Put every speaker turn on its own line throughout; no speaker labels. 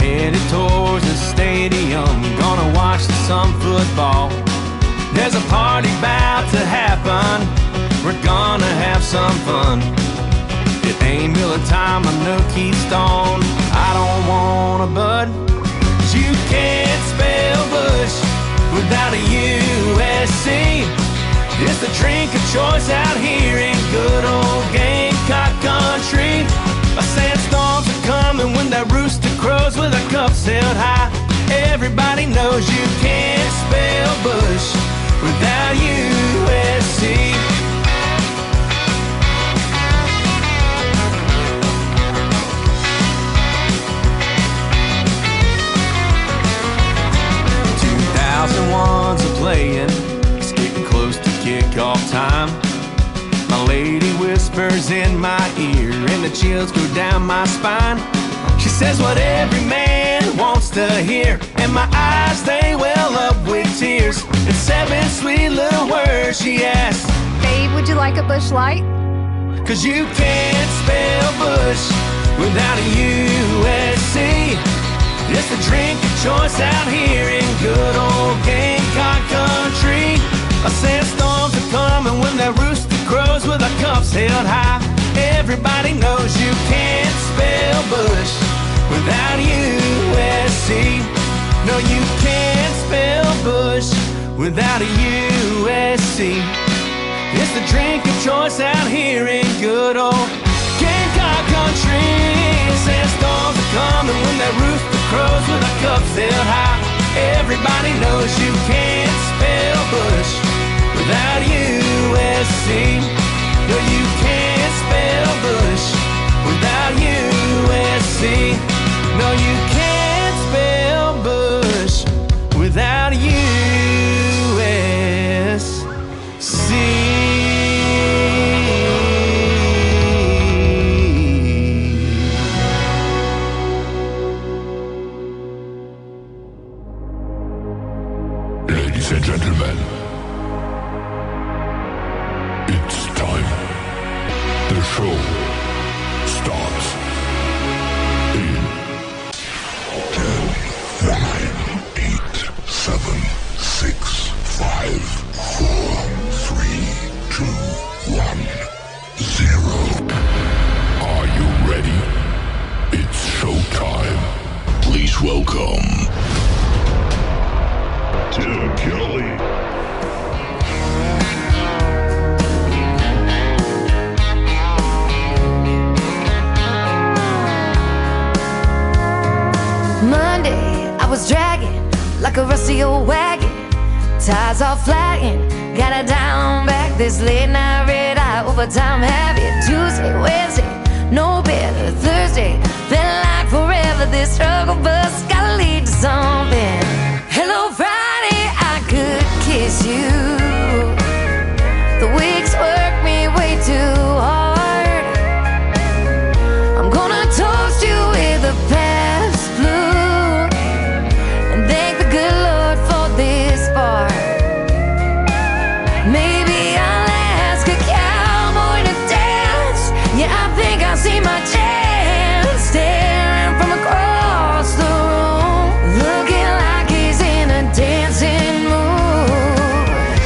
headed towards the stadium, gonna watch some football. There's a party about to happen, we're gonna have some fun. It ain't Miller time or no Keystone, I don't want a bud. 'Cause you can't spell Bush without a USC. It's the drink of choice out here in good old Gamecock country. Sandstorms are coming when that rooster crows with our cups held high. Everybody knows you can't spell Bush without USC. 2001's a playing, it's getting close to kickoff time. My lady whispers in my ear and the chills go down my spine. She says what every man wants to hear, and my eyes, they well up with tears. In 7 sweet little words she asks,
Babe, would you like a Bush Light?
'Cause you can't spell Bush without a USC. It's the drink of choice out here in good old Gamecock country. Sandstorms are coming when that rooster crows with our cups held high. Everybody knows you can't spell Bush without USC. No, you can't spell Bush without a USC. It's the drink of choice out here in good old Gamecock country. Sandstorms are coming when that rooster crows with our cups held high. Everybody knows you can't spell Bush without USC. No, you can't spell Bush without USC. No, you can't spell Bush without USC.
Ladies and gentlemen, it's time. The show starts in 10, 9, 8, 7, 6, 5, 4, 3, 2, 1, 0. Are you ready? It's showtime. Please welcome Tim Kelly.
Monday, I was dragging like a rusty old wagon. Tires all flagging, gotta down back this late night red eye overtime habit. Tuesday, Wednesday, no better. Thursday, felt like forever. This struggle bus gotta lead to something. Hello, Friday, I could kiss you. The weeks work me way too hard. I'm gonna toast you with a past blue and thank the good Lord for this part. Maybe I'll ask a cowboy to dance. Yeah, I think I see my chance staring from across the room, looking like he's in a dancing mood.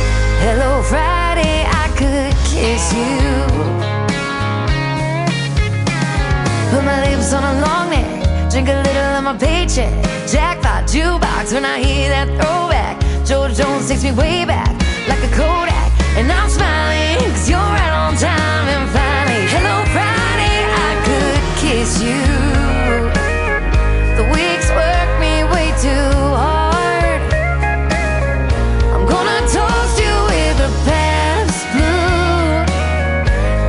Hello, Friday, I could kiss you. Put my lips on a long neck, drink a little of my paycheck. Jackpot jukebox when I hear that throwback. George Jones takes me way back like a Kodak, and I'm smiling 'cause you're right on time. And finally, hello Friday, I could kiss you. The weeks work me way too hard. I'm gonna toast you with a past blue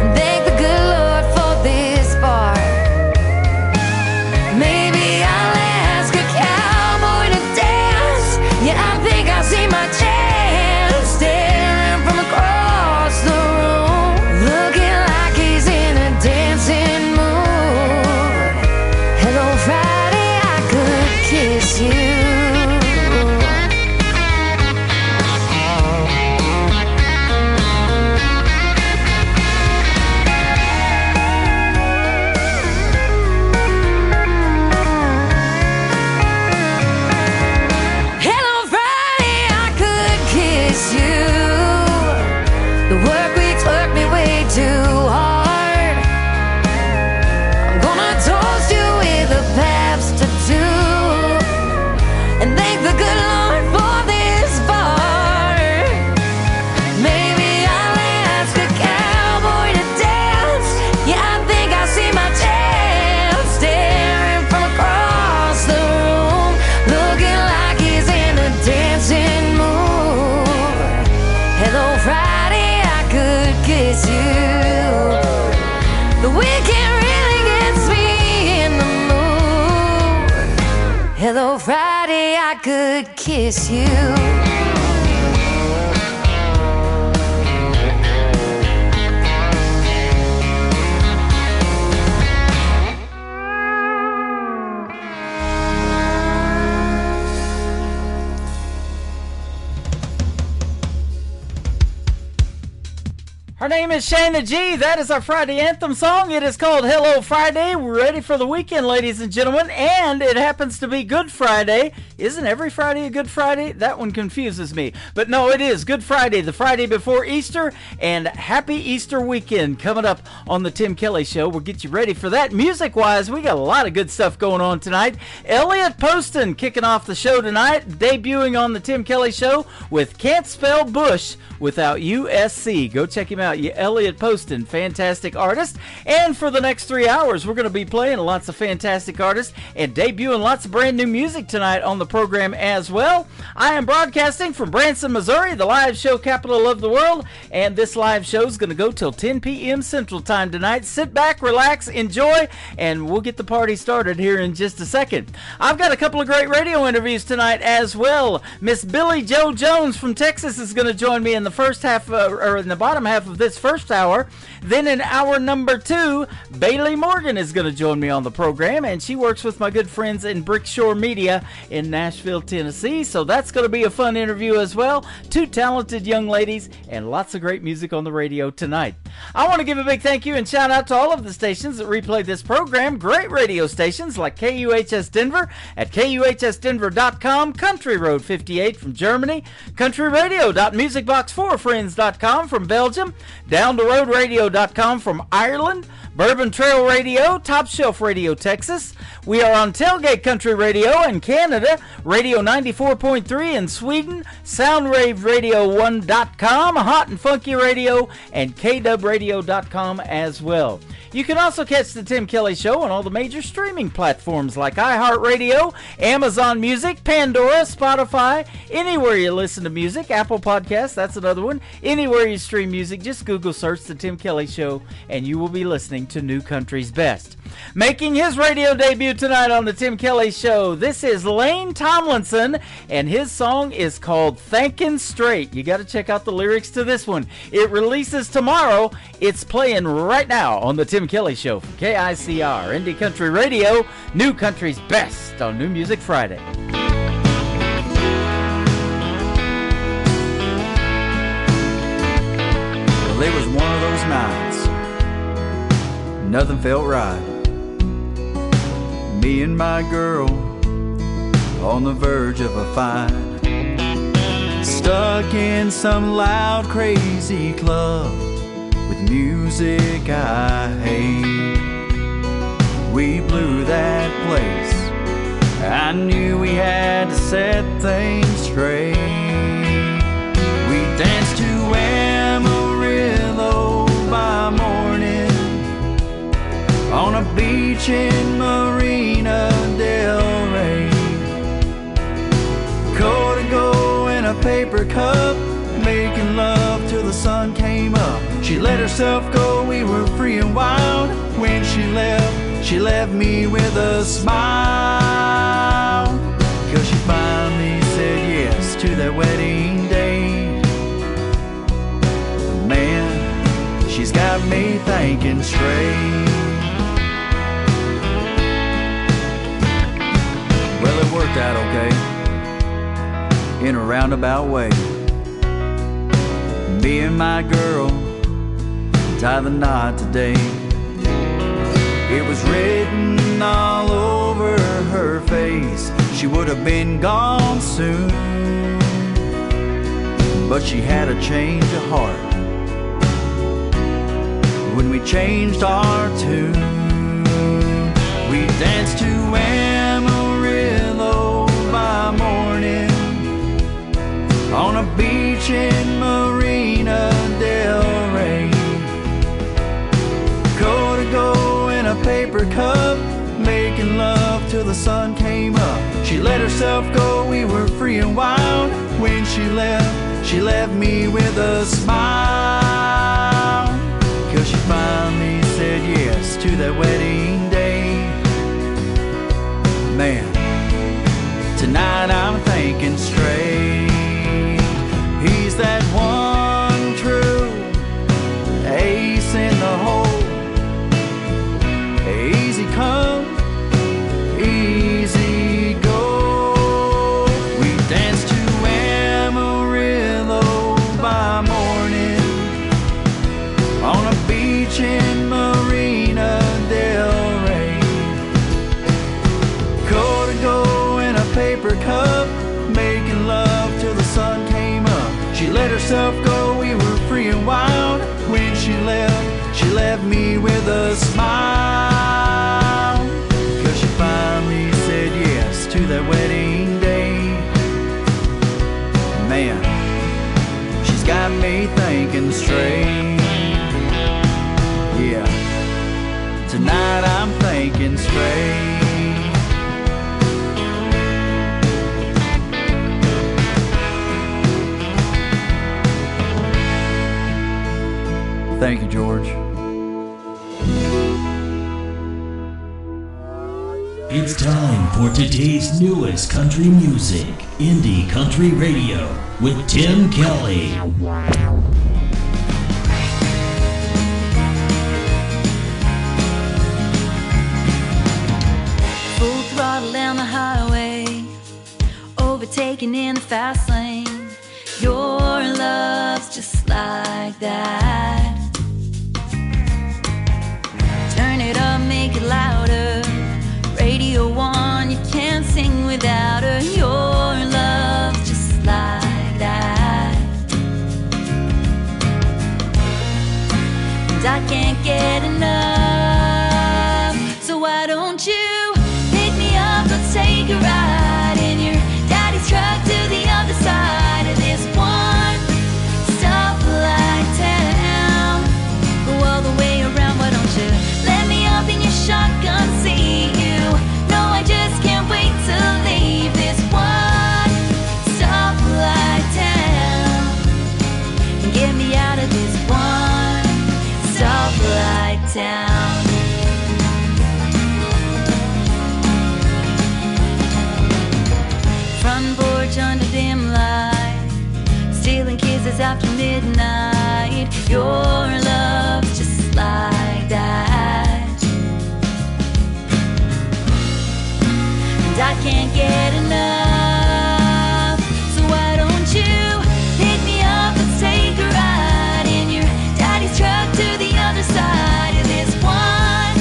and thank the good Lord for this part. Maybe I'll ask a cowboy to dance. Yeah, I think I see my chance staring from across the room, looking like he's in a dancing mood. Friday I could kiss you.
Her name is Shayna G. That is our Friday anthem song. It is called Hello Friday. We're ready for the weekend, ladies and gentlemen, and it happens to be Good Friday. Isn't every Friday a Good Friday? That one confuses me. But no, it is Good Friday, the Friday before Easter, and happy Easter weekend coming up on the Tim Kelly Show. We'll get you ready for that. Music-wise, we got a lot of good stuff going on tonight. Elliot Poston kicking off the show tonight, debuting on the Tim Kelly Show with Can't Spell Bush Without USC. Go check him out. Elliot Poston, fantastic artist. And for the next 3 hours, we're going to be playing lots of fantastic artists and debuting lots of brand new music tonight on the program as well. I am broadcasting from Branson, Missouri, the live show capital of the world, and this live show is going to go till 10 p.m. Central Time tonight. Sit back, relax, enjoy, and we'll get the party started here in just a second. I've got a couple of great radio interviews tonight as well. Miss Billy Joe Jones from Texas is going to join me in the first half, or in the bottom half of this first hour. Then in hour number 2, Bailey Morgan is going to join me on the program, and she works with my good friends in Brickshore Media in Nashville, Tennessee. So that's going to be a fun interview as well. 2 talented young ladies and lots of great music on the radio tonight. I want to give a big thank you and shout out to all of the stations that replay this program. Great radio stations like KUHS Denver at KUHSdenver.com, Country Road 58 from Germany, countryradio.musicbox4friends.com from Belgium, downtheroadradio.com from Ireland, Bourbon Trail Radio, Top Shelf Radio Texas. We are on Tailgate Country Radio in Canada, Radio 94.3 in Sweden, SoundWaveRadio1.com, Hot and Funky Radio, and KWRadio.com as well. You can also catch the Tim Kelly Show on all the major streaming platforms like iHeartRadio, Amazon Music, Pandora, Spotify, anywhere you listen to music, Apple Podcasts, that's another one. Anywhere you stream music, just Google search the Tim Kelly Show and you will be listening to New Country's Best. Making his radio debut tonight on the Tim Kelly Show, this is Lane Tomlinson, and his song is called Thankin' Straight. You got to check out the lyrics to this one. It releases tomorrow. It's playing right now on the Tim Kelly Show from KICR, Indie Country Radio, New Country's Best on New Music Friday. Well, it was one of those nights. Nothing felt right. Me and my girl on the verge of a fight, stuck in some loud, crazy club with music I hate. We blew that place. I knew we had to set things straight. We danced to Amarillo by morning on a beach in Marina Del Rey. Codigo in a paper cup, making love till the sun came up. She let herself go, we were free and wild. When she left me with a smile. 'Cause she finally said yes to that wedding day. Man, she's got me thinking straight. Well, it worked out okay, in a roundabout way. Me and my girl tie the knot today. It was written all over her face. She would have been gone soon, but she had a change of heart when we changed our tune. We danced to Amarillo by morning on a beach in Marina Del Rey. Codigo in a paper cup, making love till the sun came up. She let herself go, we were free and wild. When she left me with a smile. 'Cause she finally said yes to that wedding day. Man,
Tonight I'm thinking straight. He's that one true ace in the hole. Easy come, easy go. We danced to Amarillo by morning on a beach in Marina del Rey. Coda in a paper cup, making love till the sun came up. She let herself go, we were free and wild. When she left me with a smile. 'Cause she finally said yes to that wedding day. Man, she's got me thinking straight. Yeah, tonight I'm thinking straight. Thank you, George.
It's time for today's newest country music, Indie Country Radio, with Tim Kelly.
Full throttle down the highway, overtaking in the fast lane. Your love's just like that. Turn it up, make it louder. Radio on, you can't sing without her. Your love's just like that. And I can't get enough. So why don't you pick me up, let's take a ride in your daddy's truck to the other side of this one stoplight town. Go all the way around, why don't you let me up in your shotgun seat? You know I just can't wait to leave this one stoplight town and get me out of this one stoplight town. Front porch under dim light, stealing kisses after midnight. Your love's just like that. And I can't get enough. So why don't you pick me up, let's take a ride in your daddy's truck to the other side of this one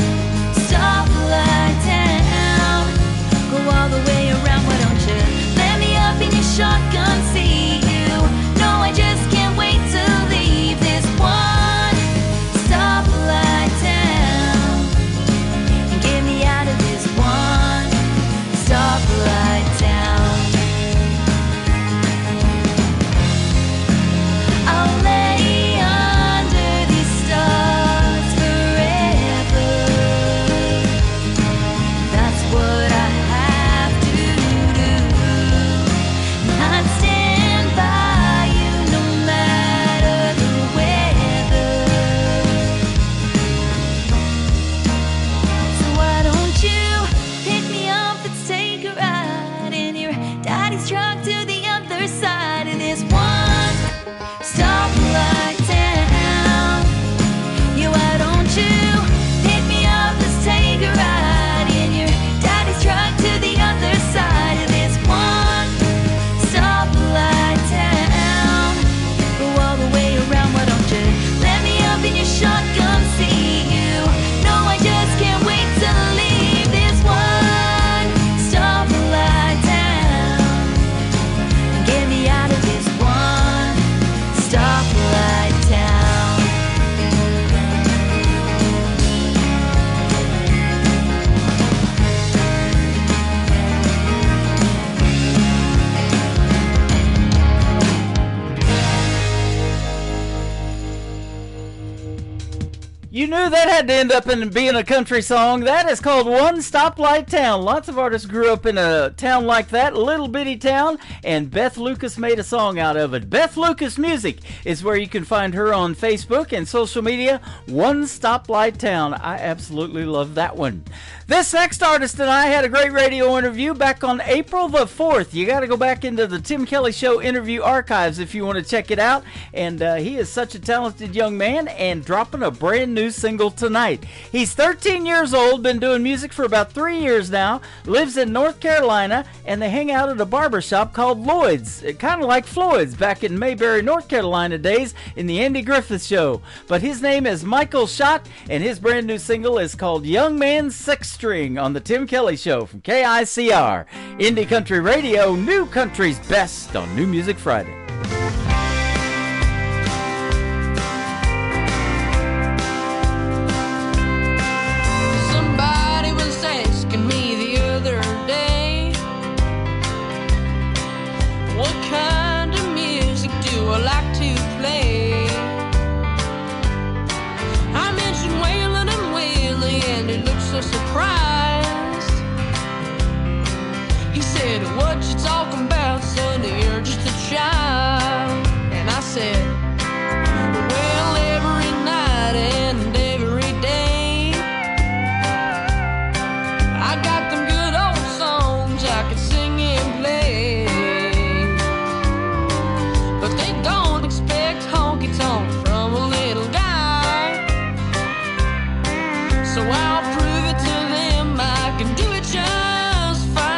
stoplight town. Go all the way around, why don't you let me up in your shotgun seat? You know I just can't wait to leave this one stoplight town and get me out of this one stoplight town. I'll lay under these stars forever. That's what I have to do. I'd stand by you no matter the weather. So why don't you pick me up, let's take a ride in your daddy's truck to the other side of this one stoplight town. Yeah, why don't you pick me up, let's take a ride in your daddy's truck to the other side of this one stoplight town. Go all the way around, why don't you let me up in your shotgun seat? You know I just can't wait to leave this one stoplight town and get me out of this one stoplight town.
You knew that had to end up in being a country song. That is called One Stoplight Town. Lots of artists grew up in a town like that, a little bitty town, and Beth Lucas made a song out of it. Beth Lucas Music is where you can find her on Facebook and social media. One Stoplight Town. I absolutely love that one. This next artist and I had a great radio interview back on April the 4th. You got to go back into the Tim Kelly Show interview archives if you want to check it out. And he is such a talented young man and dropping a brand new single tonight. He's 13 years old, been doing music for about 3 years now, lives in North Carolina, and they hang out at a barbershop called Lloyd's. Kind of like Floyd's back in Mayberry, North Carolina days in the Andy Griffith Show. But his name is Michael Schott, and his brand new single is called Young Man's Six String on the Tim Kelly Show from KICR. Indie Country Radio, New Country's best on New Music Friday.
Somebody was asking me the other day, what kind of music do I like to play? I mentioned Waylon and Willie, and he looked so surprised. He said, what you talking about, son? You're just a child. And I said, well, every night and every day, I got them good old songs I can sing and play. But they don't expect honky-tonk from a little guy. So I'll prove it to them I can do it just fine.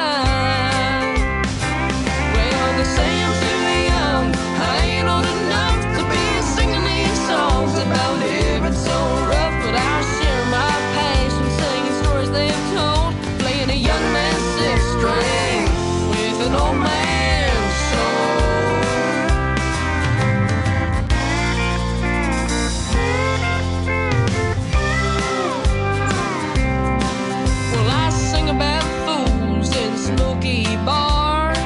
Well, they say I'm too young, I ain't old enough to be singing these songs about living so rough, but I'll share my passion singing stories they've told, playing a young man's six string with an old man's soul. Well, I sing about fools in smoky bars,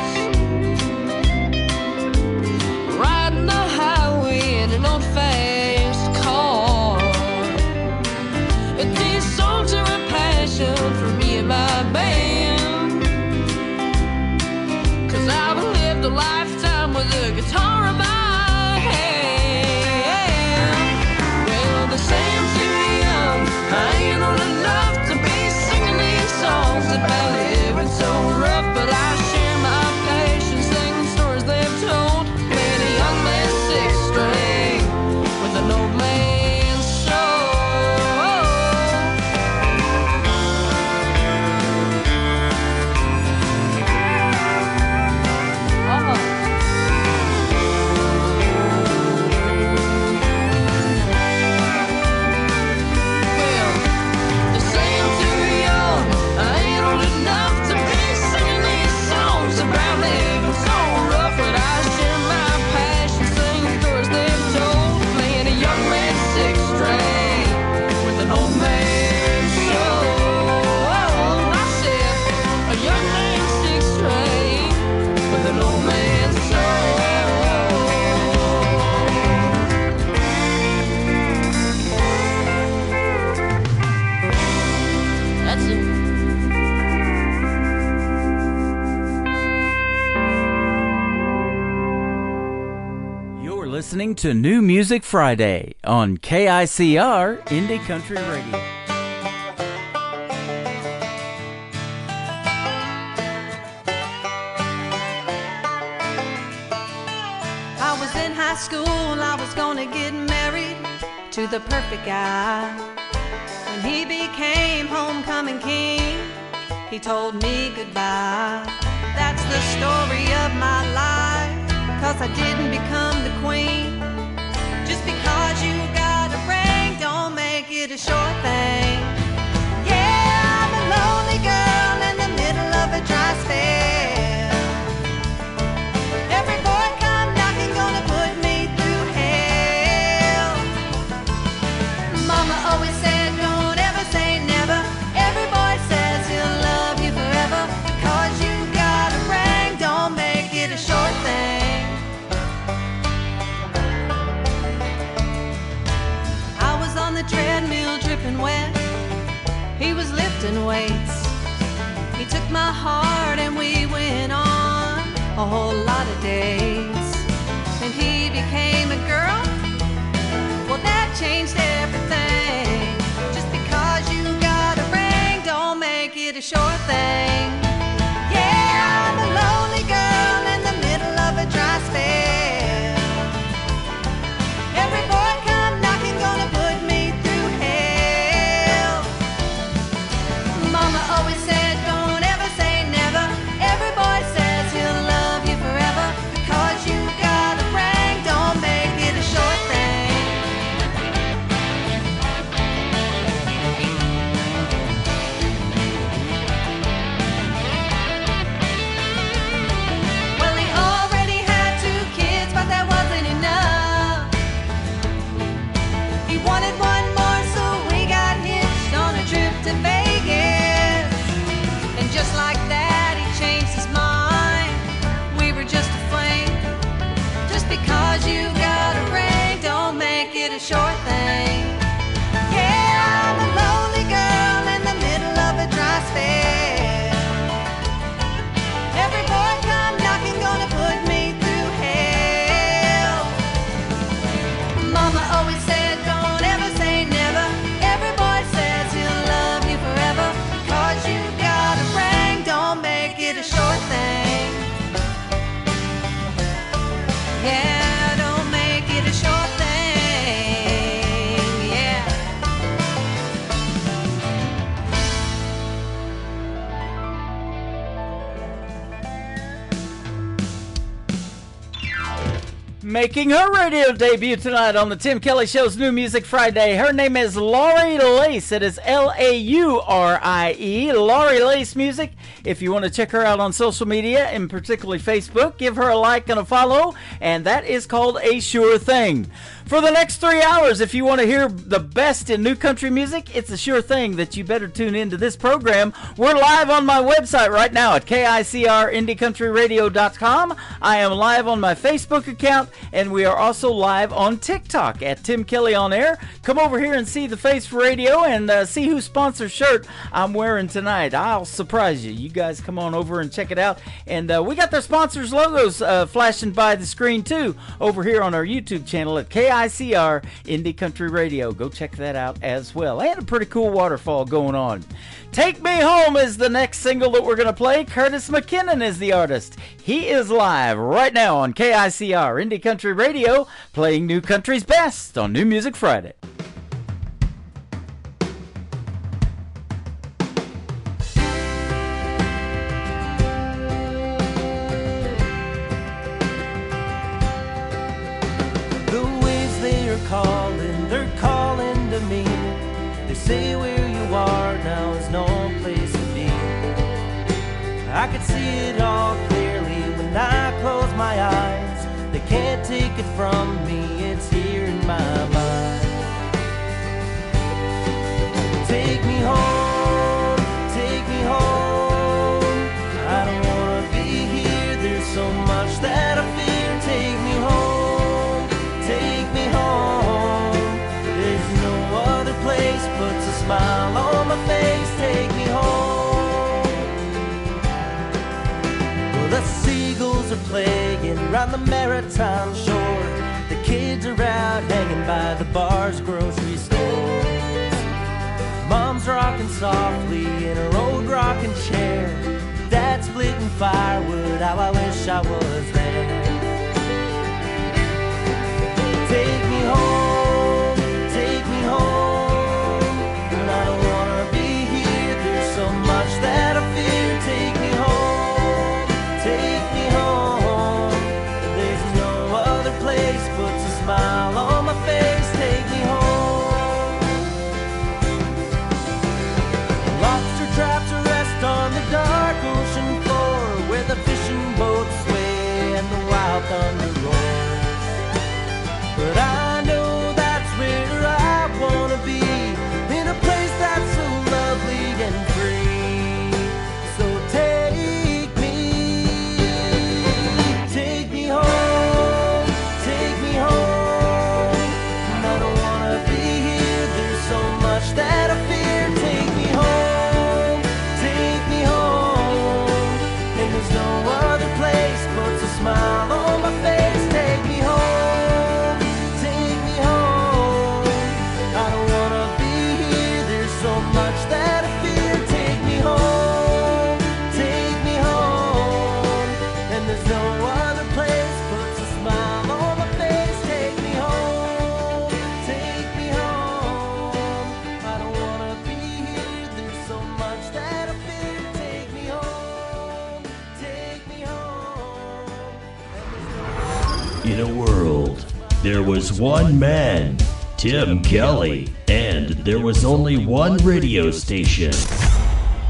riding the highway in an old fast car. These songs are a passion for me and my band, 'cause I've lived a lifetime with a guitar in my hand. Well, they say I'm too young, I ain't old enough to be singing these songs about living so rough, but I share my passion singing stories they've told, playing a young man's six string with an old man's soul. Well, they say I'm too young, I ain't old enough to be singing these songs about living so rough, but I share my passion singing stories they've told, playing a young man's six string with an old man's soul. I said a young man's six string with an old man's soul. That's it.
You're listening to New Music Friday on KICR Indie Country Radio.
I was in high school, I was gonna get married to the perfect guy. When he became homecoming king, he told me goodbye. That's the story of my life, 'cause I didn't become the queen. Just because you got a ring don't make it a sure thing. Yeah, I'm a lonely girl in the middle of a dry spell. Every boy come knocking gonna put me through hell. Mama always said don't ever say never. Every boy says he'll love you forever. Because you got a ring don't make it a sure thing. I was on the treadmill dripping wet. He was lifting weights. He took my heart and we went on a whole lot of days. And he became a girl. Well, that changed everything. Just because you got a ring don't make just like that, he changed his mind. We were just a flame. Just because you got a ring, don't make it a short thing. Yeah, I'm a lonely girl in the middle of a dry spell. Every boy come knocking, gonna put me through hell. Mama always said, don't ever say never. Every boy says he'll love you forever. Cause you got a ring, don't make it a short thing. Yeah, don't make it a short thing. Yeah.
Making her radio debut tonight on the Tim Kelly Show's New Music Friday. Her name is Laurie Lace. It is Laurie. Laurie Lace Music. If you want to check her out on social media, and particularly Facebook, give her a like and a follow, and that is called A Sure Thing. For the next 3 hours, if you want to hear the best in new country music, it's a sure thing that you better tune into this program. We're live on my website right now at KICRIndieCountryRadio.com. I am live on my Facebook account, and we are also live on TikTok at Tim Kelly On Air. Come over here and see the face for radio and see whose sponsor shirt I'm wearing tonight. I'll surprise you. You guys come on over and check it out. And we got their sponsors' logos flashing by the screen, too, over here on our YouTube channel at KICR Indie Country Radio. Go check that out as well. And a pretty cool waterfall going on. Take Me Home is the next single that we're going to play. Curtis McKinnon is the artist. He is live right now on KICR Indie Country Radio, playing New Country's best on New Music Friday.
They're calling to me. They say where you are now is no place to be. I could see it all clearly when I close my eyes. They can't take it from me, it's here in my mind. Take me home, take me home. I don't wanna be here, there's so much that I fear. Take me home, take me home. There's no other place, puts a smile on my face. Take me home. Well, the seagulls are playing around the maritime shore. The kids are out hanging by the bar's grocery stores. Mom's rocking softly in her old rocking chair. Dad's splitting firewood, how I wish I was there. Take me home, take me home. And I don't wanna be here, there's so much that I fear. Take me home, take me home. There's no other place, puts a smile on my face. Take me home. Lobster traps rest on the dark ocean floor, where the fishing boats sway and the wild thunder roars. But I know that's where I wanna be, in a place that's so lovely and free. So take me home, take me home. And I don't wanna be here, there's so much that I fear. Take me home, take me home. And there's no other place, puts a smile on my face. Take me home, take me home. I don't wanna be here, there's so much that I fear. Take me home, take me home. And there's no other place, puts a smile on my face. Take me home, take me home. I don't wanna be here, there's so much that I fear. Take me home, take me home.
In a world, there was one man, Tim Kelly, and there was only one radio station,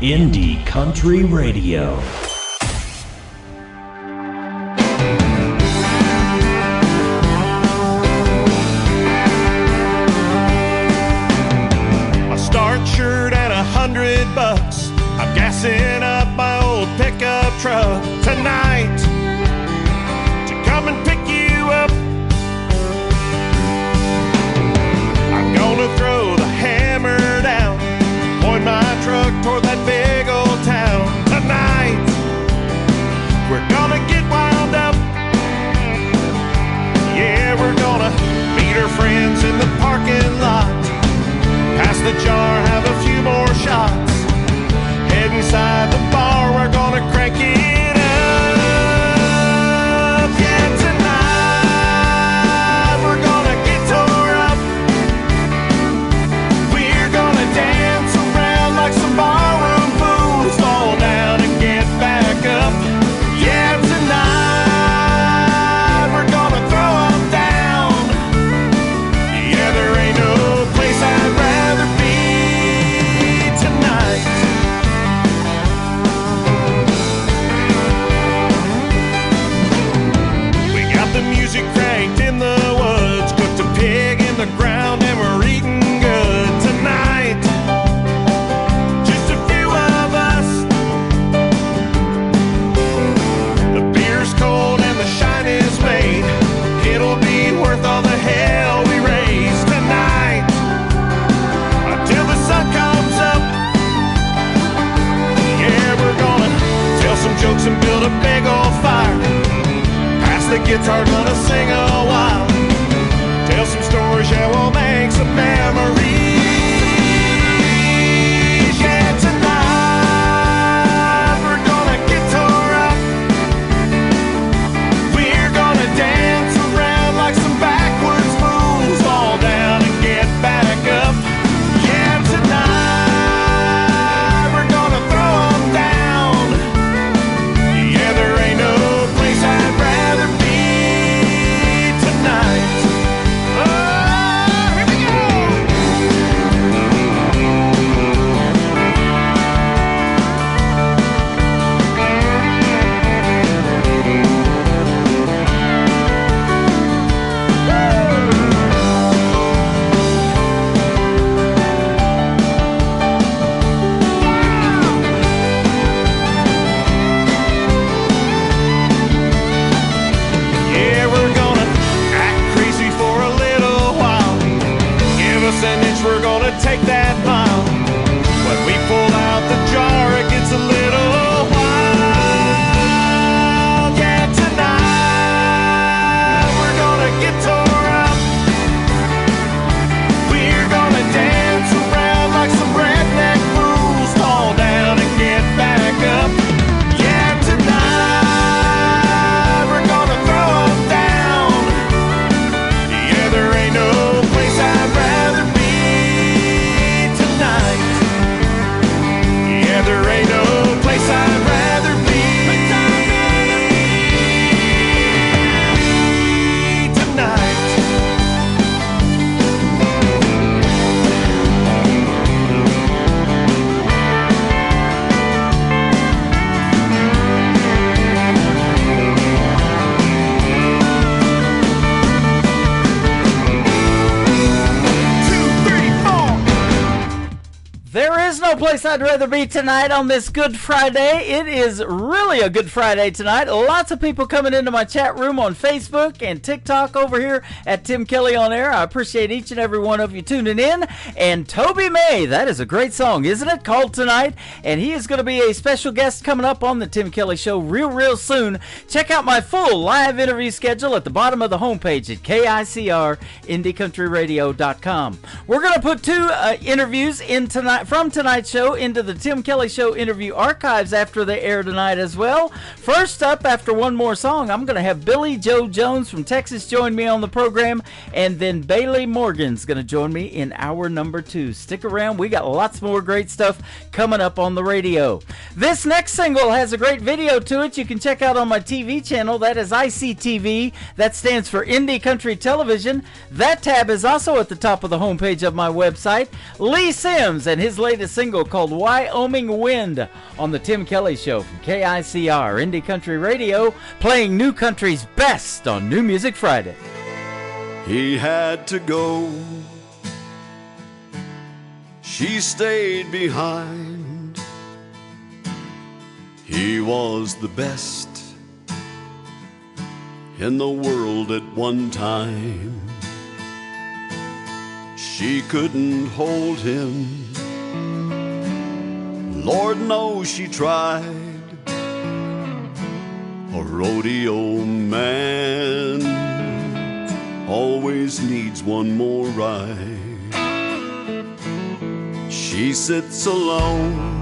Indie Country Radio.
A starch shirt and $100. I'm gassing up my
pickup truck tonight to come and pick you up. I'm gonna throw the hammer down, point my truck toward that big old town tonight. We're gonna get wound up. Yeah, we're gonna meet our friends in the parking lot, pass the jar, have a few more shots, head inside the bar, we're gonna crank it up. Yeah, tonight we're gonna get tore up. We're gonna dance around like some barroom fools, fall down and get back up. Yeah, tonight we're gonna throw them down. Yeah, there ain't no place I'd rather be tonight. We got the music cranked in the woods, cooked a pig in the ground, and we're eating good tonight. Just a few of us. The beer's cold and the shine is made. It'll be worth all the hell we raise tonight, until the sun comes up. Yeah, we're gonna tell some jokes and build a big old fire. Pass the guitar, gonna sing a while. Tell some stories, yeah, we'll make some memories. Yeah, tonight we're gonna get tore up. We're gonna dance around like some backwoods fools, fall down and get back up. Yeah, tonight we're gonna throw them down. Yeah, there ain't no place I'd rather be tonight. Oh, here we go. Yeah, we're gonna act crazy for a little while. Give us an inch, we're gonna take that mile. When we pull out the jar, it gets a little wild. Yeah, tonight we're gonna get tore up. We're gonna dance around like some redneck fools, fall down and get back up. Yeah, tonight we're gonna throw them down. Yeah, there ain't no place I'd rather be tonight. Yeah, there ain't no place I'd rather be tonight. Two, three, four.
There is no place I'd rather be tonight on this Good Friday. It is really a Good Friday tonight. Lots of people coming into my chat room on Facebook and TikTok over here at Tim Kelly On Air. I appreciate each and every one of you tuning in. And Toby May, that is a great song, isn't it? Called Tonight. And he is going to be a special guest coming up on the Tim Kelly Show real soon. Check out my full live interview schedule at the bottom of the homepage at KICRIndieCountryRadio.com. We're going to put two interviews in tonight from tonight's show into the Tim Kelly Show interview archives after they air tonight as well. First up, after one more song, I'm going to have Billy Joe Jones from Texas join me on the program, and then Bailey Morgan's going to join me in hour number 2. Stick around. We got lots more great stuff coming up on the radio. This next single has a great video to it you can check out on my TV channel. That is ICTV. That stands for Indie Country Television. That tab is also at the top of the homepage of my website. Lee Sims and his latest single called Wyoming Wind on the Tim Kelly Show from KICR Indie Country Radio, playing new country's best on New Music Friday.
He had to go, she stayed behind. He was the best in the world at one time. She couldn't hold him. Lord knows she tried. A rodeo man always needs one more ride. She sits alone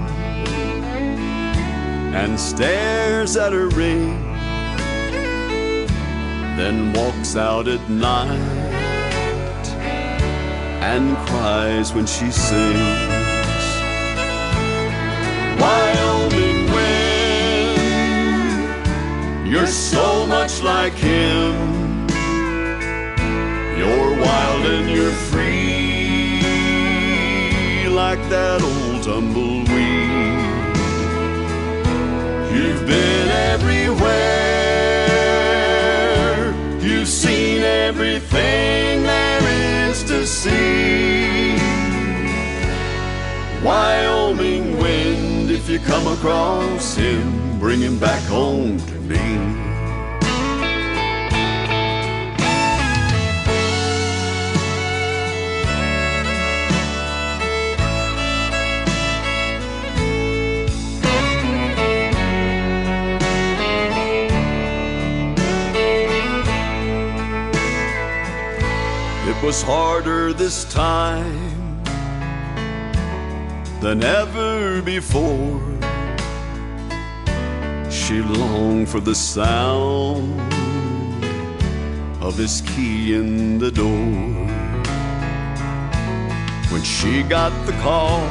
and stares at her ring, then walks out at night and cries when she sings. Wyoming wind, you're so much like him. You're wild and you're free, like that old tumbleweed. You've been everywhere, you've seen everything there is to see. Wyoming wind, if you come across him, bring him back home to me. It was harder this time than ever before. She longed for the sound of his key in the door. When she got the call,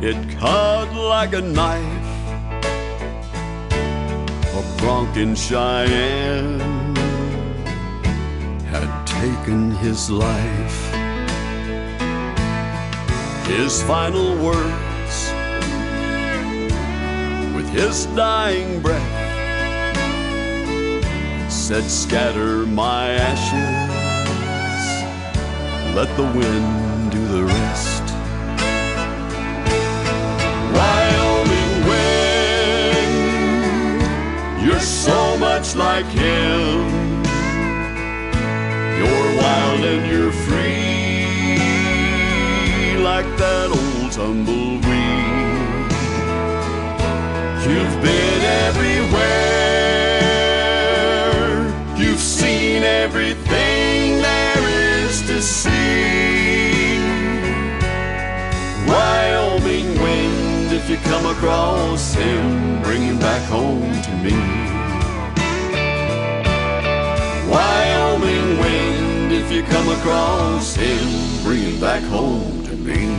it cut like a knife. A Bronco Cheyenne had taken his life. His final words, with his dying breath, said, scatter my ashes, let the wind do the rest. Wyoming wind, you're so much like him. You're wild and you're free, like that old tumbleweed. You've been everywhere, you've seen everything there is to see. Wyoming wind, if you come across him, bring him back home to me. Wyoming wind, if you come across him, bring him back home to me.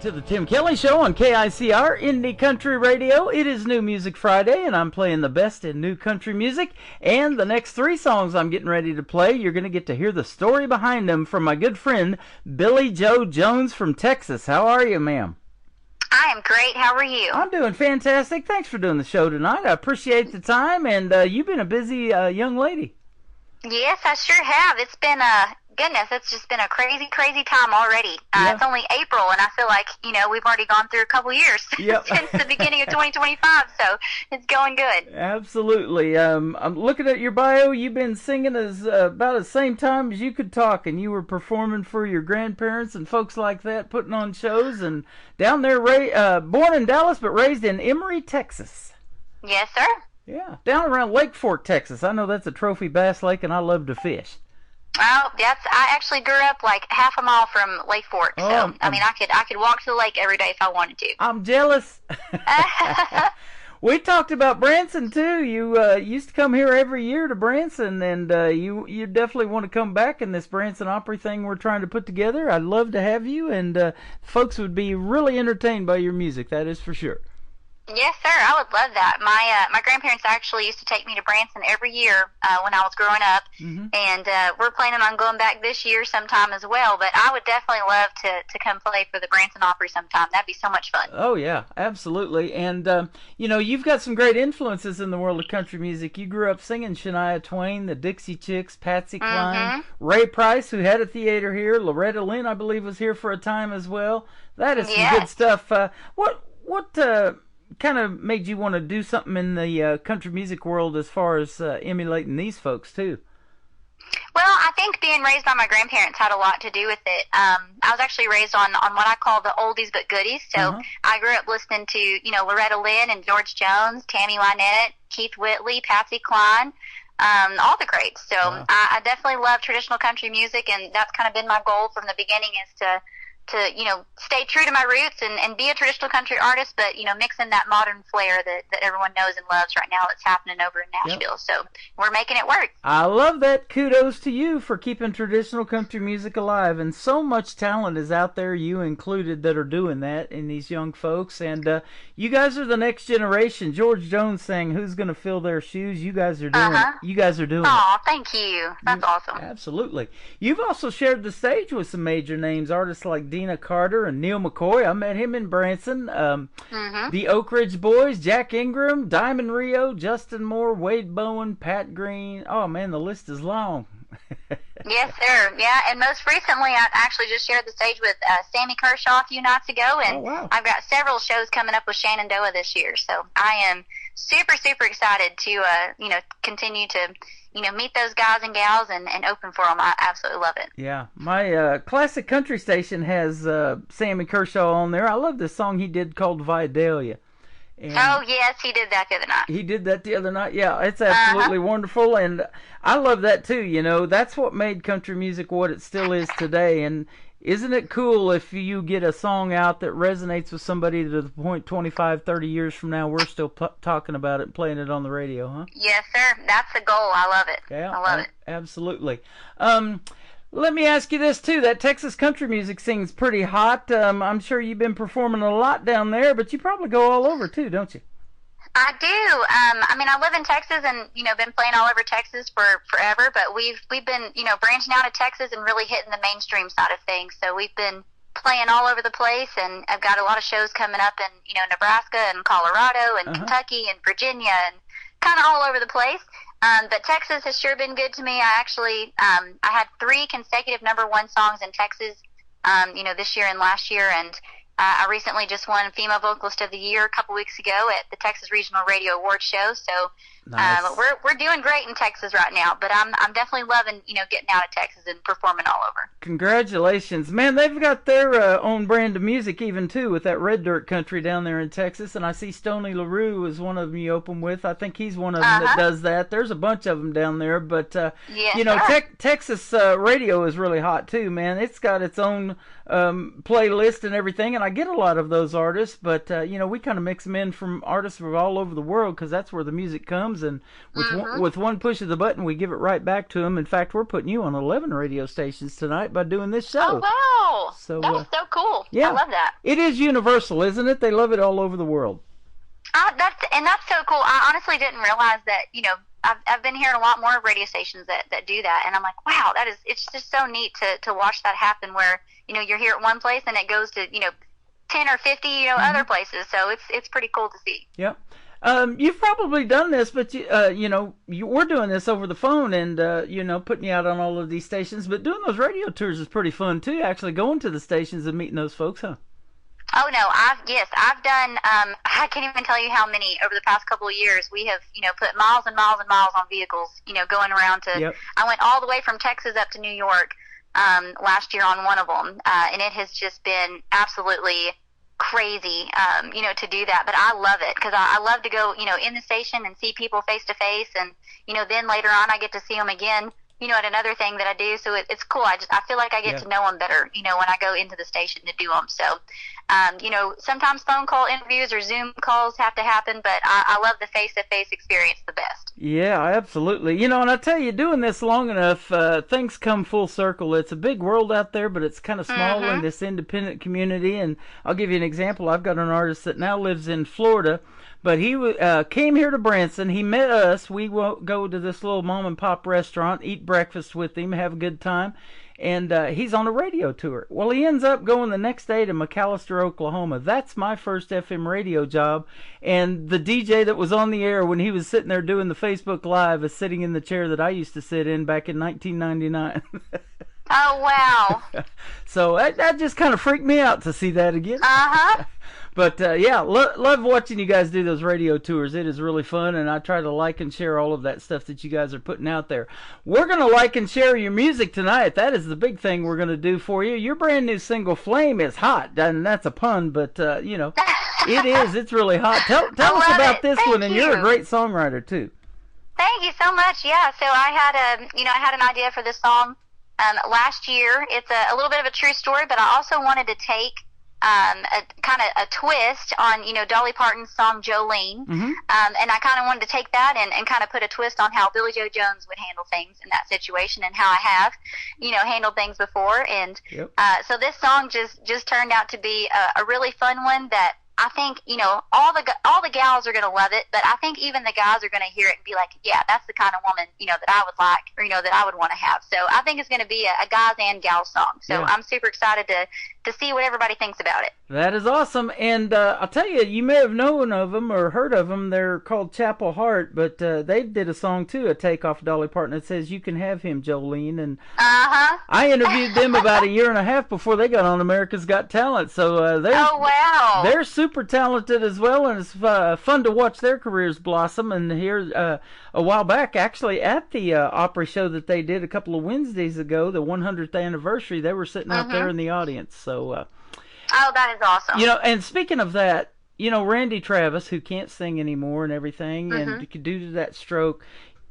To the Tim Kelly Show on KICR Indie Country Radio. It is New Music Friday, and I'm playing the best in new country music. And the next three songs I'm getting ready to play, you're going to get to hear the story behind them from my good friend Billy Joe Jones from Texas. How are you, ma'am?
I am great. How are you?
I'm doing fantastic. Thanks for doing the show tonight. I appreciate the time, and you've been a busy young lady.
Yes, I sure have. It's been goodness, it's just been a crazy, crazy time already.
Yeah.
It's only April, and I feel like, we've already gone through a couple years
Yep.
since the beginning of 2025, so it's going good.
Absolutely. I'm looking at your bio. You've been singing as about the same time as you could talk, and you were performing for your grandparents and folks like that, putting on shows, and down there, born in Dallas, but raised in Emory, Texas.
Yes, sir.
Yeah, down around Lake Fork, Texas. I know that's a trophy bass lake, and I love to fish.
Oh, I actually grew up like half a mile from Lake Fork, so I could walk to the lake every day if I wanted to.
I'm jealous. We talked about Branson too. You used to come here every year to Branson, and you definitely want to come back in this Branson Opry thing we're trying to put together. I'd love to have you, and folks would be really entertained by your music. That is for sure.
Yes, sir. I would love that. My grandparents actually used to take me to Branson every year when I was growing up, and we're planning on going back this year sometime as well. But I would definitely love to come play for the Branson Opry sometime. That'd be so much fun.
Oh yeah, absolutely. And you know, you've got some great influences in the world of country music. You grew up singing Shania Twain, the Dixie Chicks, Patsy Cline, Ray Price, who had a theater here. Loretta Lynn, I believe, was here for a time as well. That is some good stuff. What kind of made you want to do something in the country music world as far as emulating these folks too?
Well, I think being raised by my grandparents had a lot to do with it. I was actually raised on what I call the oldies but goodies. So I grew up listening to, you know, Loretta Lynn and George Jones, Tammy Wynette, Keith Whitley, Patsy Cline, all the greats. So I definitely love traditional country music, and that's kind of been my goal from the beginning, is to you know, stay true to my roots and be a traditional country artist, but, you know, mix in that modern flair that everyone knows and loves right now that's happening over in Nashville. So we're making it work.
I love that. Kudos to you for keeping traditional country music alive. And so much talent is out there, you included, that are doing that in these young folks. And you guys are the next generation. George Jones sang, "Who's Gonna Fill Their Shoes?" You guys are doing it. You guys are doing it.
Oh, thank you. That's awesome. Absolutely.
You've also shared the stage with some major names, artists like Dina Carter and Neil McCoy. I met him in Branson. The Oak Ridge Boys, Jack Ingram, Diamond Rio, Justin Moore, Wade Bowen, Pat Green. Oh man, the list is long.
Yes, sir. Yeah, and most recently I actually just shared the stage with Sammy Kershaw a few nights ago, and I've got several shows coming up with Shenandoah this year. So I am super, super excited to, you know, continue to, you know, meet those guys and gals and open for them. I absolutely love it.
Yeah, my classic country station has Sammy Kershaw on there. I love this song he did called Vidalia. And
oh, yes, he did that the other night.
He did that the other night. Yeah, it's absolutely wonderful, and I love that too. You know, that's what made country music what it still is today. And isn't it cool if you get a song out that resonates with somebody to the point 25, 30 years from now, we're still talking about it and playing it on the radio, huh?
Yes, sir. That's the goal. I love it.
Yeah,
I love it.
Absolutely. Let me ask you this, too. That Texas country music scene's pretty hot. I'm sure you've been performing a lot down there, but you probably go all over, too, don't you?
I do. I mean, I live in Texas and, you know, been playing all over Texas for forever, but we've been, you know, branching out of Texas and really hitting the mainstream side of things. So we've been playing all over the place, and I've got a lot of shows coming up in, you know, Nebraska and Colorado and Kentucky and Virginia and kind of all over the place. But Texas has sure been good to me. I actually, I had 3 consecutive #1 songs in Texas, you know, this year and last year, and I recently just won Female Vocalist of the Year a couple weeks ago at the Texas Regional Radio Awards show. So we're doing great in Texas right now. But I'm definitely loving, you know, getting out of Texas and performing all over.
Congratulations, man! They've got their own brand of music even too with that red dirt country down there in Texas. And I see Stoney LaRue is one of them you open with. I think he's one of them that does that. There's a bunch of them down there, but you know, Texas radio is really hot too, man. It's got its own playlist and everything, and I get a lot of those artists, but you know, we kind of mix them in from artists from all over the world because that's where the music comes, and with one push of the button we give it right back to them. In fact, we're putting you on 11 radio stations tonight by doing this show.
Oh wow,
so
that was so cool.
Yeah,
I love that.
It is universal, isn't it? They love it all over the world.
That's so cool. I honestly didn't realize that, you know, I've been hearing a lot more radio stations that do that, and I'm like, wow, it's just so neat to watch that happen where, you know, you're here at one place and it goes to, you know, 10 or 50, you know, other places. So it's pretty cool to see.
Yep. You've probably done this, but you know, we're doing this over the phone and you know, putting you out on all of these stations. But doing those radio tours is pretty fun too. Actually going to the stations and meeting those folks, huh?
Oh no, I've done. I can't even tell you how many over the past couple of years we have, you know, put miles and miles and miles on vehicles, you know, going around to. Yep. I went all the way from Texas up to New York last year on one of them, and it has just been absolutely crazy, you know, to do that. But I love it because I love to go, you know, in the station and see people face to face, and you know, then later on I get to see them again, at another thing that I do. So it's cool. I feel like I get to know them better, when I go into the station to do them. So, sometimes phone call interviews or Zoom calls have to happen, but I love the face-to-face experience the best.
Yeah, absolutely. And I tell you, doing this long enough, things come full circle. It's a big world out there, but it's kind of small in this independent community. And I'll give you an example. I've got an artist that now lives in Florida, but he came here to Branson. He met us. We go to this little mom-and-pop restaurant, eat breakfast with him, have a good time. And he's on a radio tour. Well, he ends up going the next day to McAlester, Oklahoma. That's my first FM radio job. And the DJ that was on the air when he was sitting there doing the Facebook Live is sitting in the chair that I used to sit in back in 1999.
Oh, wow.
So that just kind of freaked me out to see that again.
Uh-huh.
But, love watching you guys do those radio tours. It is really fun, and I try to like and share all of that stuff that you guys are putting out there. We're going to like and share your music tonight. That is the big thing we're going to do for you. Your brand new single, Flame, is hot, and that's a pun, but, it is. It's really hot. Tell us about this one, and you're a great songwriter, too.
Thank you so much. Yeah, so I had an idea for this song last year. It's a little bit of a true story, but I also wanted to take a twist on, Dolly Parton's song Jolene. And I kind of wanted to take that and kind of put a twist on how Billy Joe Jones would handle things in that situation and how I have, handled things before. And so this song just turned out to be a really fun one that I think, all the gals are going to love it, but I think even the guys are going to hear it and be like, yeah, that's the kind of woman, that I would like, or, that I would want to have. So I think it's going to be a guys and gals song. So I'm super excited to see what everybody thinks about it.
That is awesome. And I'll tell you, you may have known of them or heard of them. They're called Chapel Heart, but they did a song, too, a takeoff of Dolly Parton that says, "You Can Have Him, Jolene." And I interviewed them about a year and a half before they got on America's Got Talent. So they're super talented as well, and it's fun to watch their careers blossom. And here a while back, actually, at the Opry show that they did a couple of Wednesdays ago, the 100th anniversary, they were sitting out there in the audience. So,
that is awesome.
And speaking of that, Randy Travis, who can't sing anymore and everything, and due to that stroke,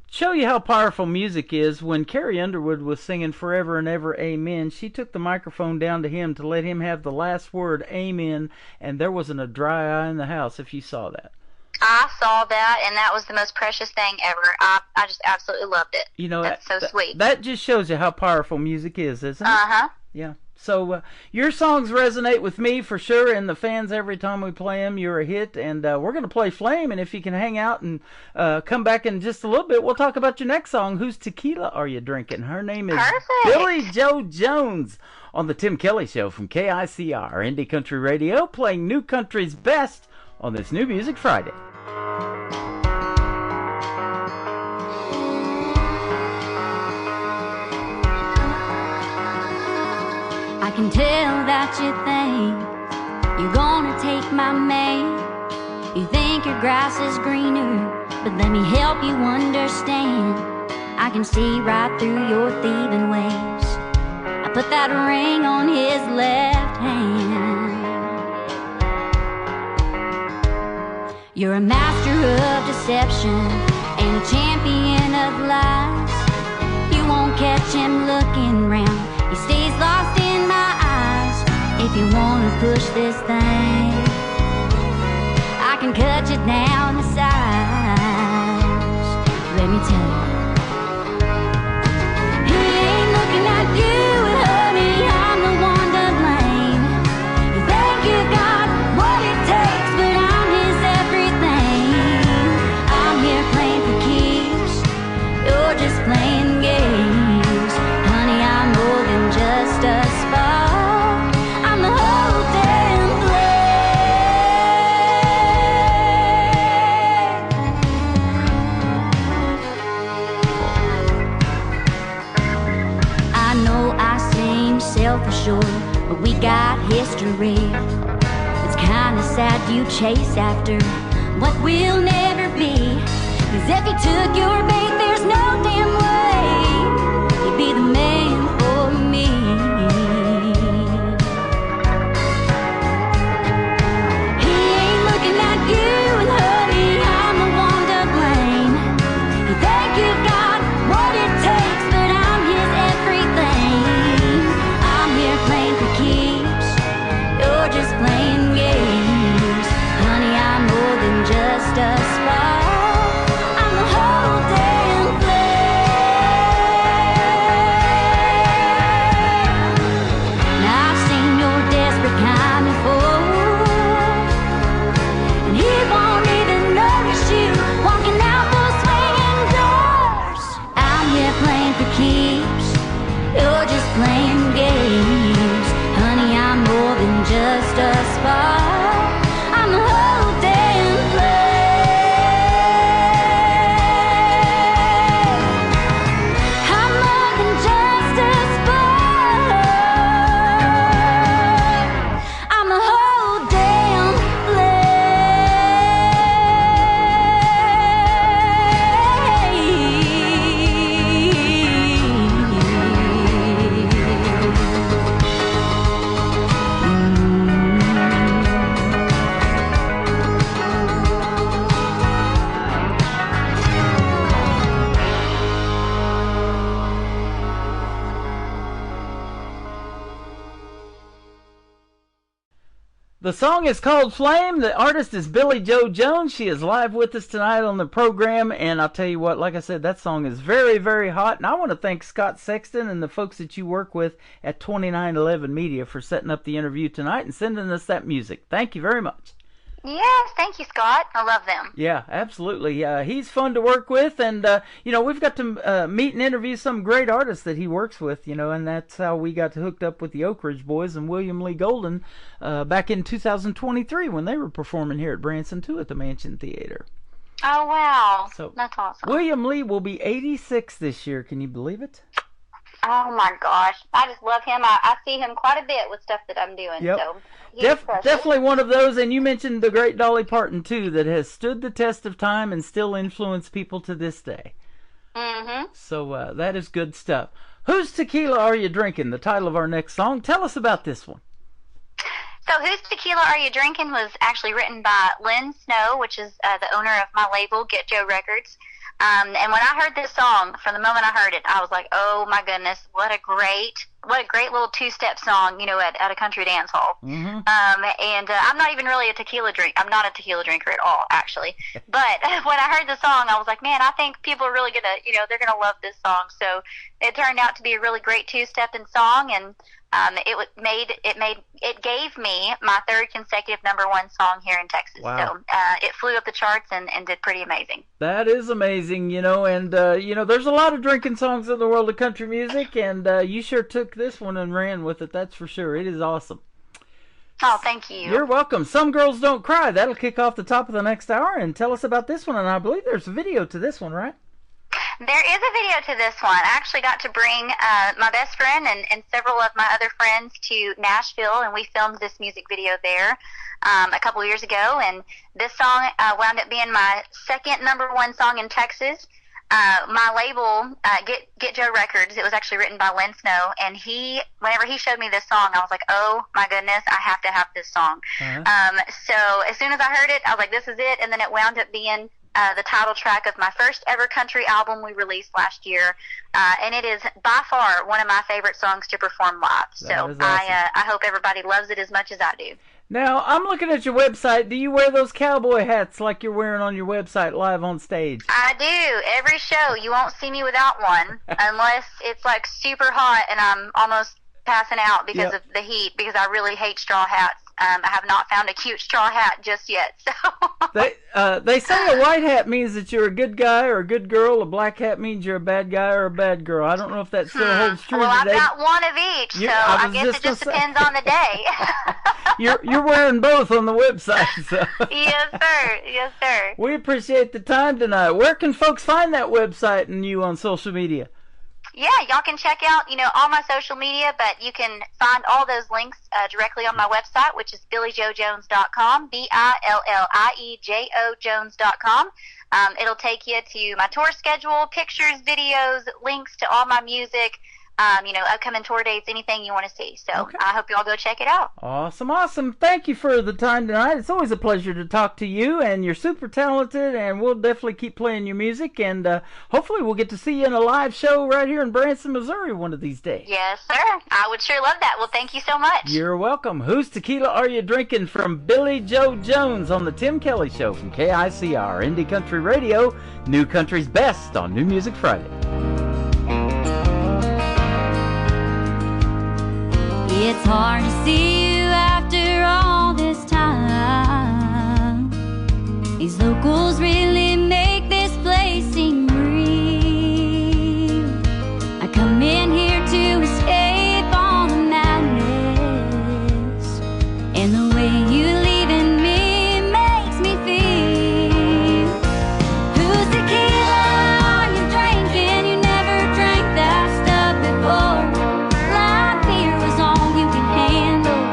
show you how powerful music is. When Carrie Underwood was singing Forever and Ever Amen, she took the microphone down to him to let him have the last word, Amen, and there wasn't a dry eye in the house if you saw that.
I saw that, and that was the most precious thing ever. I just absolutely loved it. That's so sweet.
That just shows you how powerful music is, isn't it? Yeah. So your songs resonate with me for sure, and the fans every time we play them. You're a hit, and we're going to play Flame, and if you can hang out and come back in just a little bit, we'll talk about your next song, Whose Tequila Are You Drinking? Her name is Billy Joe Jones on the Tim Kelly Show from KICR, Indie Country Radio, playing New Country's best on this New Music Friday.
I can tell that you think you're gonna take my man. You think your grass is greener, but let me help you understand. I can see right through your thieving ways. I put that ring on his left hand. You're a master of deception and a champion of lies. You won't catch him looking round. He stays lost in my eyes. If you wanna push this thing, I can cut you down to size. Let me tell you, he ain't looking at you, honey, I'm the one to blame. You think you got what it takes, but I'm his everything. I'm here playing for keeps, you're just playing games. Honey, I'm more than just a spark, I'm the whole damn I know I seem self-assured, but we got history. It's kinda sad you chase after what will never be. 'Cause if you took your bait, there's no damn way you'd be the man for me. He ain't looking at you, and honey, I'm the one to blame. You think you've got what it takes, but
The song is called Flame. The artist is Billy Joe Jones. She is live with us tonight on the program. And I'll tell you what, like I said, that song is very, very hot. And I want to thank Scott Sexton and the folks that you work with at 2911 Media for setting up the interview tonight and sending us that music. Thank you very much.
Yes, thank you, Scott. I love them.
Yeah, absolutely. He's fun to work with, and we've got to meet and interview some great artists that he works with, and that's how we got hooked up with the Oak Ridge Boys and William Lee Golden back in 2023 when they were performing here at Branson too at the Mansion Theater.
Oh wow,
so
that's awesome.
William Lee will be 86 this year. Can you believe it?
Oh my gosh, I just love him. I see him quite a bit with stuff that I'm doing.
Yep.
So
definitely one of those. And you mentioned the great Dolly Parton too, that has stood the test of time and still influence people to this day.
Mm-hmm.
So that is good stuff. Whose Tequila Are You Drinking? The title of our next song. Tell us about this one.
So Whose Tequila Are You Drinking was actually written by Lynn Snow, which is the owner of my label, Get Joe Records. And when I heard this song, from the moment I heard it, I was like, oh my goodness, what a great little two-step song, at a country dance hall.
Mm-hmm.
And I'm not even really I'm not a tequila drinker at all, actually. But when I heard the song, I was like, man, I think people are really gonna, they're gonna love this song. So it turned out to be a really great two-stepping song, and it gave me my third consecutive #1 song here in Texas.
Wow.
So it flew up the charts and did pretty amazing.
That is amazing, and there's a lot of drinking songs in the world of country music, and you sure took this one and ran with it. That's for sure. It is awesome.
Oh, thank you.
You're welcome. Some Girls Don't Cry. That'll kick off the top of the next hour, and tell us about this one. And I believe there's a video to this one, right?
There is a video to this one. I actually got to bring my best friend and several of my other friends to Nashville, and we filmed this music video there a couple of years ago. And this song wound up being my second #1 song in Texas. My label, Get Joe Records, it was actually written by Lynn Snow, and whenever he showed me this song, I was like, oh my goodness, I have to have this song.
Uh-huh.
So as soon as I heard it, I was like, this is it, and then it wound up being the title track of my first ever country album we released last year, and it is by far one of my favorite songs to perform live. So
awesome.
I hope everybody loves it as much as I do.
Now, I'm looking at your website. Do you wear those cowboy hats like you're wearing on your website live on stage?
I do. Every show, you won't see me without one unless it's like super hot and I'm almost passing out because of the heat, because I really hate straw hats. I have not found a cute straw hat just yet. So
they say a white hat means that you're a good guy or a good girl. A black hat means you're a bad guy or a bad girl. I don't know if that still holds true
well,
today.
I've got one of each, so I guess it just depends on the day.
You're wearing both on the website. So.
Yes, sir. Yes, sir.
We appreciate the time tonight. Where can folks find that website and you on social media?
Yeah, y'all can check out, all my social media, but you can find all those links directly on my website, which is BillieJoeJones.com, BillieJoe Jones.com. It'll take you to my tour schedule, pictures, videos, links to all my music, upcoming tour dates, anything you want to see. So
okay.
I hope you all go check it out.
Awesome. Thank you for the time tonight. It's always a pleasure to talk to you, and you're super talented, and we'll definitely keep playing your music, and hopefully we'll get to see you in a live show right here in Branson, Missouri one of these days.
Yes, sir. I would sure love that. Well, thank you so much.
You're welcome. Whose Tequila Are You Drinking? From Billy Joe Jones on the Tim Kelly Show from KICR, Indie Country Radio, New Country's best on New Music Friday.
It's hard to see you after all this time. These locals really make this place seem real. I come in here to escape all the madness, and the way you leaving me makes me feel. Whose tequila are you drinking? You never drank that stuff before. Light beer was all you can handle.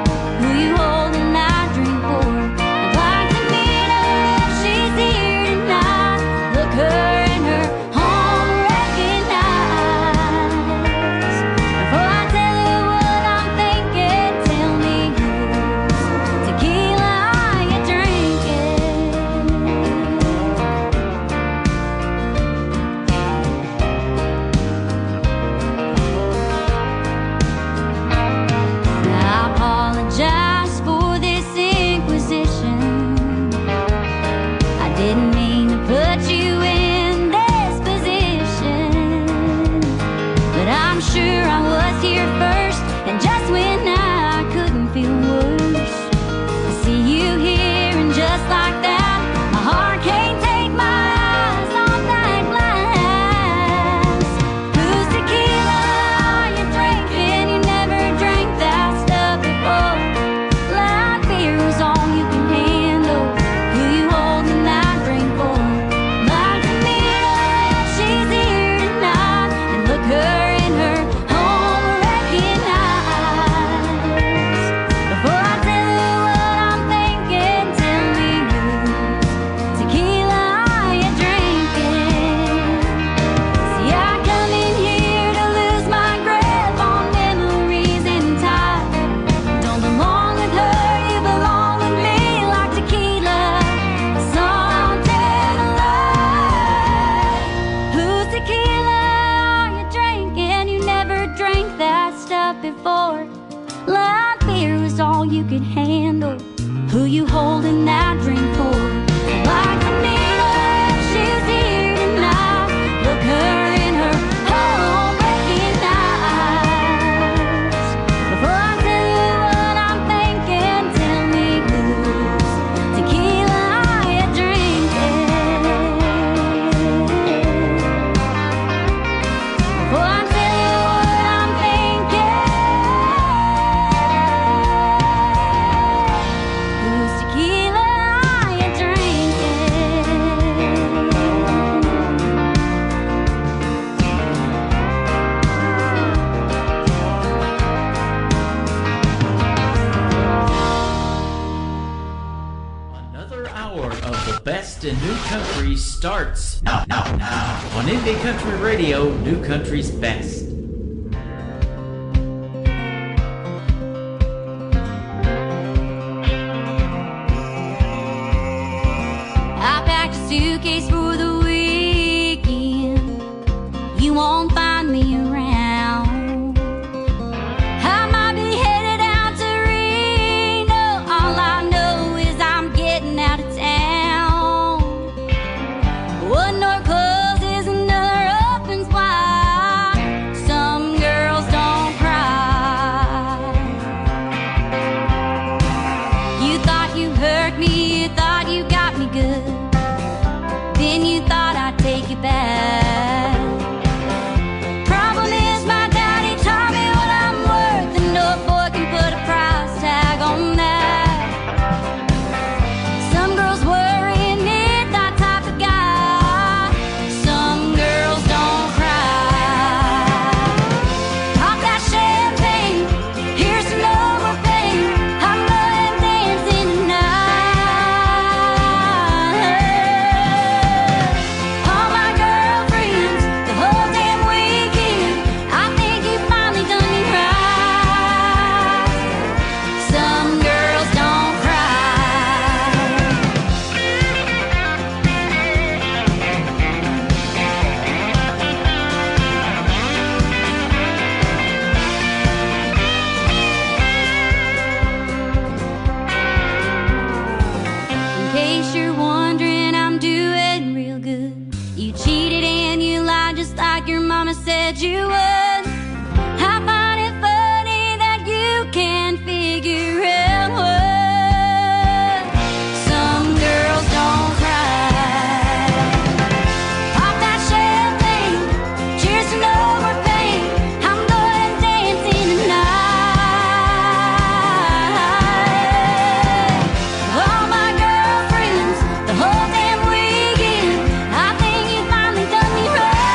like before. Like fear is all you could handle. Who you holding that drink for? Like Camila, if she's here tonight, look her in her heartbreaking eyes. Before I tell you what I'm thinking, tell me whose tequila you're drinking. Before I tell you what I'm thinking, whose tequila you're
Another hour of the best in new country starts now on Indie Country Radio, New Country's best.
I packed a suitcase for the weekend. You won't find me around. I might be headed out to Reno. All I know is I'm getting out of town. One door closes, another opens wide. Some girls don't cry. You thought you hurt me, you thought you got me good. Then you thought I'd take you back. Problem is my daddy taught me what I'm worth, and no boy can put a price tag on that. Some girls worry and need that type of guy. Some girls don't cry. Pop that champagne, here's some more pain. I'm going dancing tonight. All my girlfriends, the whole damn weekend, I think you finally done me right. Some girls don't cry. In case you're wondering, I'm doing real good. You cheated and you lied just like your mama said you would. I find it funny that you can't figure out what some girls don't cry. Pop that champagne, cheers to no more pain. I'm going dancing tonight. All my girlfriends, the whole damn weekend, I think you finally done me right.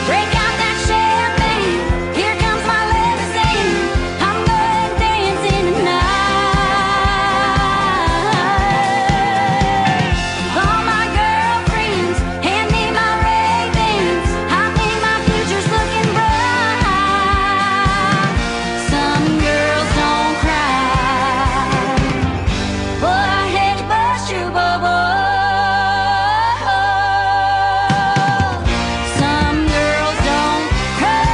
Break out that champagne, here comes my limousine. I'm going dancing tonight. All my girlfriends, hand me my Ray-Bans. I think my future's looking bright. Some girls don't cry. Boy, I hate to bust your bubble. Some girls don't cry.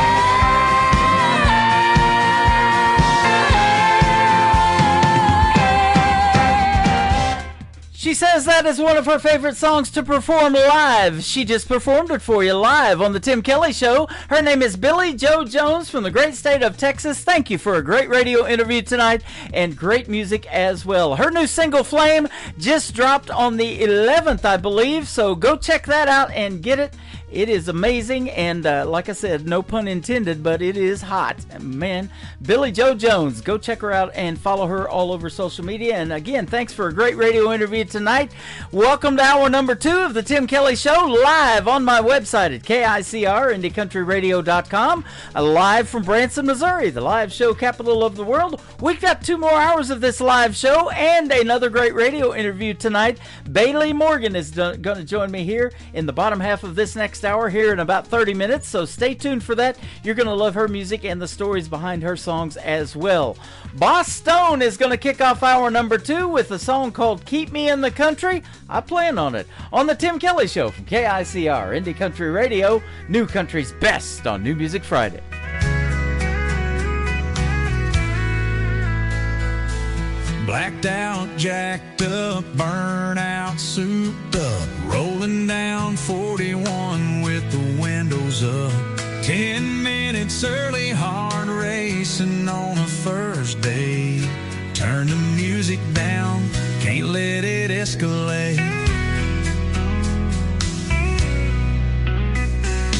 She says that is one of her favorite songs to perform live. She just performed it for you live on the Tim Kelly Show. Her name is Billy Joe Jones from the great state of Texas. Thank you for a great radio interview tonight and great music as well. Her new single, Flame, just dropped on the 11th, I believe, so go check that out and get it. It is amazing, and like I said, no pun intended, but it is hot. Man, Billy Joe Jones, go check her out and follow her all over social media. And again, thanks for a great radio interview tonight. Welcome to hour number 2 of the Tim Kelly Show, live on my website at KICR, IndieCountryRadio.com, live from Branson, Missouri, the live show capital of the world. We've got 2 more hours of this live show and another great radio interview tonight. Bailey Morgan is going to join me here in the bottom half of this next hour here in about 30 minutes, so stay tuned for that. You're going to love her music and the stories behind her songs as well. Boss Stone is going to kick off hour number 2 with a song called Keep Me in the Country. I plan on it on the Tim Kelly Show from KICR, Indie Country Radio, New Country's best on New Music Friday.
Blacked out, jacked up, burnout, souped up, rolling down 41 with the windows up. 10 minutes early, hard racing on a Thursday. Turn the music down, can't let it escalate.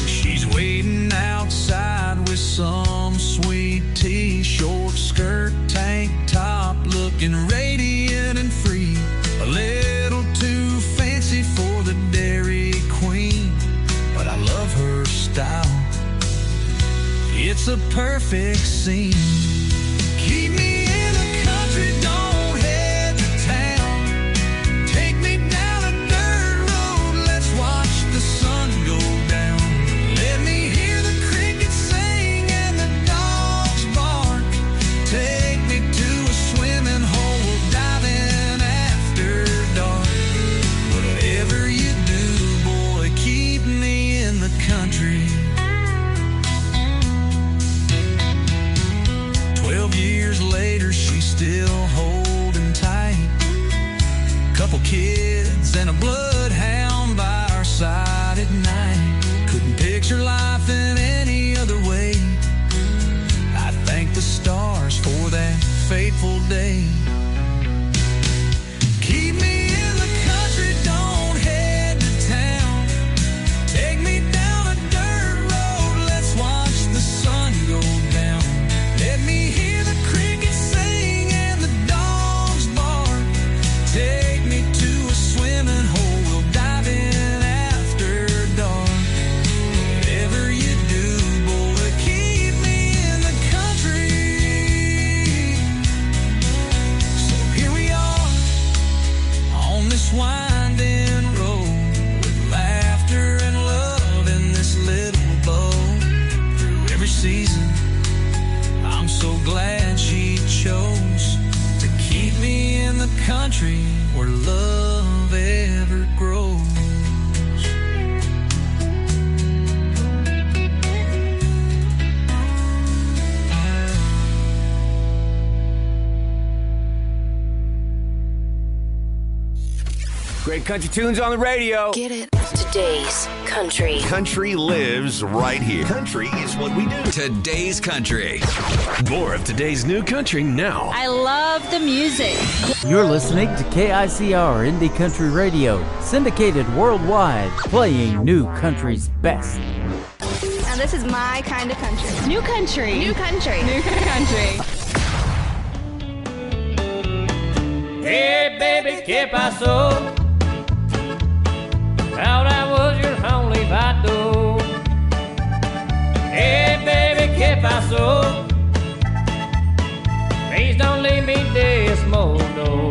She's waiting outside with some sweet tea, short skirt, tank top, looking radiant and free. A little too fancy for the Dairy Queen, but I love her style. It's a perfect scene. Keep me in the country, don't head to town. Take me down a dirt road, let's watch the sun go down. Let me hear the crickets sing and the dogs bark. Take me to a swimming hole, we'll dive in after dark. Whatever you do, boy, keep me in the country. 12 years later, she's still holding tight. Couple kids and a bloodhound by our side at night. Couldn't picture life in any other way. I thank the stars for that fateful day. Keep me in the country, don't head to town. Take me down a dirt road, let's watch the sun go down. Let me hear the crickets sing and the dogs bark. Take me to a swimming hole, we'll dive in after dark. Whatever you do, boy, keep me in the country. So here we are on this winding road, with laughter and love in this little boat. Through every season, I'm so glad she chose to keep me in the country where love ever grows.
Great country tunes on the radio.
Get it? Today's country.
Country lives right here. Country is what we do.
Today's country. More of today's new country now.
I love the music.
You're listening to KICR Indie Country Radio, syndicated worldwide, playing new country's best.
Now this is my kind of country. New country. New country. New country.
Hey, baby, ¿qué pasó? Thought I was your only vato. Hey, baby, ¿qué pasó? Please don't leave me this modo.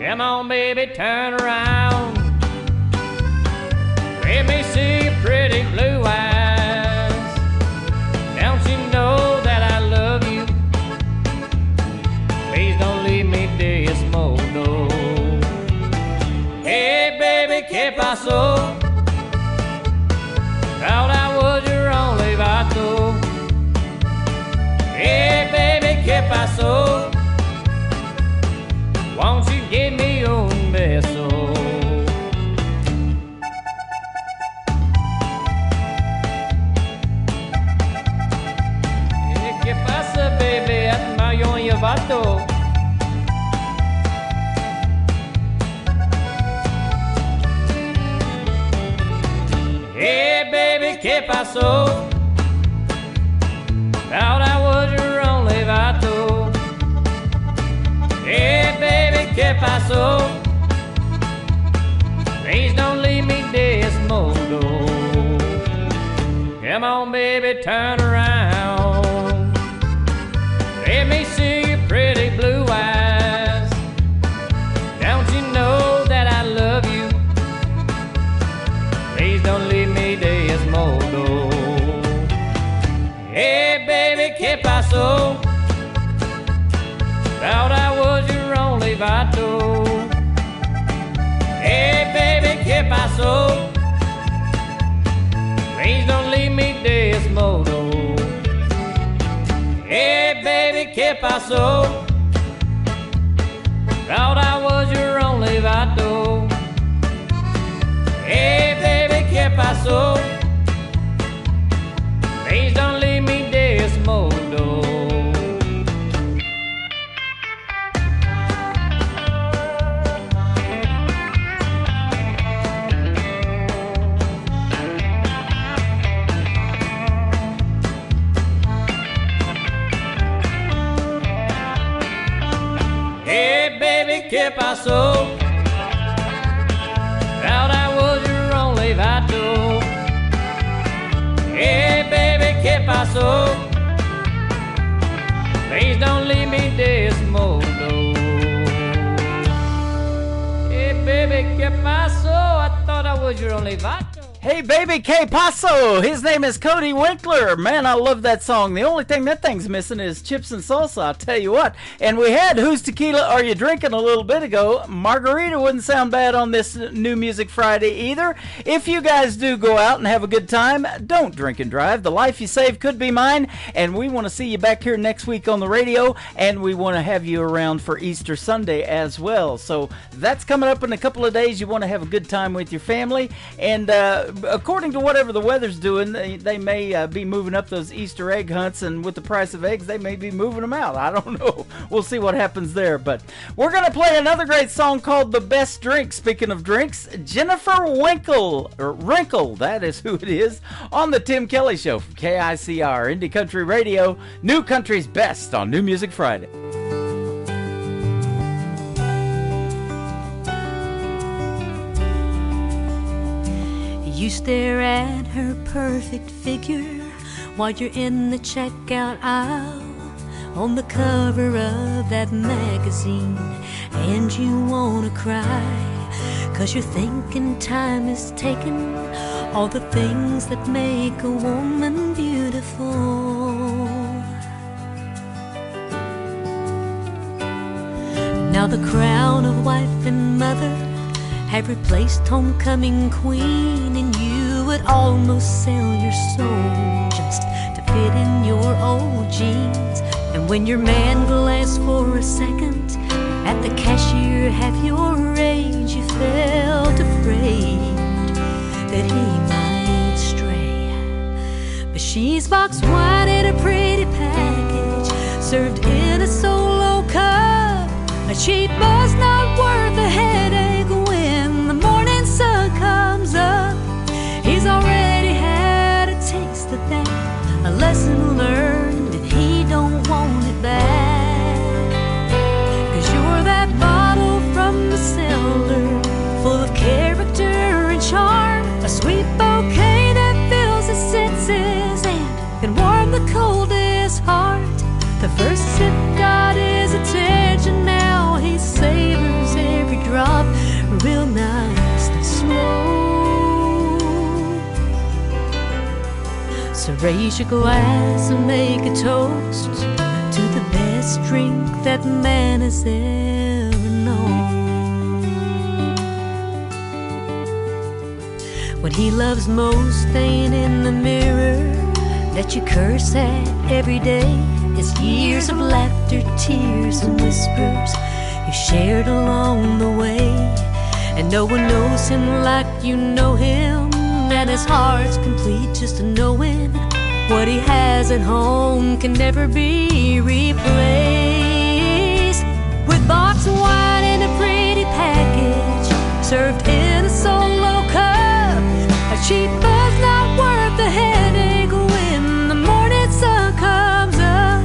Come on, baby, turn around. Let me see your pretty blue eyes. Don't you know that I love you? Please don't leave me this modo. Hey, baby, ¿qué pasó? Thought I was your only vato. Hey, baby, ¿qué pasó? Won't you give me un beso? Hey, ¿qué pasa, baby? I'm yo en your vato. Hey, baby, ¿qué pasó? Thought I was your only vato. Hey, baby, ¿qué pasó? Please don't leave me this modo. Come on, baby, turn around. Let me see your pretty blue eyes. Don't you know that I love you? Please don't leave me this modo. Hey, baby, ¿qué pasó? Thought I was your only vato. Hey, baby, ¿qué pasó? Please don't leave me this modo. Hey, baby, ¿qué pasó? Thought I was your only vato. Hey, baby, ¿qué pasó? Please don't leave me desmodo. Hey, baby, ¿qué pasó? Thought I was your only vato. Hey, baby, ¿qué pasó? Please don't leave me desmodo. Hey, baby, ¿qué pasó? I thought I was your only vato.
Hey, baby, que paso? His name is Cody Winkler. Man, I love that song. The only thing that thing's missing is chips and salsa, I'll tell you what. And we had Whose Tequila Are You Drinking a little bit ago. Margarita wouldn't sound bad on this New Music Friday either. If you guys do go out and have a good time, don't drink and drive. The life you save could be mine. And we want to see you back here next week on the radio. And we want to have you around for Easter Sunday as well. So that's coming up in a couple of days. You want to have a good time with your family. And according to whatever the weather's doing, they may be moving up those Easter egg hunts, and with the price of eggs, they may be moving them out. I don't know. We'll see what happens there. But we're going to play another great song called The Best Drink. Speaking of drinks, Jennifer Wrinkle, that is who it is, on the Tim Kelly Show from KICR, Indie Country Radio, New Country's Best on New Music Friday.
You stare at her perfect figure while you're in the checkout aisle on the cover of that magazine, and you wanna cry 'cause you're thinking time is taking all the things that make a woman beautiful. Now the crown of wife and mother have replaced homecoming queen, and you would almost sell your soul just to fit in your old jeans. And when your man glanced for a second at the cashier half your age, you felt afraid that he might stray. But she's boxed wine in a pretty package, served in a solo cup, a cheap buzz not worth a headache. When the morning sun comes up, he's already had a taste of that, a lesson learned, and he don't want it back. 'Cause you're that bottle from the cellar, full of character and charm, a sweet bouquet that fills the senses and can warm the coldest heart. The first sip got his attention, now he savors every drop real nice and slow. So raise your glass and make a toast to the best drink that man has ever known. What he loves most ain't in the mirror that you curse at every day. It's years of laughter, tears, and whispers you shared along the way. And no one knows him like you know him, and his heart's complete just to knowing what he has at home can never be replaced. With box of wine in a pretty package, served in a solo cup, a cheap buzz not worth the headache. When the morning sun comes up,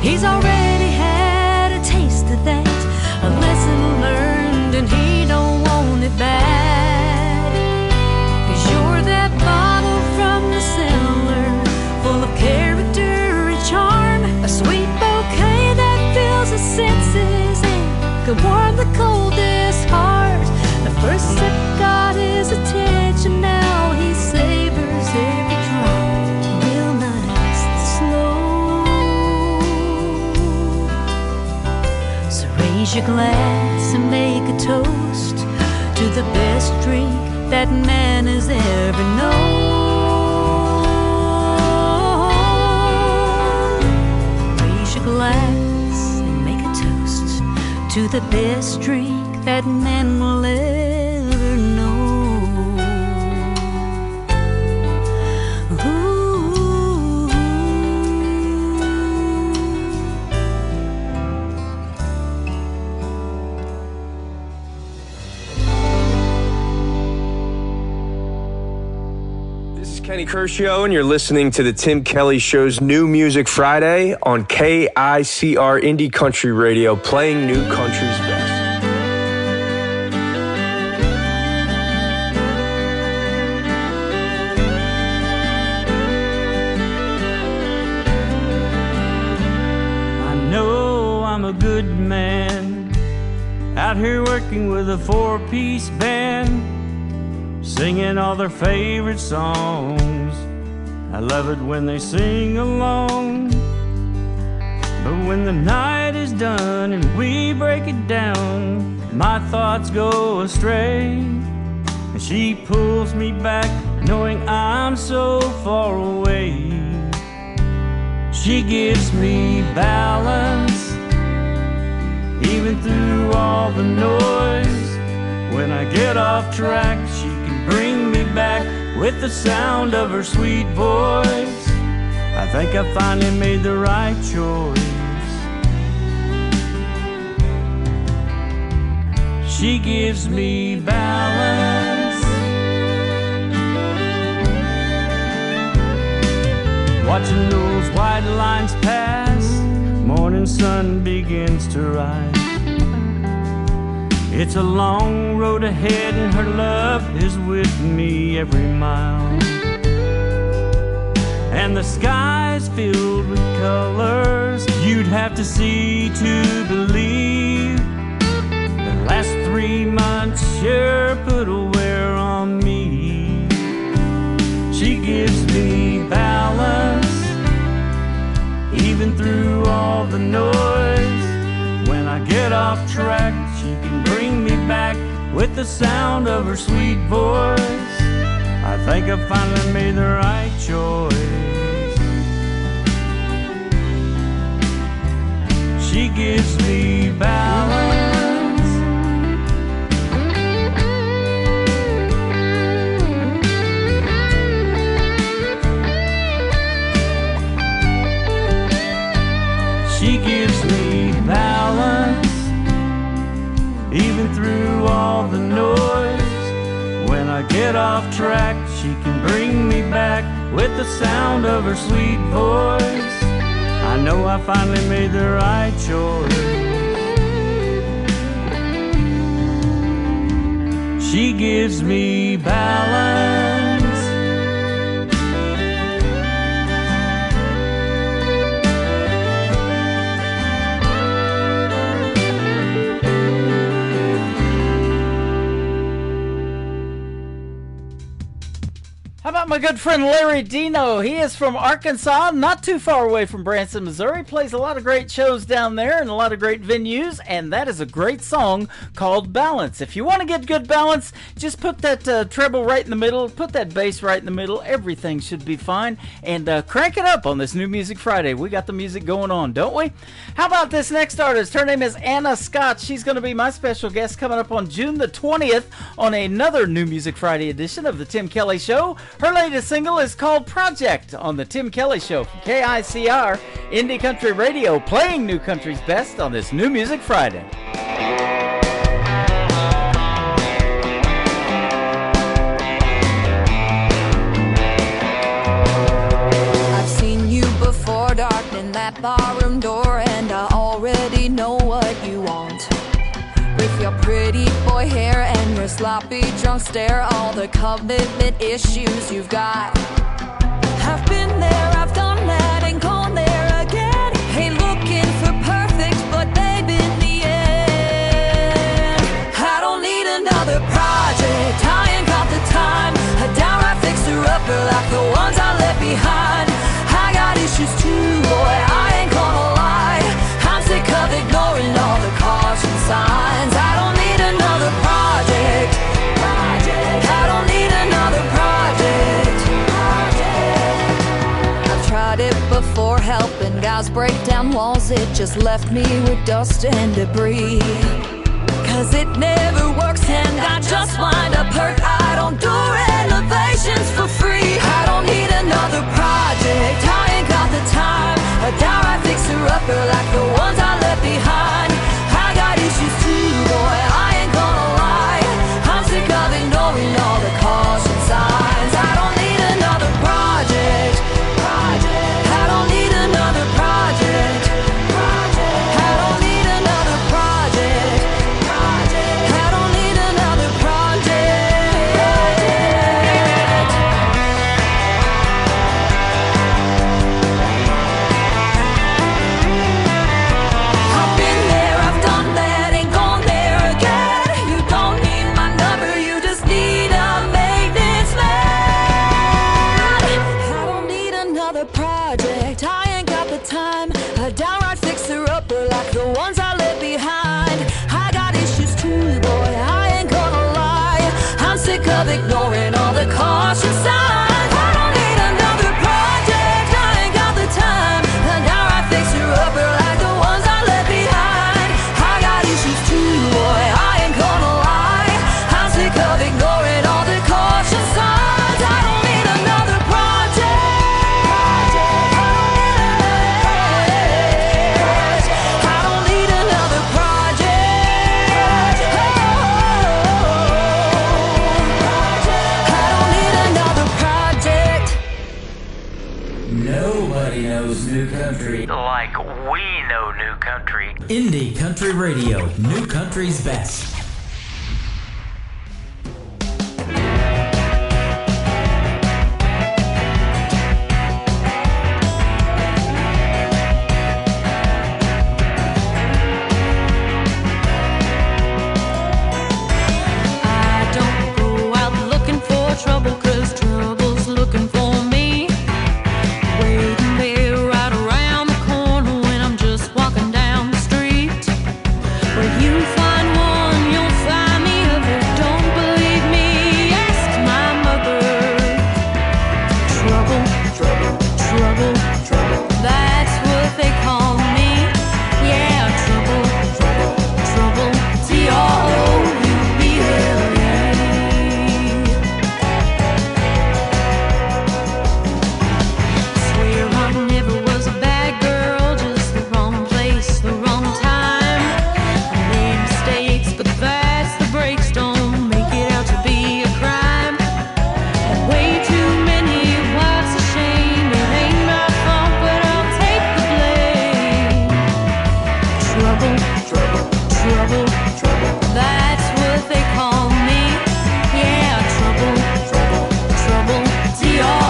he's already had a taste of that, a lesson learned, and he don't want it back. 'Cause you're that bottle from the cellar, full of character and charm, a sweet bouquet that fills the senses and can warm the coldest heart. The first sip got his attention, now he savors every drop real nice and slow. So raise your glass and make a toast to the best drink that man has ever known. Raise your glass and make a toast to the best drink that man will ever know.
Kenny Kershaw, and you're listening to the Tim Kelly Show's New Music Friday on KICR Indie Country Radio, playing new country's best.
I know I'm a good man, out here working with a four-piece band, singing all their favorite songs. I love it when they sing along. But when the night is done and we break it down, my thoughts go astray, and she pulls me back knowing I'm so far away. She gives me balance even through all the noise. When I get off track, she can bring me back with the sound of her sweet voice. I think I finally made the right choice. She gives me balance. Watching those white lines pass, morning sun begins to rise. It's a long road ahead and her love is with me every mile. And the sky's filled with colors you'd have to see to believe. The last 3 months sure put a wear on me. She gives me balance even through all the noise. When I get off track, she can bring me back with the sound of her sweet voice. I think I finally made the right choice. She gives me balance. She gives me balance even through all the noise. When I get off track, she can bring me back with the sound of her sweet voice. I know I finally made the right choice. She gives me balance.
How about my good friend Larry Dino? He is from Arkansas, not too far away from Branson, Missouri. Plays a lot of great shows down there and a lot of great venues, and that is a great song called Balance. If you want to get good balance, just put that treble right in the middle, put that bass right in the middle. Everything should be fine, and crank it up on this New Music Friday. We got the music going on, don't we? How about this next artist? Her name is Anna Scott. She's going to be my special guest coming up on June the 20th on another New Music Friday edition of The Tim Kelly Show. Her latest single is called Project on The Tim Kelly Show from KICR Indie Country Radio, playing new country's best on this New Music Friday.
I've seen you before, darkening that barroom door, and I already know what you want. With your pretty boy hair and your sloppy drunk stare, all the commitment issues you've got. I've been there, I've done that, and gone there again. Ain't looking for perfect, but babe, in the end, I don't need another project. I ain't got the time. A downright fixer-upper like the ones I left behind. I got issues too, boy, I ain't gonna lie. I'm sick of ignoring all the caution signs. I don't need another project. I don't need another project. I've tried it before. for help, and guys break down walls. It just left me with dust and debris. Cause it never works and I just wind up hurt. I don't do renovations for free. I don't need another project, I ain't got the time. A downright fixer-upper like the ones I left behind. I got issues too, boy, I ain't gonna lie. I'm sick of ignoring all the caution signs. I don't need another project. I don't need another project. I don't need another project. I don't need another project. I've been there, I've done that, ain't gone there again. You don't need my number, you just need a maintenance man. I don't need another project, I ain't got the time. A downright fixer-upper like the ones I left behind. I got issues too, boy, I ain't gonna lie. I'm sick of ignoring all the caution signs. I don't need another project, I ain't got the time. A downright fixer-upper like the ones I left behind. I got issues too, boy, I ain't gonna lie. I'm sick of ignoring all the caution signs. I don't need another project. I don't need another project. I don't need another project.
Nobody knows new country
Like we know new country.
Indie Country Radio, new country's best.
I don't go out looking for trouble, 'cause trouble's looking for me. Waiting there right around the corner when I'm just walking down the street. Where you find one, you'll find the other. Don't believe me, ask my mother. Trouble, trouble, trouble, trouble. That's what they call me. Yeah, trouble, trouble, trouble. Trouble. Swear I never was a bad girl, just the wrong place, the wrong time. I made mistakes, but that's the breaks. Don't make it out to be a crime. Had way too many, what's a shame. It ain't my fault, but I'll take the blame. Trouble, trouble, trouble, trouble. That's what they call me. Yeah, trouble, trouble, trouble. Trouble.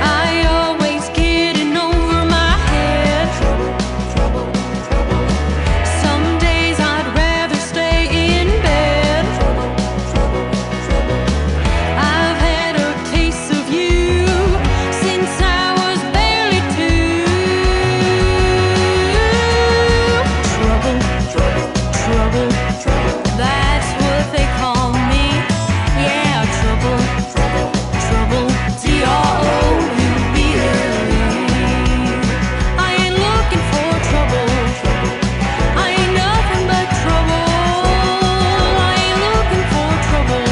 I always getting over my head. Trouble, trouble, trouble. Some days I'd rather stay in bed. Trouble, trouble, trouble. I've had a taste of you since I was barely 2. Trouble, trouble, trouble, trouble. That's what they call me. Yeah, trouble, trouble, trouble. Trouble. I ain't looking for trouble. I ain't nothing but trouble. I ain't looking for trouble.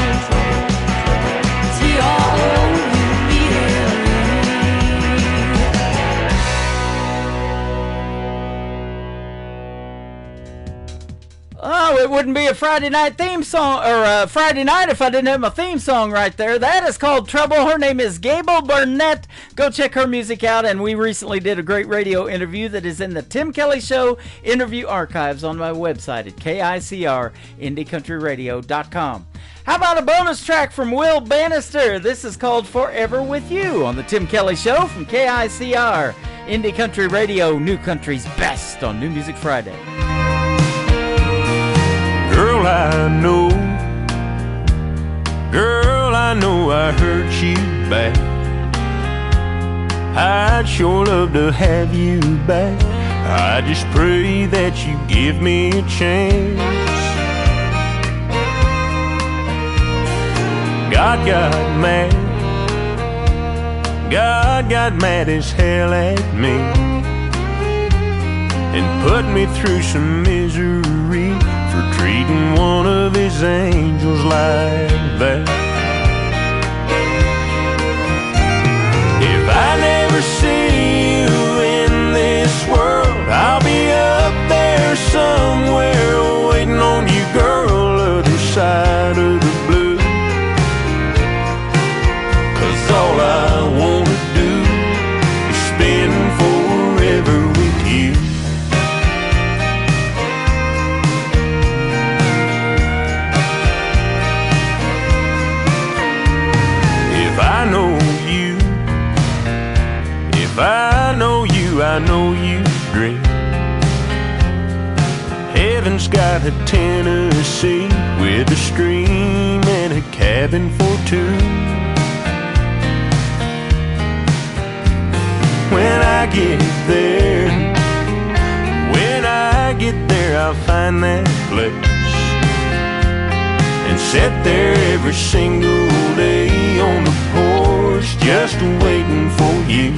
Oh, it wouldn't be a Friday night theme song, or a Friday night if I didn't have my theme song right there. That is called Trouble. Her name is Gable Burnett. Go check her music out, and we recently did a great radio interview that is in the Tim Kelly Show interview archives on my website at KICRIndieCountryRadio.com. How about a bonus track from Will Bannister? This is called Forever With You on the Tim Kelly Show from KICR, Indie Country Radio, New Country's best on New Music Friday.
Girl, I know I hurt you bad. I'd sure love to have you back. I just pray that you give me a chance. God got mad. God got mad as hell at me and put me through some misery for treating one of his angels like that. If I never see you in this world, I'll be up there somewhere waiting on you, girl, other side of the blue. 'Cause all I wanna do is spend forever with you. If I know you, if I know you, I know you dream. Heaven's got a Tennessee with a stream and a cabin for two. When I get there, I'll find that place and sit there every single day on the porch just waiting for you.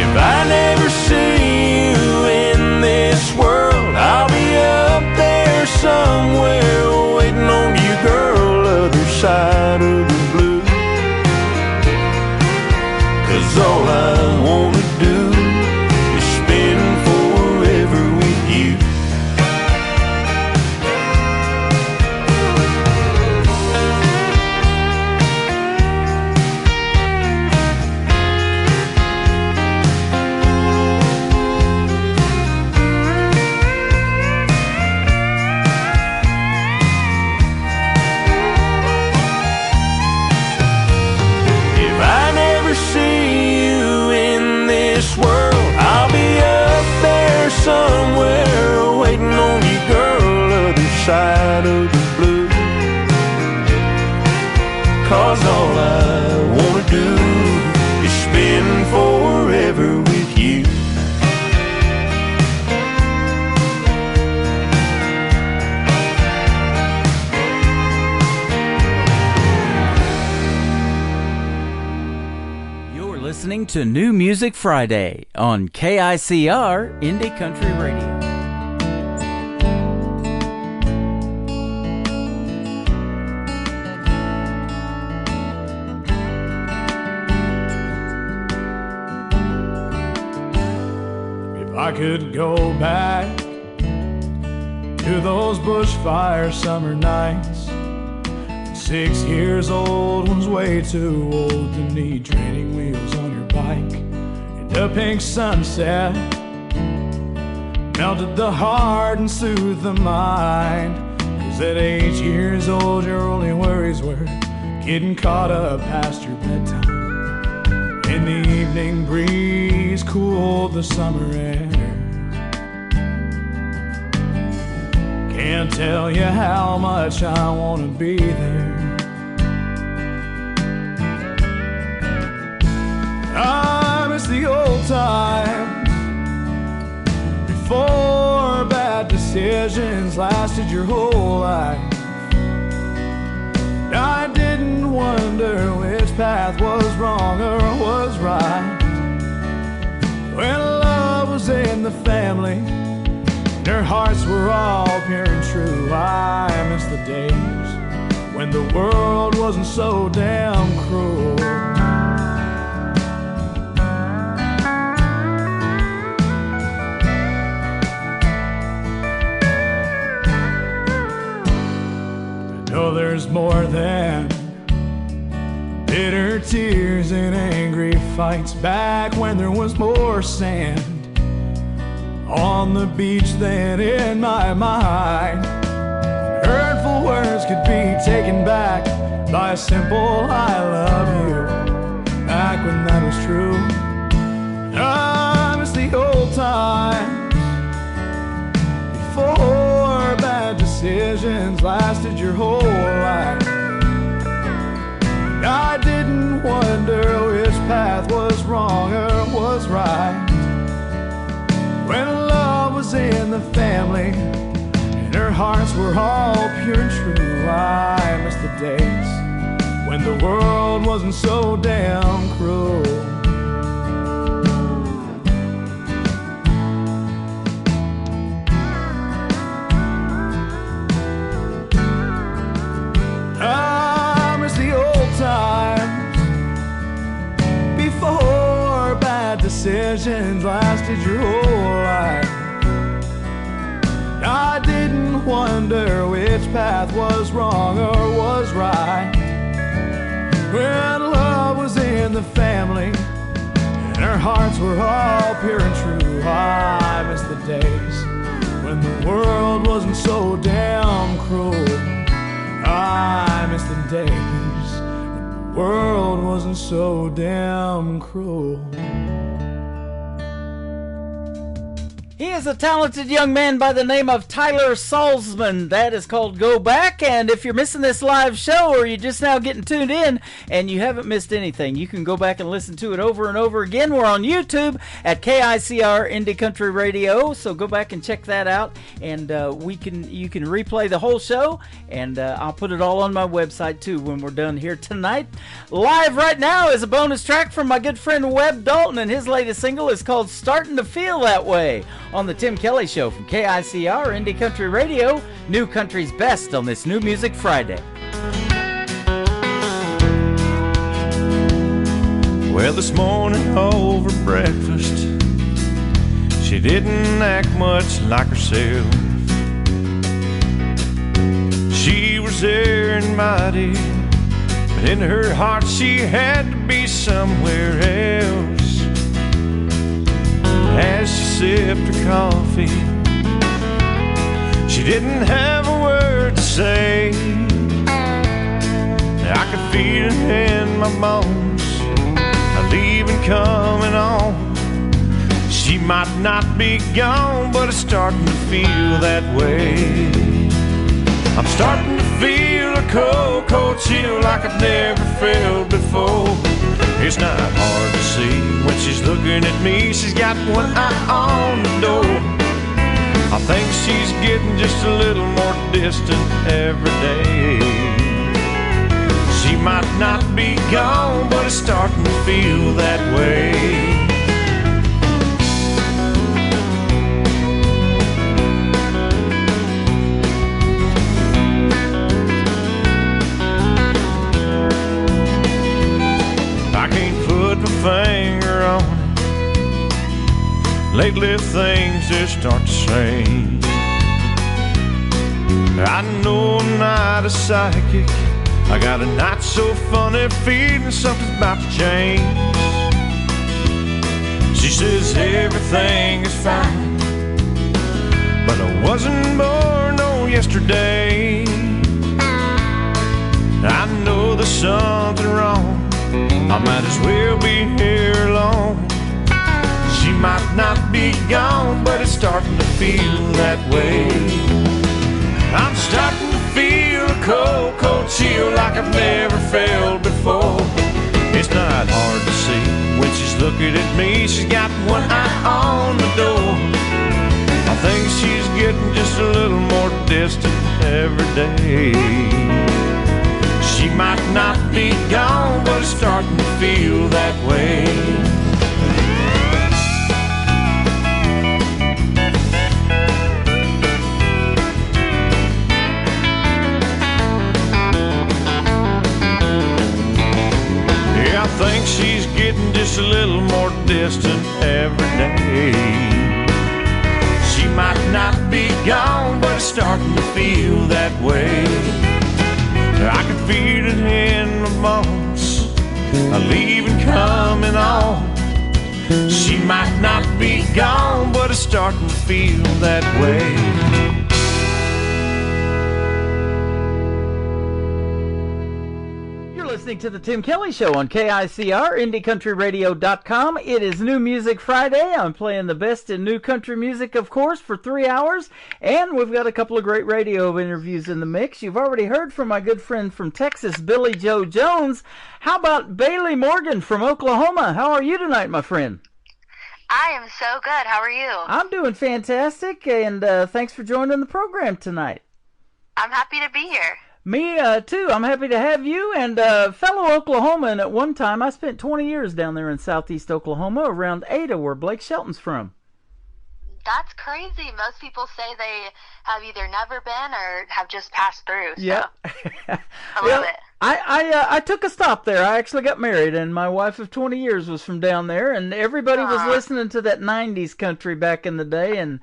If I never see you in this world, I'll be up there somewhere waiting on you, girl, other side of the blue. 'Cause all I wanna do is spend forever with you. Somewhere waiting on you, girl, other side of the blue. 'Cause all I wanna do is spend forever with you.
Listening to New Music Friday on KICR Indie Country Radio.
If I could go back to those bushfire summer nights, 6 years old was way too old to need training wheels on your bike. And the pink sunset melted the heart and soothed the mind. 'Cause at 8 years old your only worries were getting caught up past your bedtime. And the evening breeze cooled the summer air. Can't tell you how much I want to be there. I miss the old times before bad decisions lasted your whole life. I didn't wonder which path was wrong or was right. When love was in the family, their hearts were all pure and true. I miss the days when the world wasn't so damn cruel. I know there's more than bitter tears and angry fights back when there was more sand on the beach than in my mind. Hurtful words could be taken back by a simple I love you, back when that was true. I miss the old times before bad decisions lasted your whole life.
in the family, and her hearts were all pure and true. I miss the days when the world wasn't so damn cruel. I miss the old times before bad decisions lasted your whole life. I didn't wonder which path was wrong or was right. When love was in the family and our hearts were all pure and true. I miss the days when the world wasn't so damn cruel. I miss the days when the world wasn't so damn cruel.
He is a talented young man by the name of Tyler Salzman. That is called Go Back. And if you're missing this live show or you're just now getting tuned in and you haven't missed anything, you can go back and listen to it over and over again. We're on YouTube at KICR Indie Country Radio, so go back and check that out. And you can replay the whole show, and I'll put it all on my website too when we're done here tonight. Live right now is a bonus track from my good friend Webb Dalton, and his latest single is called Starting to Feel That Way, on the Tim Kelly Show from KICR Indie Country Radio, New Country's best on this New Music Friday.
Well, this morning over breakfast, she didn't act much like herself. She was there invited, but in her heart she had to be somewhere else. As she sipped her coffee, she didn't have a word to say. I could feel it in my bones, a leaving coming on. She might not be gone, but it's starting to feel that way. I'm starting to feel a cold, cold chill like I've never felt before. It's not hard to see when she's looking at me. She's got one eye on the door. I think she's getting just a little more distant every day. She might not be gone, but it's starting to feel that way. Finger on it. Lately things just start to change. I know I'm not a psychic. I got a not so funny feeling something's about to change. She says everything is fine, but I wasn't born on yesterday. I know there's something wrong. I might as well be here alone. She might not be gone, but it's starting to feel that way. I'm starting to feel a cold, cold chill like I've never felt before. It's not hard to see when she's looking at me. She's got one eye on the door. I think she's getting just a little more distant every day. She might not be gone, but it's starting to feel that way. Yeah, I think she's getting just a little more distant every day. She might not be gone, but it's starting to feel that way. I can feel it in my bones, a leaving coming on. She might not be gone, but it's starting to feel that way.
Listening to the Tim Kelly Show on KICR, IndieCountryRadio.com. It is New Music Friday. I'm playing the best in new country music, of course, for 3 hours. And we've got a couple of great radio interviews in the mix. You've already heard from my good friend from Texas, Billy Joe Jones. How about Bailey Morgan from Oklahoma? How are you tonight, my friend?
I am so good. How are you?
I'm doing fantastic, and thanks for joining the program tonight.
I'm happy to be here.
Me, too. I'm happy to have you, and fellow Oklahoman. At one time, I spent 20 years down there in southeast Oklahoma, around Ada, where Blake Shelton's from.
That's crazy. Most people say they have either never been or have just passed through. So.
Yeah.
I love it.
I took a stop there. I actually got married, and my wife of 20 years was from down there, and everybody was listening to that 90s country back in the day, and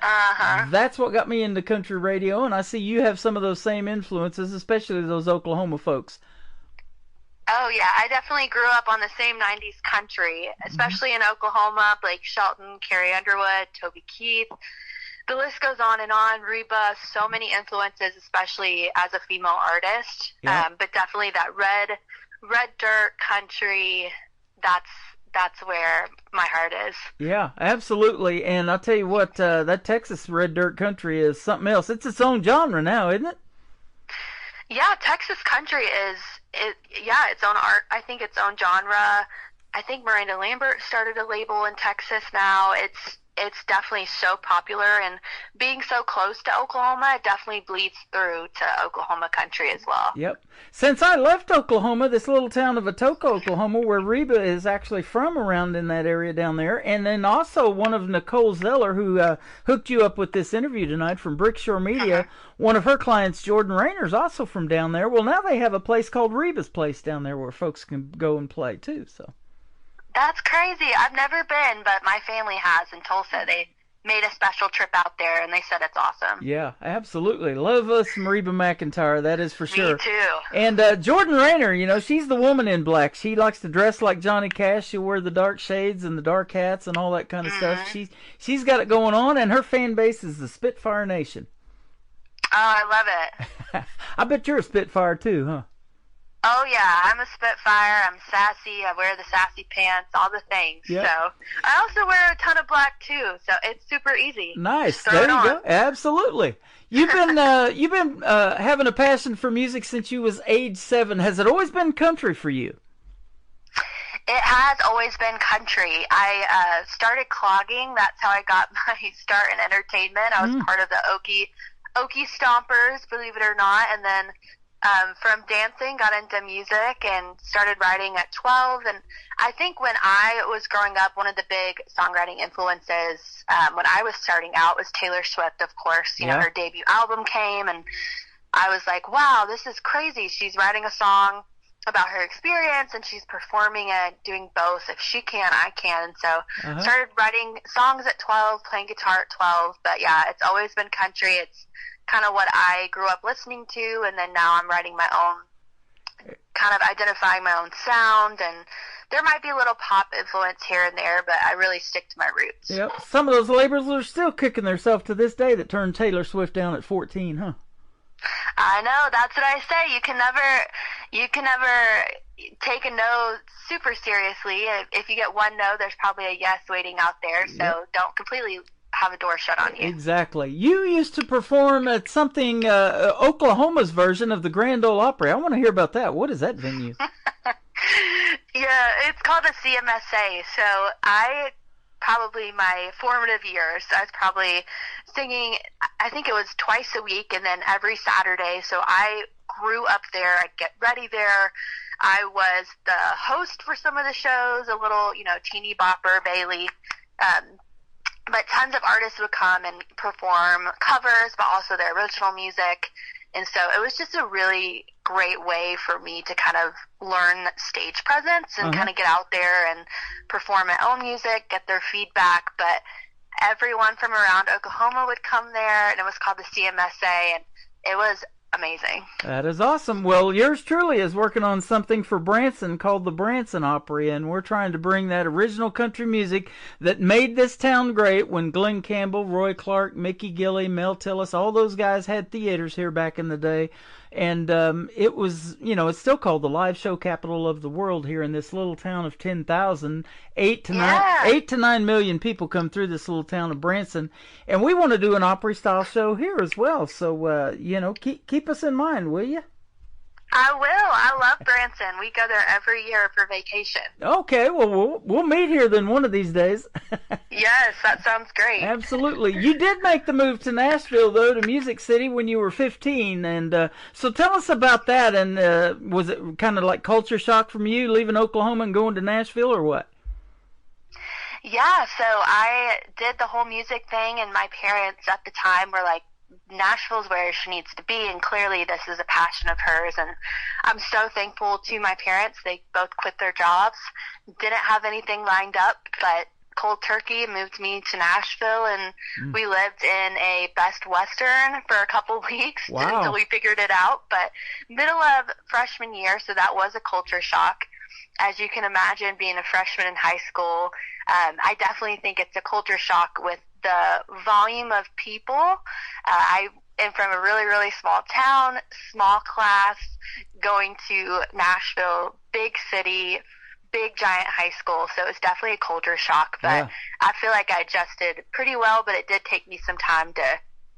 that's what got me into country radio, and I see you have some of those same influences, especially those Oklahoma folks.
Oh, yeah. I definitely grew up on the same 90s country, especially in Oklahoma. Blake Shelton, Carrie Underwood, Toby Keith. The list goes on and on. Reba, so many influences, especially as a female artist.
Yeah.
But definitely that red dirt country, that's where my heart is.
Yeah, absolutely. And I'll tell you what, that Texas red dirt country is something else. It's its own genre now, isn't it?
Yeah, Texas country is its own art. I think its own genre. I think Miranda Lambert started a label in Texas now. It's definitely so popular, and being so close to Oklahoma, it definitely bleeds through to Oklahoma country as well.
Yep. Since I left Oklahoma, this little town of Atoka, Oklahoma, where Reba is actually from, around in that area down there, and then also one of Nicole Zeller, who hooked you up with this interview tonight from Brickshore Media, one of her clients, Jordan Rayner's also from down there. Well, now they have a place called Reba's Place down there where folks can go and play, too, so...
That's crazy. I've never been, but my family has in Tulsa. They made a special trip out there, and they said it's awesome.
Yeah, absolutely. Love us some Reba McEntire, that is for sure.
Me too.
And Jordan Rayner, she's the woman in black. She likes to dress like Johnny Cash. She'll wear the dark shades and the dark hats and all that kind of stuff. She's got it going on, and her fan base is the Spitfire Nation.
Oh, I love it.
I bet you're a Spitfire too, huh?
Oh, yeah, I'm a Spitfire. I'm sassy. I wear the sassy pants, all the things.
Yep.
So I also wear a ton of black, too, so it's super easy.
Nice. There you go. Absolutely. You've been having a passion for music since you was age 7. Has it always been country for you?
It has always been country. I started clogging. That's how I got my start in entertainment. I was part of the Okie Stompers, believe it or not, and then... from dancing, got into music and started writing at 12. And I think when I was growing up, one of the big songwriting influences when I was starting out was Taylor Swift, of course. You know, her debut album came, and I was like, wow, this is crazy. She's writing a song about her experience, and she's performing it, doing both. If she can, I can. And so started writing songs at 12, playing guitar at 12. But, yeah, it's always been country. It's kind of what I grew up listening to, and then now I'm writing my own, kind of identifying my own sound, and there might be a little pop influence here and there, but I really stick to my roots.
Yep. Some of those labels are still kicking themselves to this day that turned Taylor Swift down at 14, huh?
I know, that's what I say. You can never take a no super seriously. If you get one no, there's probably a yes waiting out there, so don't completely have a door shut on you.
Exactly. You used to perform at something, Oklahoma's version of the Grand Ole Opry. I want to hear about that. What is that venue?
Yeah, it's called the CMSA. So probably my formative years, I was probably singing, I think it was twice a week and then every Saturday. So I grew up there. I'd get ready there. I was the host for some of the shows, a little, teeny bopper, Bailey, but tons of artists would come and perform covers, but also their original music. And so it was just a really great way for me to kind of learn stage presence and kind of get out there and perform my own music, get their feedback. But everyone from around Oklahoma would come there, and it was called the CMSA, and it was amazing.
That is awesome. Well, yours truly is working on something for Branson called the Branson Opry, and we're trying to bring that original country music that made this town great when Glenn Campbell, Roy Clark, Mickey Gilley, Mel Tillis, all those guys had theaters here back in the day. And it was, it's still called the live show capital of the world here in this little town of 10,000. 8 to 9 million people come through this little town of Branson. And we want to do an Opry-style show here as well. So, keep us in mind, will you?
I will. I love Branson. We go there every year for vacation.
Okay, well, we'll meet here then one of these days.
Yes, that sounds great.
Absolutely. You did make the move to Nashville, though, to Music City when you were 15. And so tell us about that. And was it kind of like culture shock from you, leaving Oklahoma and going to Nashville, or what?
Yeah, so I did the whole music thing, and my parents at the time were like, Nashville's where she needs to be, and clearly this is a passion of hers, and I'm so thankful to my parents. They both quit their jobs, didn't have anything lined up, but cold turkey moved me to Nashville, and we lived in a Best Western for a couple weeks until we figured it out. But middle of freshman year, so that was a culture shock. As you can imagine, being a freshman in high school, I definitely think it's a culture shock with the volume of people. I am from a really, really small town, small class, going to Nashville, big city, big giant high school, so it was definitely a culture shock, but I feel like I adjusted pretty well, but it did take me some time to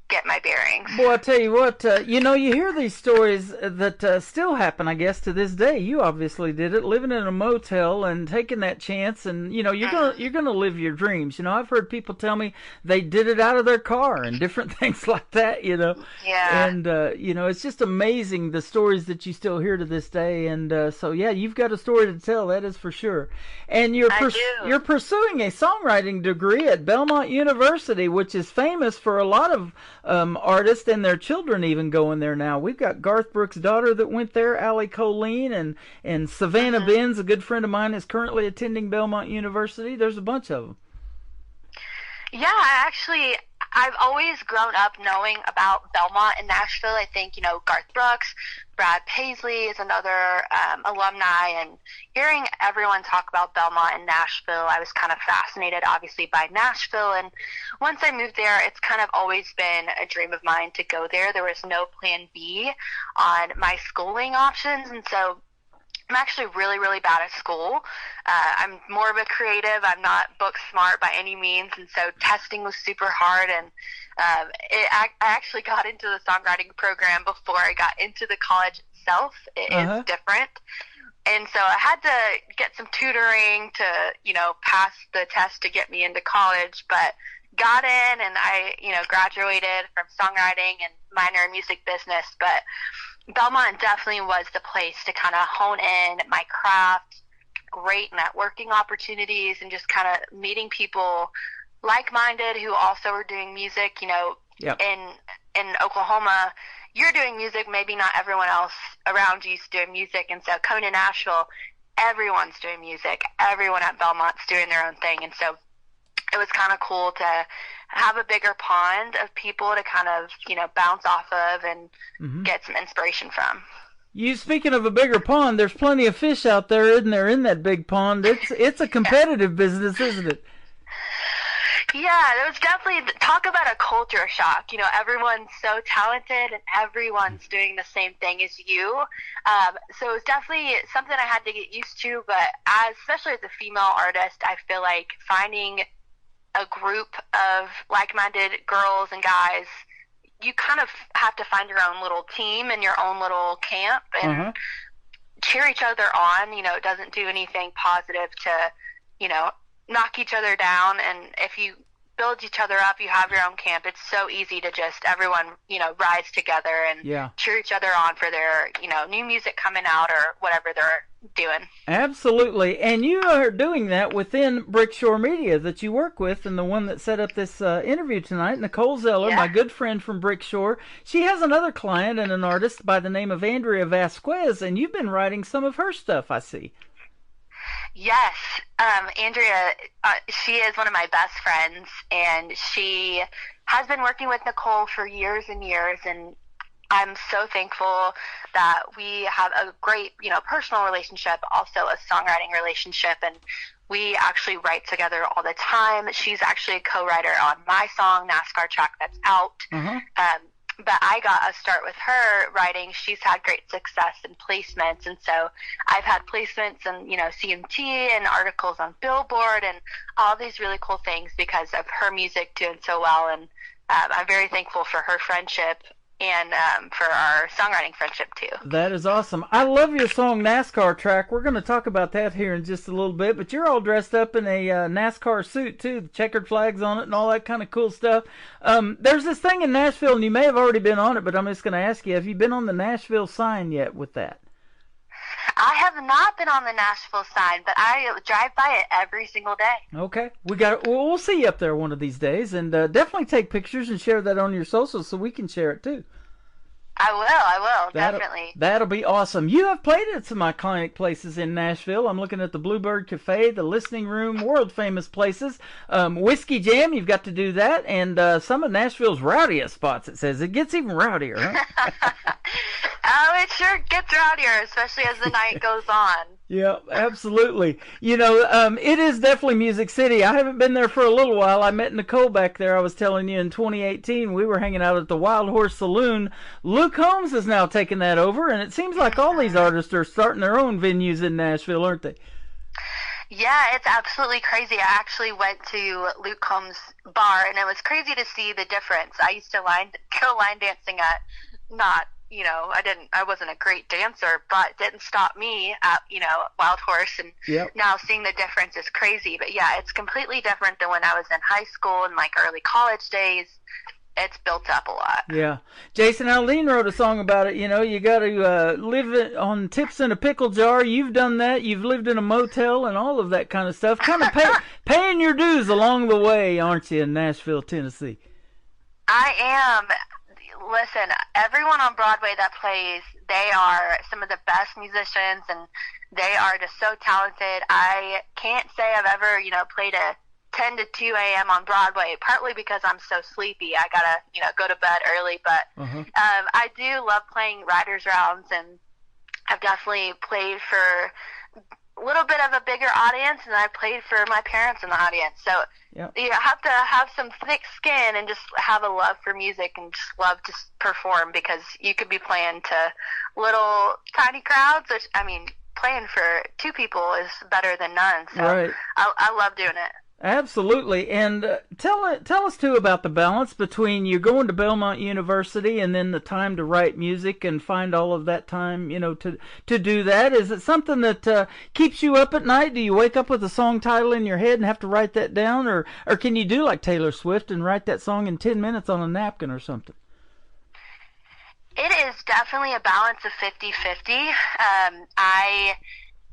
get my bearings.
Boy, I tell you what, you hear these stories that still happen, I guess, to this day. You obviously did it, living in a motel and taking that chance, and you're gonna live your dreams. I've heard people tell me they did it out of their car and different things like that.
Yeah.
And it's just amazing the stories that you still hear to this day. And so yeah, you've got a story to tell, that is for sure. And you're pursuing a songwriting degree at Belmont University, which is famous for a lot of artists and their children even going there now. We've got Garth Brooks' daughter that went there, Allie Colleen, and Savannah Benz, a good friend of mine, is currently attending Belmont University. There's a bunch of them.
Yeah, I've always grown up knowing about Belmont and Nashville. I think, Garth Brooks, Brad Paisley is another alumni, and hearing everyone talk about Belmont and Nashville, I was kind of fascinated, obviously, by Nashville. And once I moved there, it's kind of always been a dream of mine to go there. There was no plan B on my schooling options, and so I'm actually really, really bad at school. I'm more of a creative. I'm not book smart by any means, and so testing was super hard. And I actually got into the songwriting program before I got into the college itself. It is different. And so I had to get some tutoring to, pass the test to get me into college, but got in, and I, graduated from songwriting and minor in music business. But Belmont definitely was the place to kind of hone in my craft, great networking opportunities, and just kind of meeting people like-minded who also are doing music. In Oklahoma, you're doing music, maybe not everyone else around you is doing music, and so coming to Nashville, everyone's doing music. Everyone at Belmont's doing their own thing, and so it was kind of cool to have a bigger pond of people to kind of, bounce off of and get some inspiration from.
Speaking of a bigger pond, there's plenty of fish out there, isn't there, in that big pond? It's a competitive business, isn't it?
Yeah, there was definitely, talk about a culture shock. Everyone's so talented and everyone's doing the same thing as you. So it was definitely something I had to get used to, but especially as a female artist, I feel like finding a group of like-minded girls and guys, you kind of have to find your own little team and your own little camp and cheer each other on. It doesn't do anything positive to, knock each other down. And if you build each other up, you have your own camp. It's so easy to just everyone, rise together and cheer each other on for their, new music coming out or whatever they're doing.
Absolutely. And you are doing that within Brickshore Media that you work with, and the one that set up this interview tonight, Nicole Zeller, my good friend from Brickshore. She has another client and an artist by the name of Andrea Vasquez, and you've been writing some of her stuff, I see.
Yes. Andrea, she is one of my best friends, and she has been working with Nicole for years and years, and I'm so thankful that we have a great, personal relationship, also a songwriting relationship, and we actually write together all the time. She's actually a co-writer on my song, NASCAR track that's out. But I got a start with her writing. She's had great success in placements, and so I've had placements in, CMT and articles on Billboard and all these really cool things because of her music doing so well, and I'm very thankful for her friendship and for our songwriting friendship too.
That is awesome. I love your song NASCAR Track. We're going to talk about that here in just a little bit, but you're all dressed up in a NASCAR suit too, the checkered flags on it and all that kind of cool stuff. There's this thing in Nashville, and you may have already been on it, but I'm just going to ask you, have you been on the Nashville sign yet with that?
I have not been on the Nashville sign, but I drive by it every single day.
Okay. We'll see you up there one of these days, and definitely take pictures and share that on your socials so we can share it too.
I will, definitely.
That'll be awesome. You have played at some iconic places in Nashville. I'm looking at the Bluebird Cafe, the Listening Room, world-famous places. Whiskey Jam, you've got to do that, and some of Nashville's rowdiest spots, it says. It gets even rowdier, huh?
Oh, it sure gets rowdier, especially as the night goes on.
Yeah, absolutely. You know, it is definitely Music City. I haven't been there for a little while. I met Nicole back there. I was telling you in 2018, we were hanging out at the Wild Horse Saloon. Luke Combs has now taken that over, and it seems like all these artists are starting their own venues in Nashville, aren't they?
Yeah, it's absolutely crazy. I actually went to Luke Combs' bar, and it was crazy to see the difference. I used to go line dancing at I wasn't a great dancer, but it didn't stop me at, Wild Horse, and now seeing the difference is crazy. But yeah, it's completely different than when I was in high school and like early college days. It's built up a lot.
Yeah. Jason Aldean wrote a song about it. You know, you got to live on tips in a pickle jar. You've done that. You've lived in a motel and all of that kind of stuff. Kind of paying your dues along the way, aren't you, in Nashville, Tennessee?
I am. Listen, everyone on Broadway that plays, they are some of the best musicians, and they are just so talented. I can't say I've ever, played a 10 to 2 a.m. on Broadway, partly because I'm so sleepy. I gotta, go to bed early, but I do love playing Writers' Rounds, and I've definitely played for a little bit of a bigger audience, and I played for my parents in the audience. So you have to have some thick skin and just have a love for music and just love to perform, because you could be playing to little tiny crowds, which, playing for 2 people is better than none. So
right.
I love doing it.
Absolutely. And tell us, too, about the balance between you going to Belmont University and then the time to write music and find all of that time, to do that. Is it something that keeps you up at night? Do you wake up with a song title in your head and have to write that down? Or can you do like Taylor Swift and write that song in 10 minutes on a napkin or something?
It is definitely a balance of 50-50. I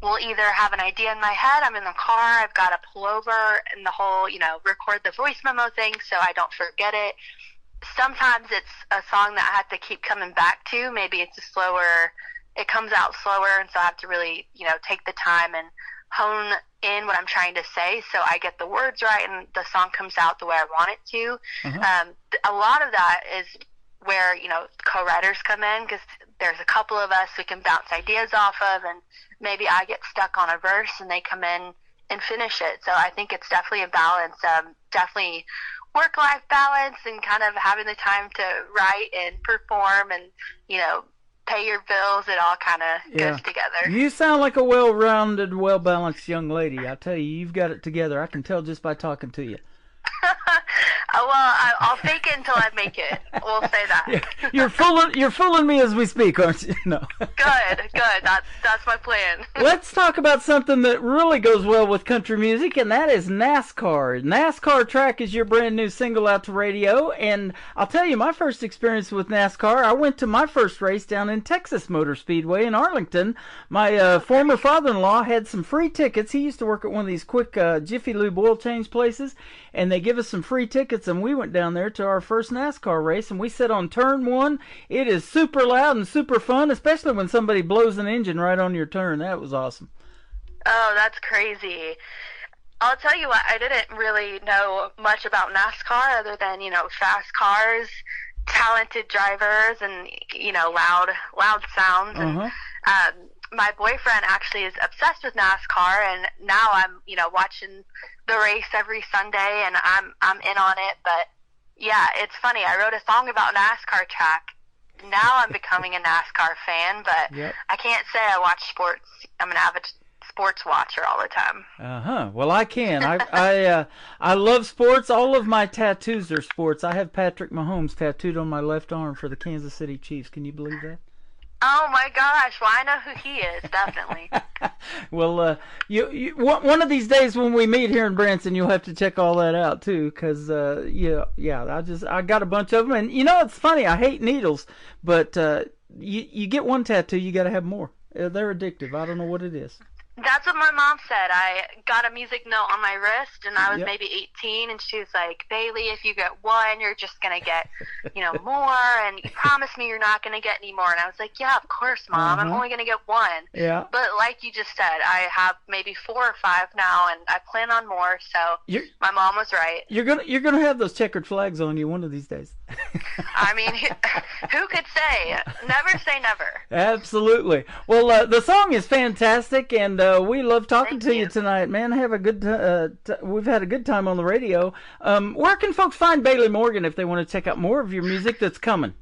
will either have an idea in my head, I'm in the car, I've got to pull over and the whole, record the voice memo thing so I don't forget it. Sometimes it's a song that I have to keep coming back to. Maybe it comes out slower, and so I have to really, take the time and hone in what I'm trying to say so I get the words right and the song comes out the way I want it to. A lot of that is where, co-writers come in, because there's a couple of us we can bounce ideas off of, and maybe I get stuck on a verse and they come in and finish it. So I think it's definitely a balance, definitely work-life balance, and kind of having the time to write and perform and, pay your bills. It all kind of goes together.
You sound like a well-rounded, well-balanced young lady. I tell you, you've got it together. I can tell just by talking to you.
Well, I'll fake it until I make it. We'll say that.
Yeah, you're fooling me as we speak, aren't you? No.
Good. That's my plan.
Let's talk about something that really goes well with country music, and that is NASCAR. NASCAR Track is your brand new single out to radio, and I'll tell you, my first experience with NASCAR, I went to my first race down in Texas Motor Speedway in Arlington. My former father-in-law had some free tickets. He used to work at one of these quick Jiffy Lube oil change places, and they give us some free tickets, and we went down there to our first NASCAR race, and we sat on turn 1. It is super loud and super fun, especially when somebody blows an engine right on your turn. That was awesome.
Oh, that's crazy. I'll tell you what, I didn't really know much about NASCAR other than, fast cars, talented drivers, and, loud sounds. And, my boyfriend actually is obsessed with NASCAR, and now I'm, watching the race every Sunday, and I'm in on it. But yeah, it's funny. I wrote a song about NASCAR Track. Now I'm becoming a NASCAR fan, but I can't say I watch sports. I'm an avid sports watcher all the time.
Well, I can. I love sports. All of my tattoos are sports. I have Patrick Mahomes tattooed on my left arm for the Kansas City Chiefs. Can you believe that?
Oh my gosh! Well, I know who he is, definitely.
Well, you one of these days when we meet here in Branson, you'll have to check all that out too, because I got a bunch of them, and it's funny. I hate needles, but you get one tattoo, you got to have more. They're addictive. I don't know what it is.
That's what my mom said. I got a music note on my wrist, and I was
Yep.
maybe 18, and she was like, Bailey, if you get one, you're just going to get, more, and you promised me you're not going to get any more. And I was like, yeah, of course, Mom. I'm
Uh-huh.
only going to get one.
Yeah.
But like you just said, I have maybe 4 or 5 now, and I plan on more, so my mom was right.
You're gonna have those checkered flags on you one of these days.
I mean, who could say? Never say never.
Absolutely. Well, the song is fantastic, and we love talking to you tonight, man. Have a good. We've had a good time on the radio. Where can folks find Bailey Morgan if they want to check out more of your music that's coming?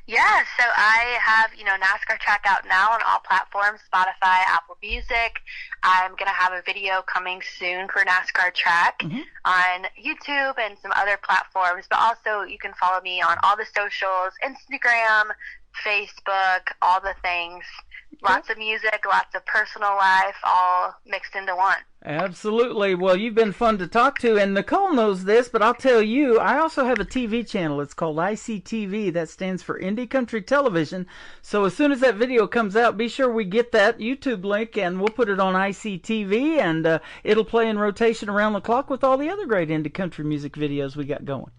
Yeah, so I have, NASCAR Track out now on all platforms, Spotify, Apple Music. I'm going to have a video coming soon for NASCAR Track on YouTube and some other platforms, but also you can follow me on all the socials, Instagram, Facebook, all the things. Lots of music, lots of personal life, all mixed into one.
Absolutely. Well, you've been fun to talk to, and Nicole knows this, but I'll tell you, I also have a TV channel. It's called ICTV. That stands for Indie Country Television. So as soon as that video comes out, be sure we get that YouTube link, and we'll put it on ICTV, and it'll play in rotation around the clock with all the other great indie country music videos we got going.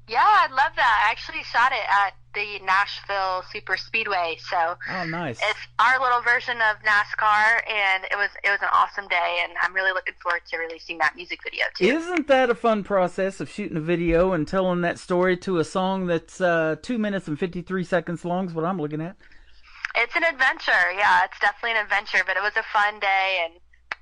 Yeah, I'd love that. I actually shot it at the Nashville Super Speedway, so
nice.
It's our little version of NASCAR, and it was an awesome day, and I'm really looking forward to releasing that music video too.
Isn't that a fun process of shooting a video and telling that story to a song that's 2 minutes and 53 seconds long is what I'm looking at?
It's an adventure, yeah, it's definitely an adventure, but it was a fun day, and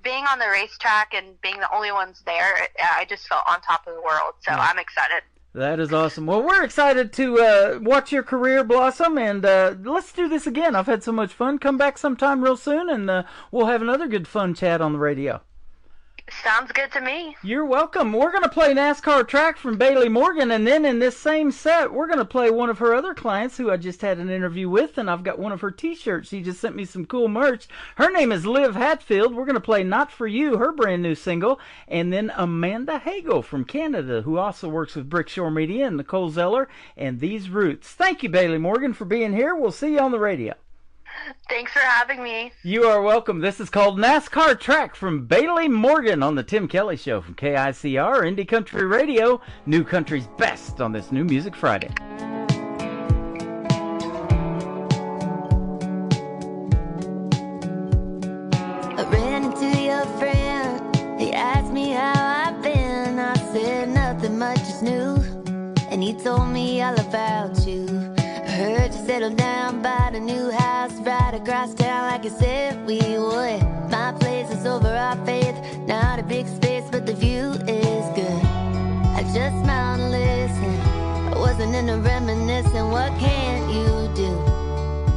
being on the racetrack and being the only ones there, I just felt on top of the world, so
Yeah.
I'm excited.
That is awesome. Well, we're excited to watch your career blossom, and let's do this again. I've had so much fun. Come back sometime real soon, and we'll have another good fun chat on the radio.
Sounds good to me.
You're welcome. We're going to play NASCAR Track from Bailey Morgan, and then in this same set, we're going to play one of her other clients who I just had an interview with, and I've got one of her T-shirts. She just sent me some cool merch. Her name is Liv Hatfield. We're going to play Not For You, her brand new single, and then Amanda Hagel from Canada, who also works with Brickshore Media, and Nicole Zeller, and These Roots. Thank you, Bailey Morgan, for being here. We'll see you on the radio.
Thanks for having me.
You are welcome. This is called NASCAR Track from Bailey Morgan on the Tim Kelly Show from KICR, Indie Country Radio, New Country's best on this New Music Friday.
I ran into your friend. He asked me how I've been. I said nothing much is new. And he told me all about you. I heard you settled down, bought a new house right across town like you said we would. My place is over our faith. Not a big space, but the view is good. I just smiled and listened. I wasn't into reminiscing. What can't you do?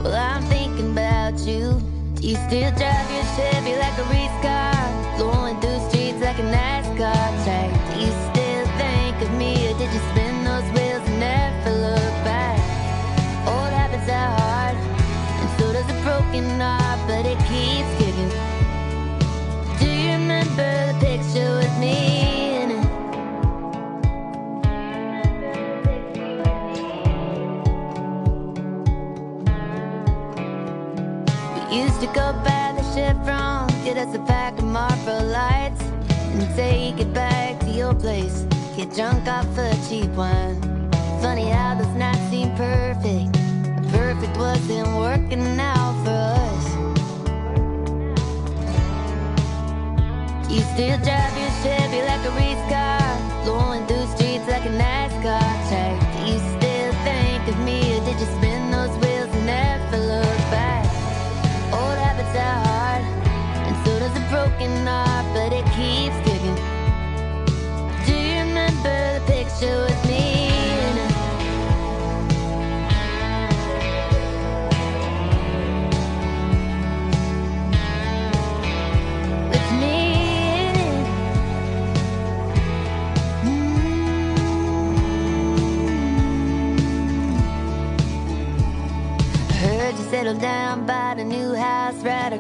Well, I'm thinking about you. Do you still drive your Chevy like a race car, going through streets like a NASCAR track? Do you still think of me, or did you spin those wheels and never look back? Old habits are hard, and so does a broken heart, but it keeps kicking. Do you remember the picture with me in it? We used to go by the Chevron, get us a pack of Marlboro Lights, and take it back to your place. Get drunk off a cheap wine. Funny how those nights seem perfect. The perfect wasn't working out for us. You still drive your Chevy like a race car, going through streets like a NASCAR track. Do you still think of me, or did you spin those wheels and never look back? Old habits are hard, and so does a broken heart, but it keeps kicking. Do you remember the picture with me in it?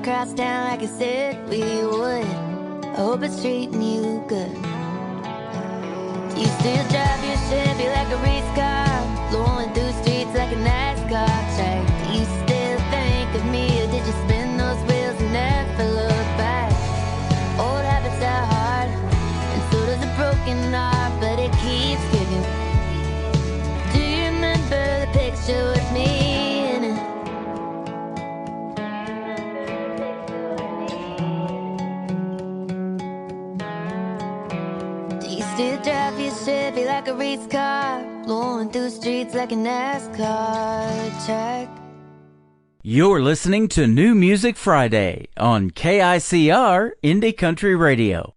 across town like I said we would. I hope it's treating you good. Do you still drive your Chevy like a race car, blowing through streets like a NASCAR track? Do you still think of me, or did you spin those wheels and never look back? Old habits are hard, and so does a broken heart, but it keeps giving. Do you remember the picture with me in it? Do you still drive your Chevy like a race car, blowing through streets like a NASCAR track?
You're listening to New Music Friday on KICR Indie Country Radio.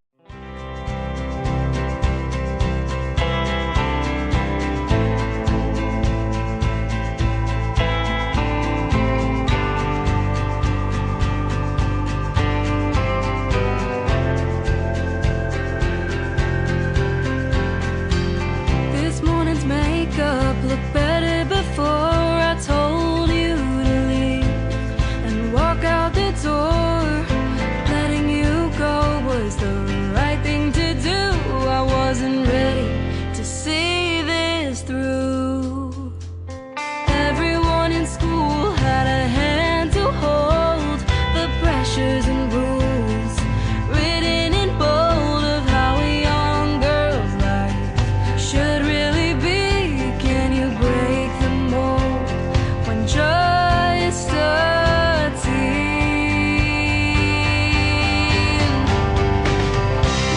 This morning's makeup looked better before I told you to leave and walk out the door. Letting you go was the right thing to do. I wasn't ready to see this through. Everyone in school had a hand to hold the pressures and rules written in bold of how a young girl's life should really be. Can you break the mold when joy starts in?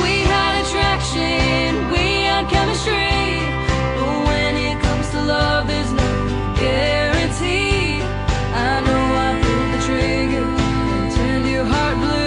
We had attraction, we had chemistry, but when it comes to love, there's no guarantee. I know I pulled the trigger and turned your heart blue.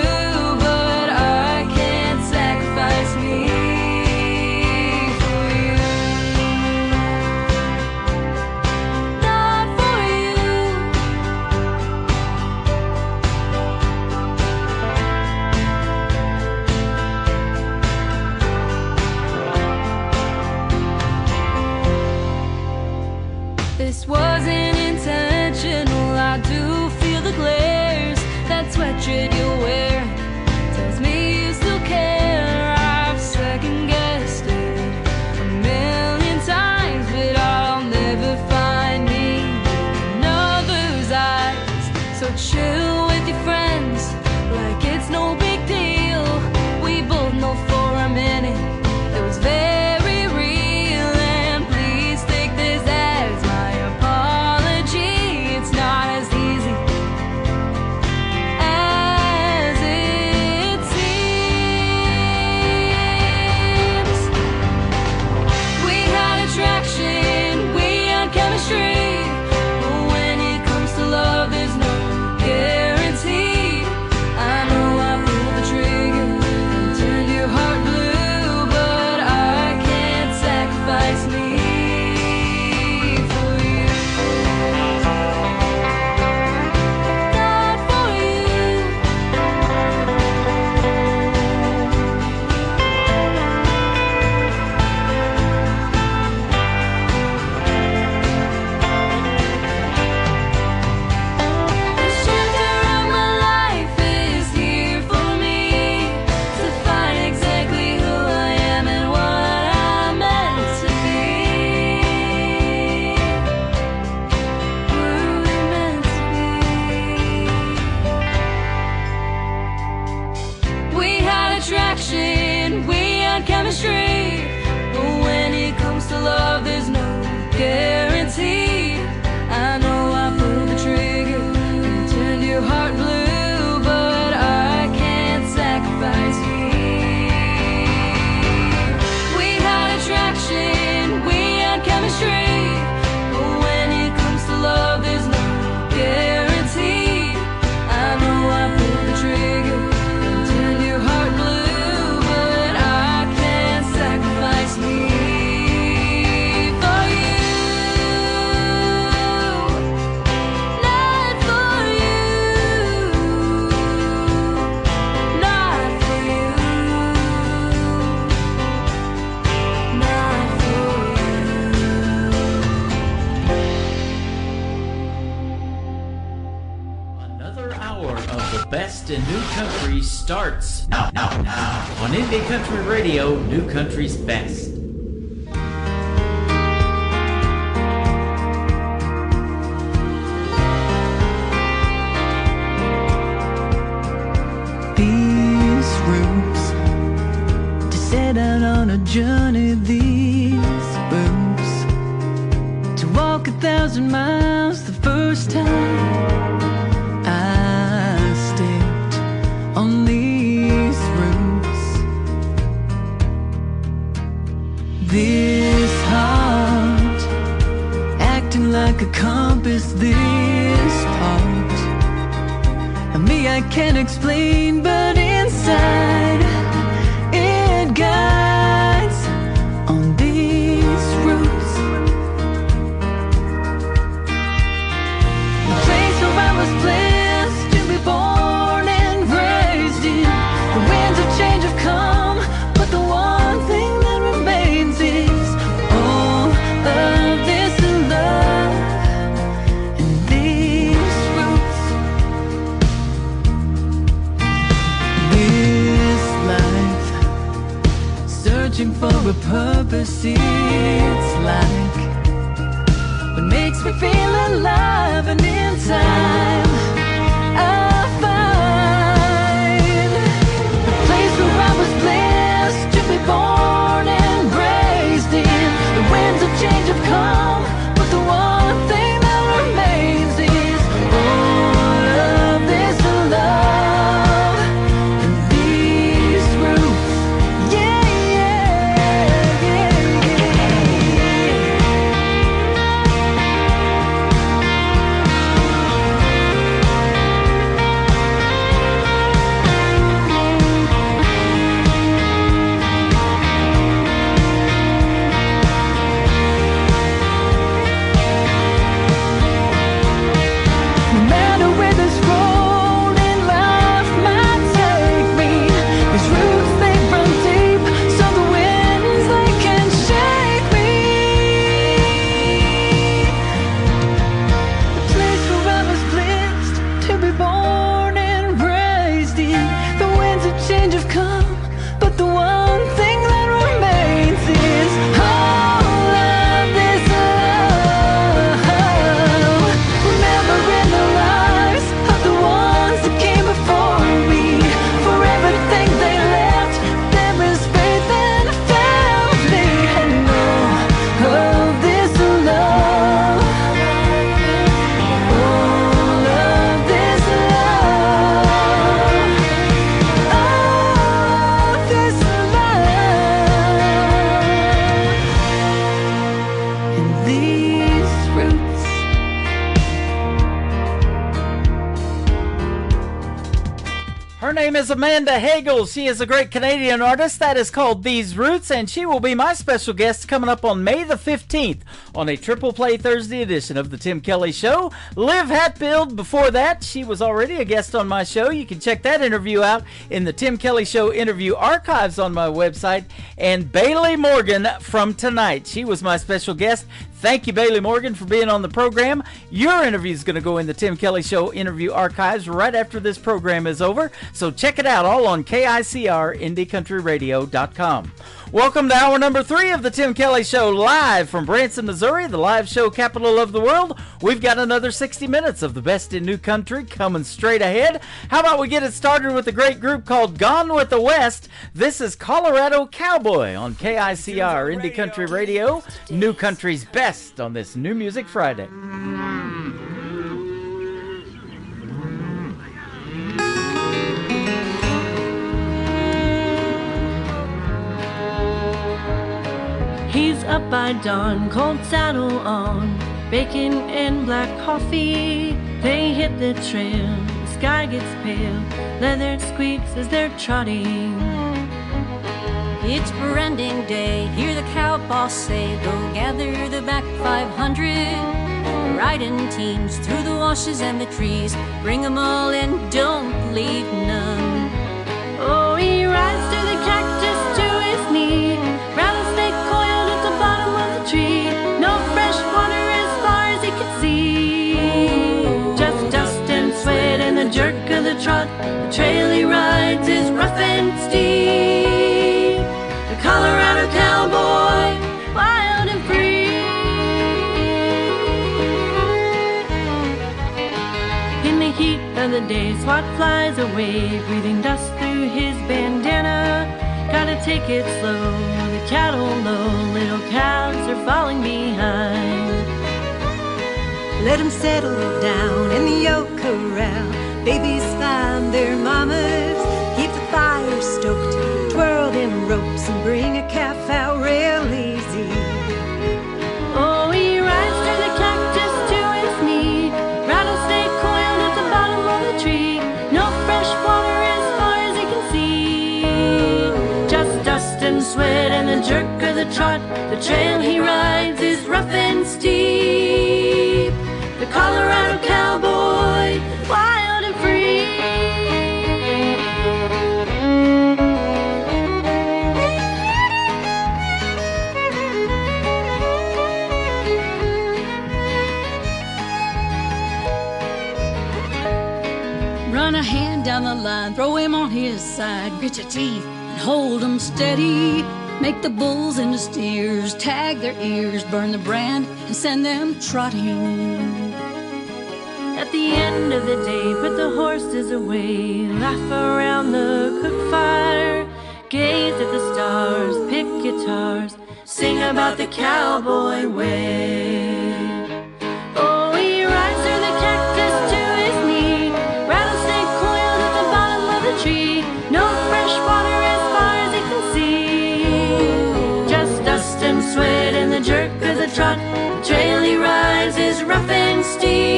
Country starts now on Indie Country Radio, New Country's best.
These roots to set out on a journey. These boots to walk 1,000 miles the first time I stepped on these roots. This heart acting like a compass. This part of me I can't explain, but inside it guides on these roots. The place where I was blessed to be born and raised in. The winds of change have come, but the one thing that remains is all of this love and these roots. This life, searching for a purpose, it's like what makes me feel alive, and in time I'll find the place where I was blessed to be born and raised in. The winds of change have come, but the one thing that remains is all of this love and these roots. Yeah, yeah, yeah, no matter where this road in life might take me, these roots they run deep, so the winds they can shake me. The place where I was blessed to be born and raised in. The winds of change have come, but the one thing that remains is all of this love. Remembering the lives of the ones that came before me. For everything they left, there is faith and family, and all of this love. All of this love. All of this love. And these roots.
Her name is Amanda Hagel. She is a great Canadian artist that is called These Roots, and she will be my special guest coming up on May the 15th on a Triple Play Thursday edition of the Tim Kelly Show. Liv Hatfield, before that, she was already a guest on my show. You can check that interview out in the Tim Kelly Show interview archives on my website. And Bailey Morgan from tonight, she was my special guest. Thank you, Bailey Morgan, for being on the program. Your interview is going to go in the Tim Kelly Show interview archives right after this program is over. So check it out all on KICR, IndieCountryRadio.com. Welcome to hour number 3 of the Tim Kelly Show, live from Branson, Missouri, the live show capital of the world. We've got another 60 minutes of the best in new country coming straight ahead. How about we get it started with a great group called Gone with the West? This is Colorado Cowboy on KICR, Indie Country Radio, New Country's best on this New Music Friday.
He's up by dawn, cold saddle on, bacon and black coffee. They hit the trail, the sky gets pale, leather squeaks as they're trotting.
It's branding day, hear the cow boss say, go gather the back 500. Ride in teams through the washes and the trees, bring 'em all and don't leave none.
Oh, he rides to the cactus to his knee, rattlesnake coiled at the bottom of the tree. No fresh water as far as he could see, just dust and sweat and the jerk of the trot, the trail he rides
day, SWAT flies away, breathing dust through his bandana. Gotta take it slow, the cattle low, little calves are falling behind.
Let them settle down in the yoke corral. Babies find their mamas. Keep the fire stoked, twirl them ropes and bring a calf out real easy.
Oh, he rides through the cactus to his knee, rattlesnake coiled at the bottom of the tree. No fresh water as far as he can see, just dust and sweat and the jerk of the trot. The trail he rides is rough and steep. The Colorado cowboy, wild and free. Run a hand down the line, throw him on his side, grit your teeth and hold him steady. Make the bulls into steers, tag their ears, burn the brand and send them trotting. At the end of the day, put the horses away, laugh around the cook fire, gaze at the stars, pick guitars, sing about the cowboy way. Oh, he rides through the cactus to his knee, rattlesnake coiled at the bottom of the tree. No fresh water as far as he can see, just dust and sweat and the jerk of the trot. The trail he rides is rough and steep.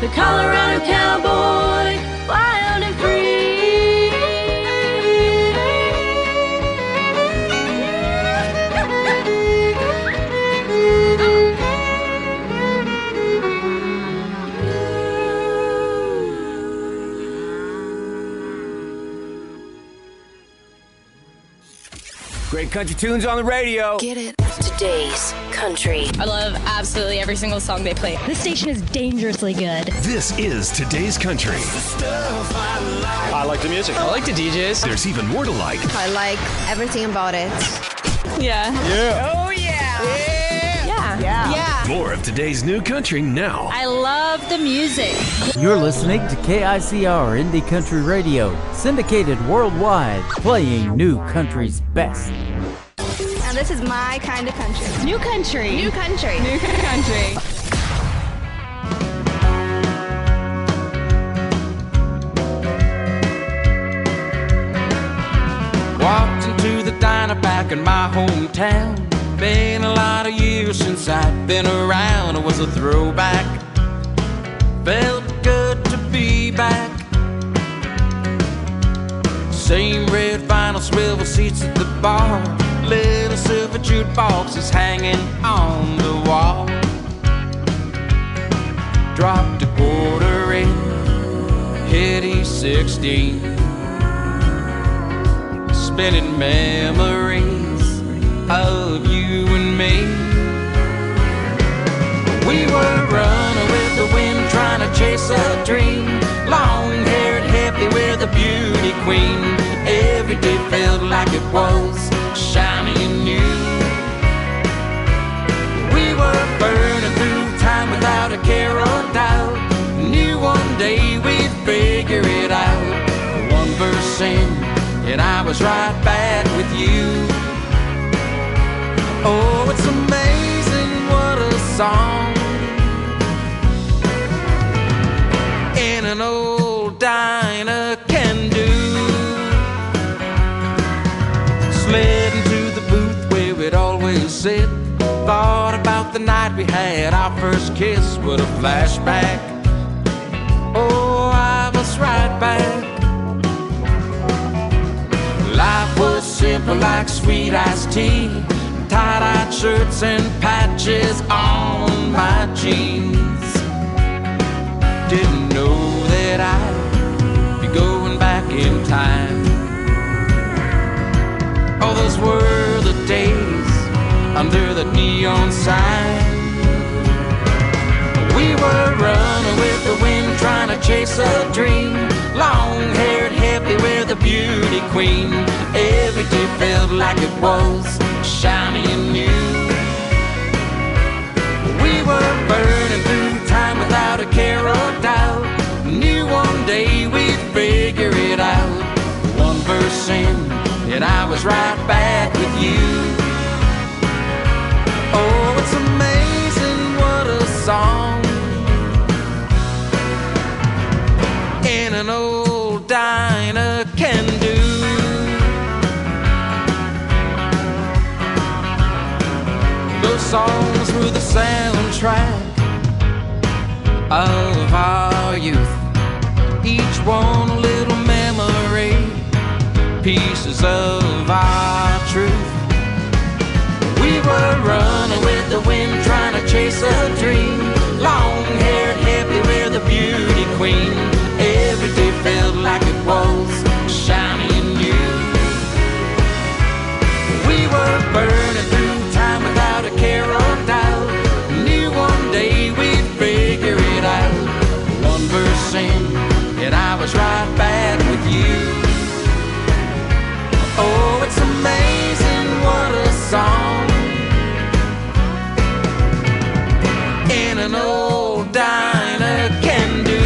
The Colorado cowboy, wild and free.
Great country tunes on the radio.
Get it? Today's country.
I love absolutely every single song they play. This station is dangerously good.
This is Today's Country.
I like the music. I like the DJs.
There's even more to like.
I like everything about it.
Yeah.
Oh, yeah.
More of today's new country now.
I love the music.
You're listening to KICR Indie Country Radio, syndicated worldwide, playing new country's best.
Now this is my kind of country. New country. New country. New country.
Walked into the diner back in my hometown. Been a lot of years since I've been around. It was a throwback. Felt good to be back. Same red vinyl swivel seats at the bar. Little silver jukebox is hanging on the wall. Dropped a quarter in, hit E16. Spinning memories of you and me. We were running with the wind, trying to chase a dream. Long-haired, happy with a beauty queen. Every day felt like it was shiny and new. We were burning through time without a care or doubt. Knew one day we'd figure it out. One verse in, and I was right back with you. Oh, it's amazing what a song in an old diner can do. Slid into the booth where we'd always sit. Thought about the night we had our first kiss. What a flashback. Oh, I was right back. Life was simple like sweet iced tea. Tie-dyed shirts and patches on my jeans. Didn't know that I'd be going back in time. Oh, those were the days under the neon sign. We were running with the wind, trying to chase a dream. Long-haired, happy with a beauty queen. Every day felt like it was shiny and new. We were burning through time without a care or doubt. Knew was right back with you. Oh, it's amazing what a song in an old diner can do. Those songs were the soundtrack of our youth, each one a little memory, pieces of our truth. We were running with the wind, trying to chase a dream, long-haired, happy, we're the beauty queen. Every day felt like it was shiny and new. We were burning through time without a care or doubt. Knew one day we'd figure it out. One verse in, and I was right back with you. Oh, it's amazing what a song in an old diner can do.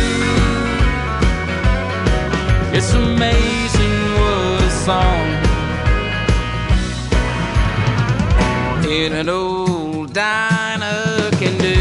It's amazing what a song in an old diner can do.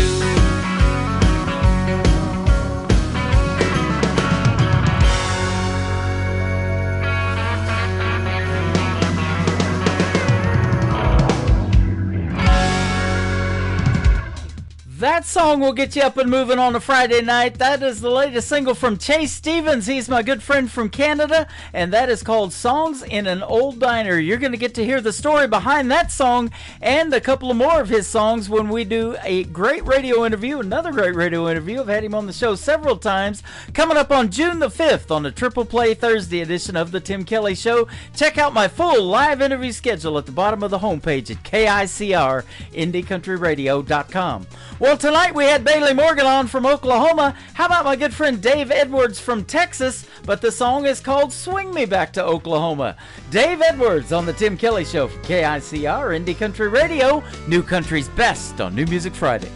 That song will get you up and moving on a Friday night. That is the latest single from Chase Stevens. He's my good friend from Canada, and that is called Songs in an Old Diner. You're going to get to hear the story behind that song and a couple of more of his songs when we do a great radio interview, another great radio interview. I've had him on the show several times. Coming up on June the 5th on the Triple Play Thursday edition of The Tim Kelly Show. Check out my full live interview schedule at the bottom of the homepage at KICRIndieCountryRadio.com. Well, tonight we had Bailey Morgan on from Oklahoma. How about my good friend Dave Edwards from Texas? But the song is called Swing Me Back to Oklahoma. Dave Edwards on the Tim Kelly Show for KICR Indie Country Radio, New Country's best on New Music Friday.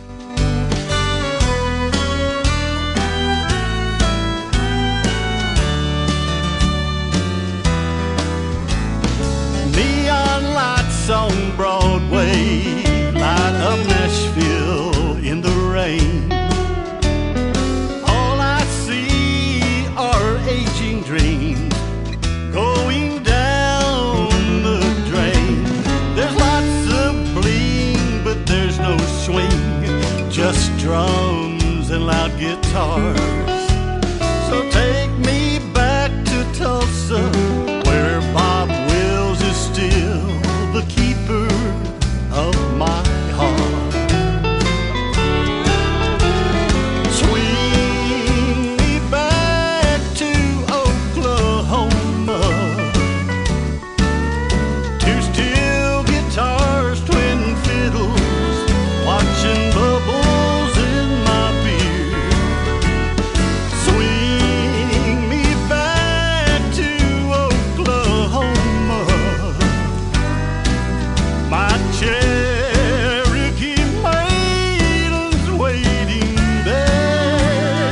Neon lights on Broadway light up Nashville in the rain. All I see are aging dreams going down the drain. There's lots of bling, but there's no swing, just drums and loud guitars. So take me back to Tulsa, where Bob Wills is still the keeper of my heart. Swing me back to Oklahoma, two steel guitars, twin fiddles, watching bubbles in my beer. Swing me back to Oklahoma, my Cherokee maidens waiting there.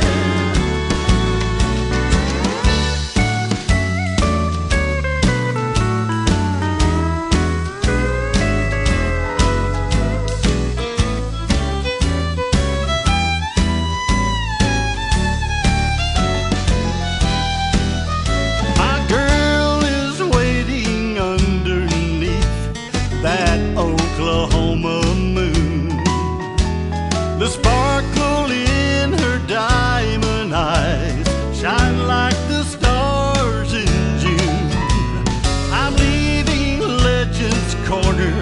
My girl is waiting underneath that Oklahoma moon. The sparkle in her diamond eyes shine like the stars in June. I'm leaving Legends Corner,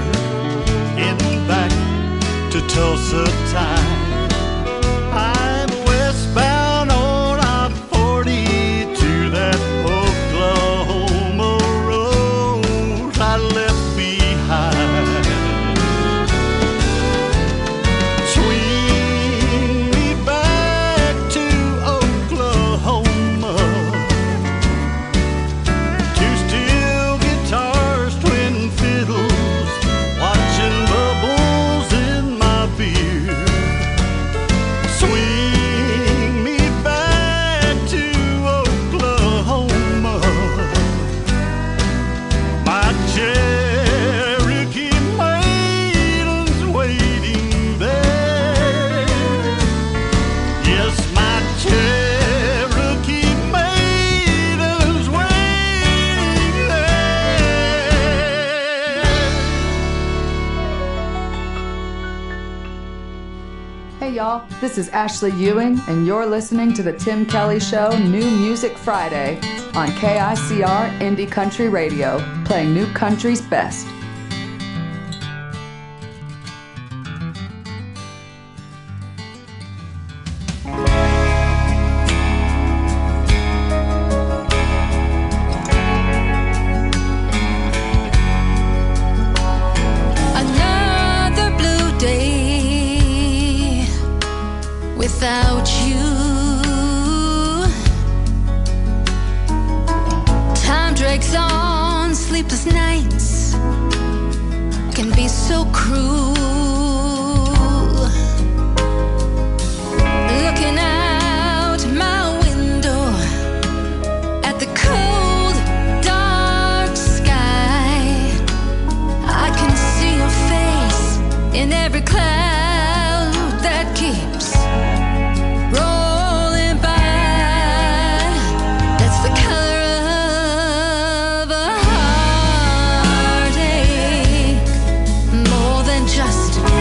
getting back to Tulsa time. I'm westbound on I-40 to that Oklahoma road I left behind. Swing me back to Oklahoma, two steel guitars, twin fiddles, watching bubbles in my beer.
y'all. This is Ashley Ewing, and you're listening to The Tim Kelly Show New Music Friday on KICR Indie Country Radio, playing new country's best.
Without you, time drags on, sleepless nights can be so cruel. Looking out my window at the cold, dark sky, I can see your face in every cloud that keeps rolling by. That's the color of a heartache, more than just losing.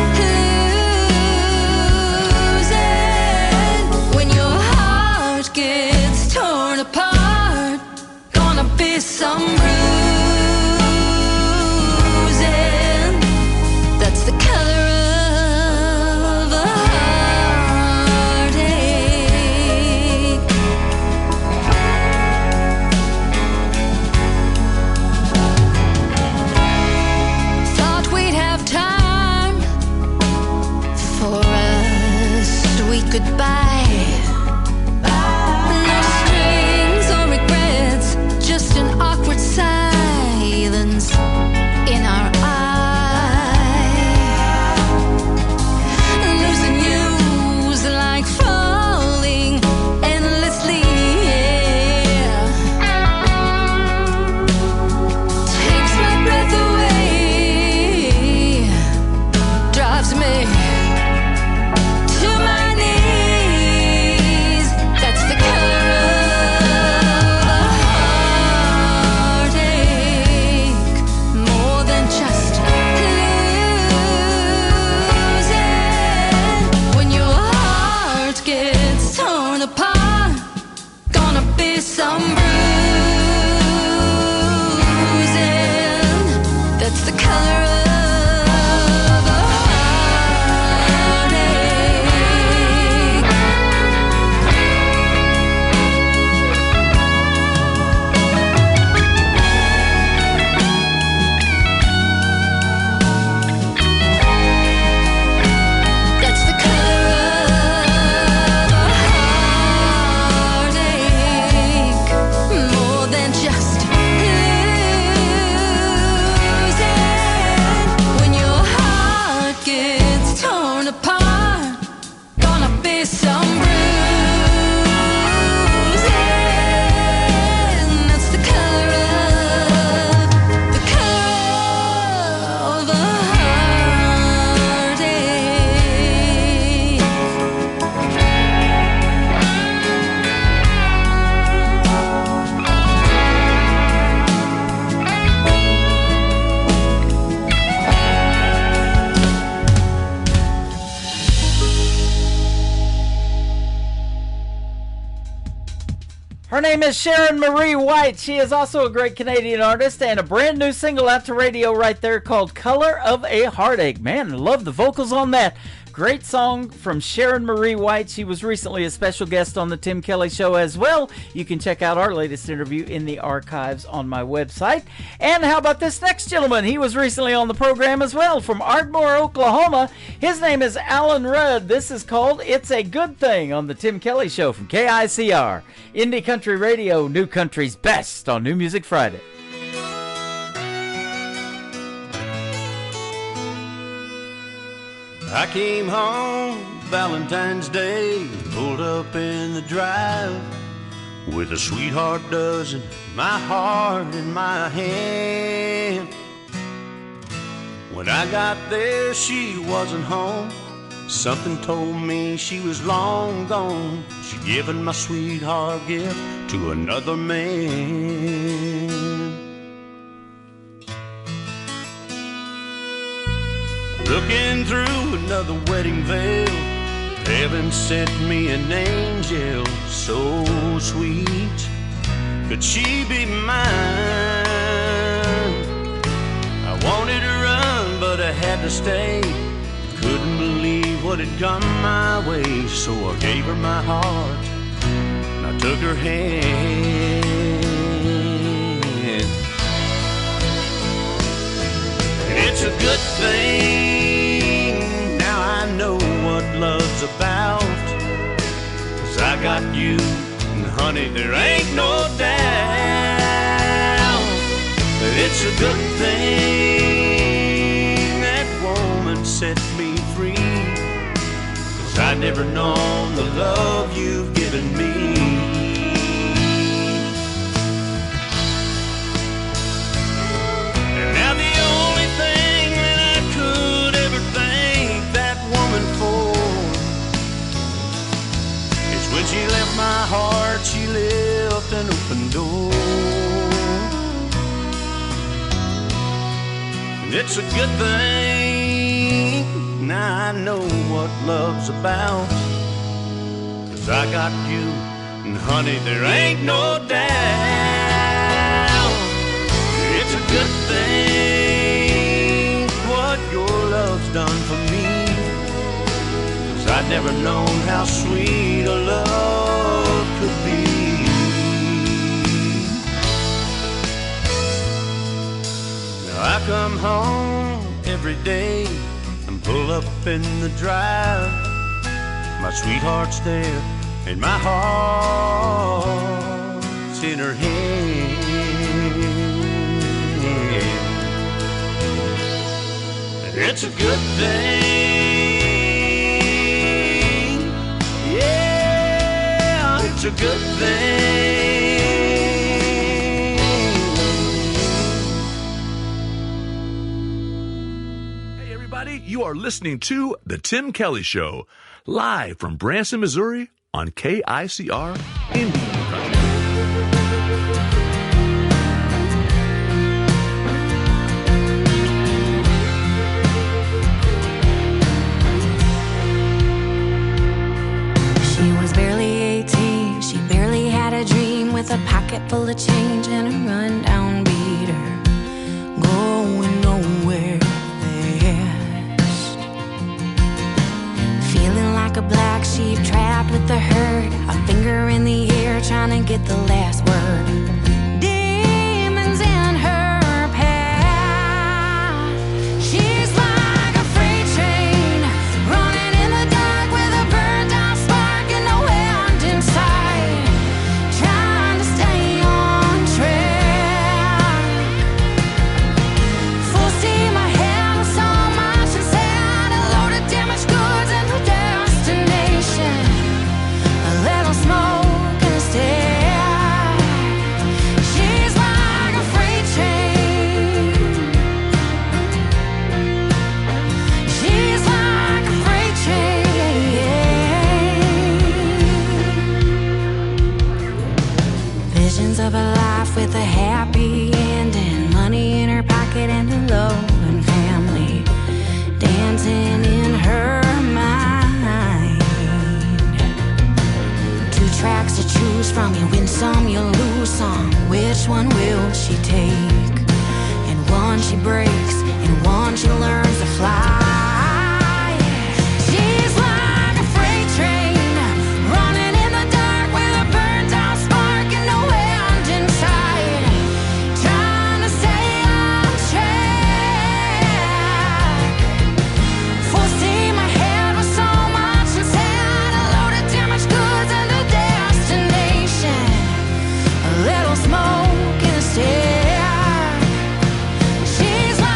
When your heart gets torn apart, gonna be some bruising. That's the color of a heartache. Thought we'd have time for a sweet goodbye. No strings or regrets, just an awkward silence in our eye. Losing you's like falling endlessly. Takes my breath away, drives me to my knees. That's the color of a heartache, more than just losing. When your heart gets torn apart, gonna be some bruising. That's the color of a heartache. That's the color of a heartache, more than just losing. When your heart gets torn apart, gonna be some bruising. That's the color of a heartache.
Her name is Sharon Marie White. She is also a great Canadian artist and a brand new single out to radio right there called Color of a Heartache. Man, I love the vocals on that. Great song from Sharon Marie White. She was recently a special guest on the Tim Kelly Show as well. You can check out our latest interview in the archives on my website. And how about this next gentleman? He was recently on the program as well from Ardmore, Oklahoma. His name is Alan Rudd. This is called It's a Good Thing on the Tim Kelly Show from KICR. Indie Country Radio, New Country's best on New Music Friday.
I came home Valentine's Day, pulled up in the drive with a sweetheart dozen, my heart in my hand. When I got there, she wasn't home. Something told me she was long gone. She'd given my sweetheart gift to another man. Looking through another wedding veil, Heaven sent me an angel so sweet. Could she be mine? I wanted to run, but I had to stay. Couldn't believe what had come my way, so I gave her my heart and I took her hand. And it's a good thing now I know what love's about, 'cause I got you, and honey, there ain't no doubt that it's a good thing that woman set me free, 'cause I'd never known the love you've given me. And now the only thing that I could ever thank that woman for is when she left my heart, she left an open door. And it's a good thing now I know what love's about, 'cause I got you, and honey, there ain't no doubt. It's a good thing what your love's done for me, 'cause I'd never known how sweet a love could be. Now I come home every day and pull up in the drive. My sweetheart's there and my heart's in her hand. And it's a good thing. Yeah, it's a good thing.
You are listening to The Tim Kelly Show, live from Branson, Missouri on KICR Indian Country.
She was barely 18, she barely had a dream, with a pocket full of change and a rundown beater, going nowhere. Like a black sheep trapped with the herd, a finger in the air trying to get the last word. Demons in her path. She's like a freight train running in the dark with a burned out spark and no end in sight, trying to stay on track. Full steam ahead with so much inside, a load of damaged goods and the a little smoke and a stare. She's like a freight train. She's like a freight train. Visions of a life with a happy ending, money in her pocket and a loving family dancing in her mind. Tracks to choose from, you win some, you lose some. Which one will she take? And one she breaks, and one she learns to fly. She's like a freight train running in the dark with a burned out spark and no end in sight, trying to stay on track. Full steam ahead with so much inside, a load of damaged goods and a little smoke and a stare. She's like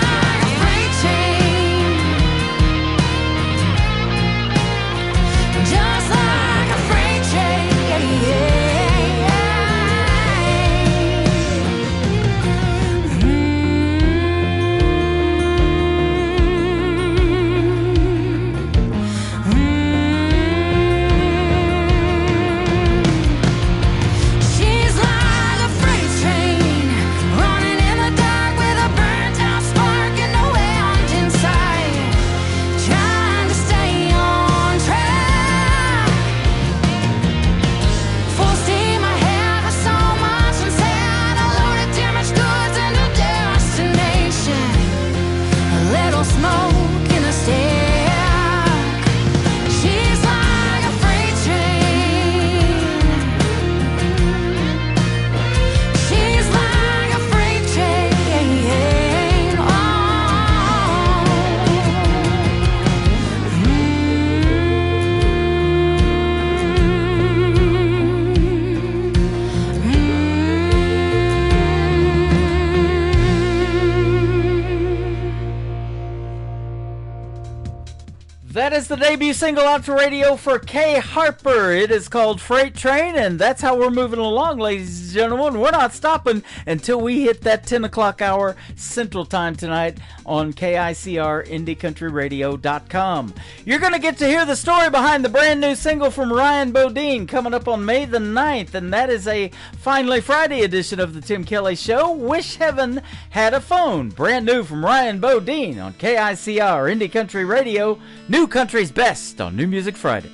That is the debut single out to radio for Kay Harper. It is called Freight Train, and that's how we're moving along, ladies and gentlemen. We're not stopping until we hit that 10 o'clock hour Central Time tonight on KICR IndieCountryRadio.com. You're going to get to hear the story behind the brand new single from Ryan Bodine coming up on May the 9th, and that is a Finally Friday edition of the Tim Kelly Show. Wish Heaven Had a Phone. Brand new from Ryan Bodine on KICR Indie Country Radio. New Country's best on New Music Friday.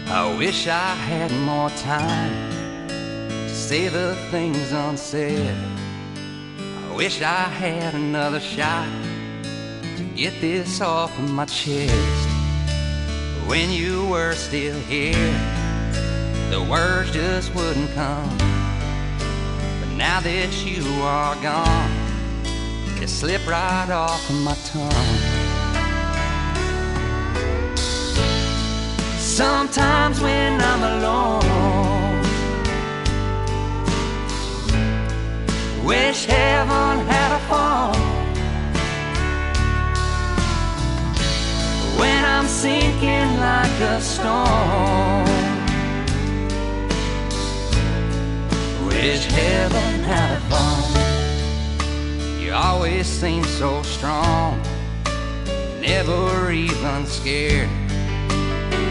I wish I had more time to say the things unsaid. I wish I had another shot to get this off of my chest. When you were still here, the words just wouldn't come. But now that you are gone, it slipped right off of my tongue. Sometimes when I'm alone, wish heaven had a phone. When I'm sinking like a stone, wish heaven had a phone. You always seem so strong, never even scared.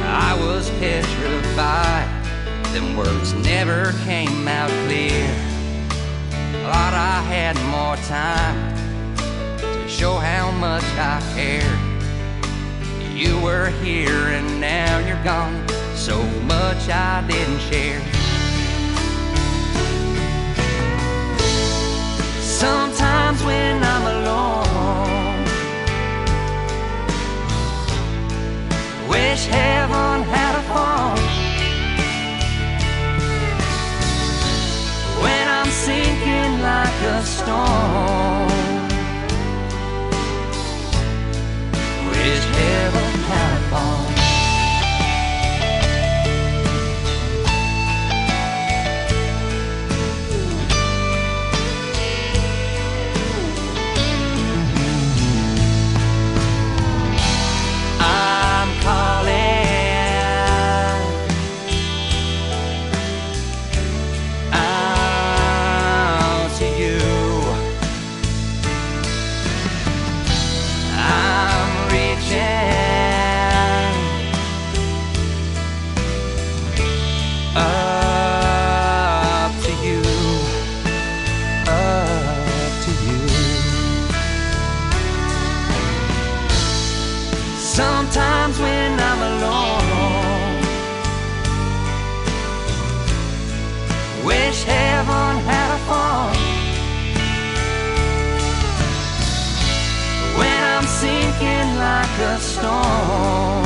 I was petrified, them words never came out clear. Thought I had more time to show how much I cared. You were here and now you're gone, so much I didn't share. Sometimes when I'm alone, wish heaven had a phone. When I'm sinking like a stone, wish heaven had a phone. Sometimes when I'm alone, wish heaven had a phone. When I'm sinking like a stone,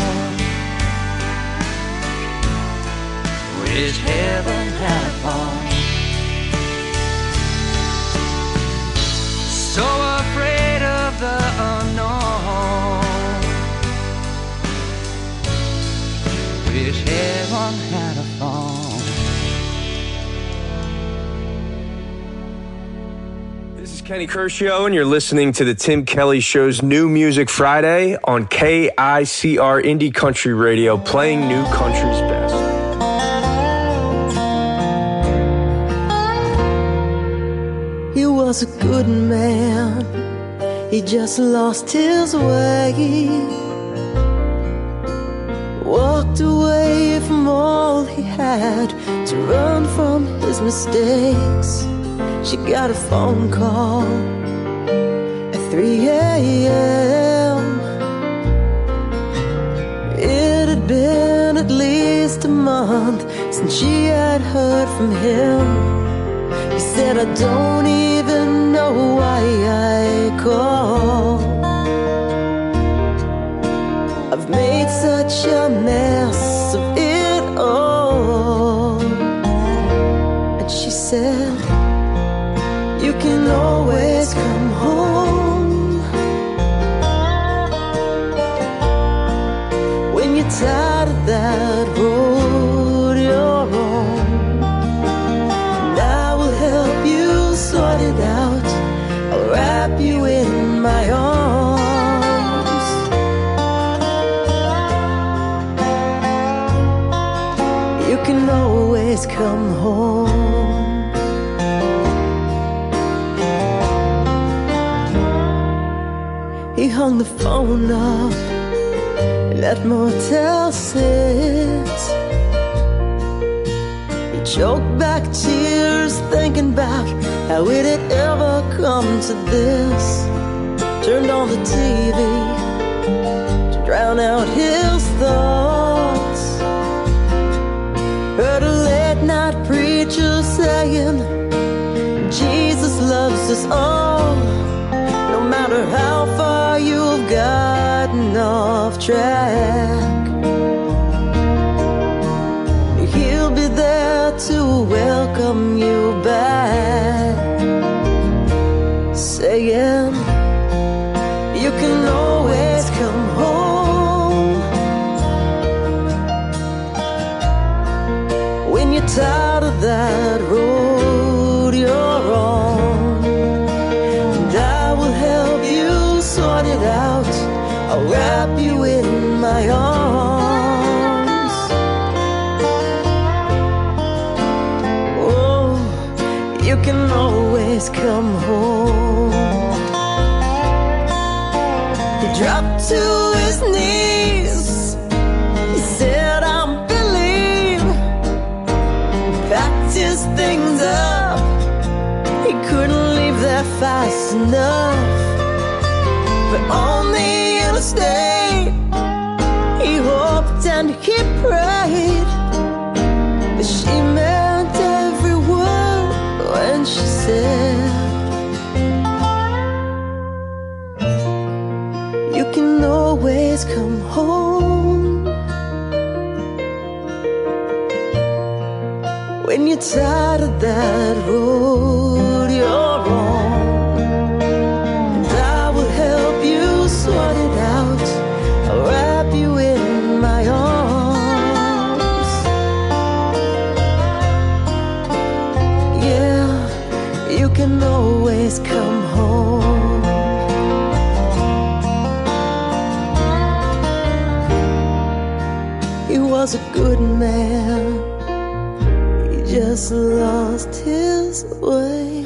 wish heaven had a phone. So afraid of the unknown, wish heaven had a phone.
This is Kenny Kershaw, and you're listening to the Tim Kelly Show's New Music Friday on KICR Indie Country Radio, playing new country's best.
He was a good man, he just lost his way. Walked away from all he had to run from his mistakes. She got a phone call at 3 a.m. It had been at least a month since she had heard from him. He said, I don't even know why I called. I've made such a mess of it all. And she said, you can always come home when you're tired of that road you're on. And I will help you sort it out. I'll wrap you in my arms. always come home. He hung the phone up at Motel 6. He choked back tears thinking about how it had ever come to this. Turned on the TV to drown out his thoughts. Heard a late night preacher saying Jesus loves us all, no matter how far you've gotten off track. He'll be there to welcome you back, saying you can always come home. When you're tired of that road you're on, and I will help you sort it out. I'll wrap you in my arms. Oh, you can always come home. He dropped to his knees. He said, I believe. Packed his things up. He couldn't leave there fast enough. But on the interstate, he hoped and he prayed. But she meant every word when she said, you can always come home. When you're tired of that road you're on, and I will help you sort it out. I'll wrap you in my arms. Yeah, you can always come home. He was a good man, he just lost his way.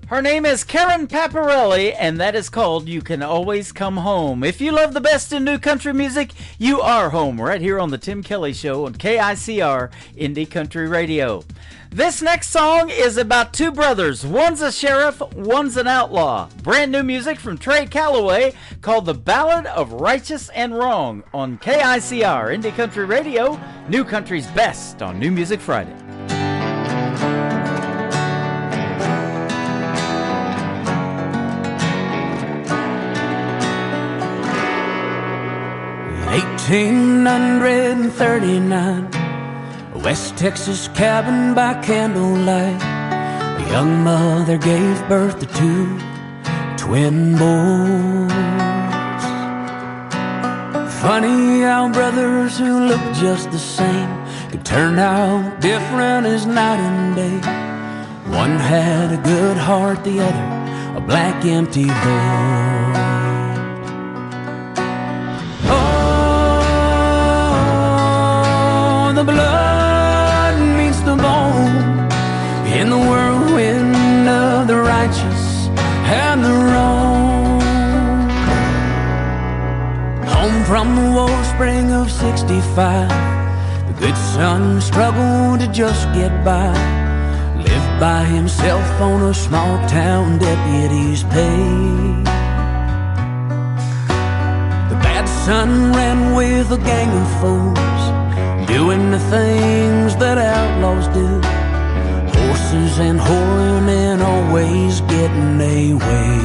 Her name is Karen Paparelli, and that is called You Can Always Come Home. If you love the best in new country music, you are home right here on the Tim Kelly Show on KICR Indie Country Radio. This next song is about two brothers. One's a sheriff, one's an outlaw. Brand new music from Trey Calloway called The Ballad of Righteous and Wrong on KICR Indie Country Radio, New Country's best on New Music Friday.
In 1839, a West Texas cabin by candlelight, a young mother gave birth to two twin boys. Funny how brothers who look just the same could turn out different as night and day. One had a good heart, the other a black empty void. The blood meets the bone in the whirlwind of the righteous and the wrong. Home from the war spring of 65, the good son struggled to just get by. Lived by himself on a small town deputy's pay. The bad son ran with a gang of foes, doing the things that outlaws do. Horses and whoring and always getting their way.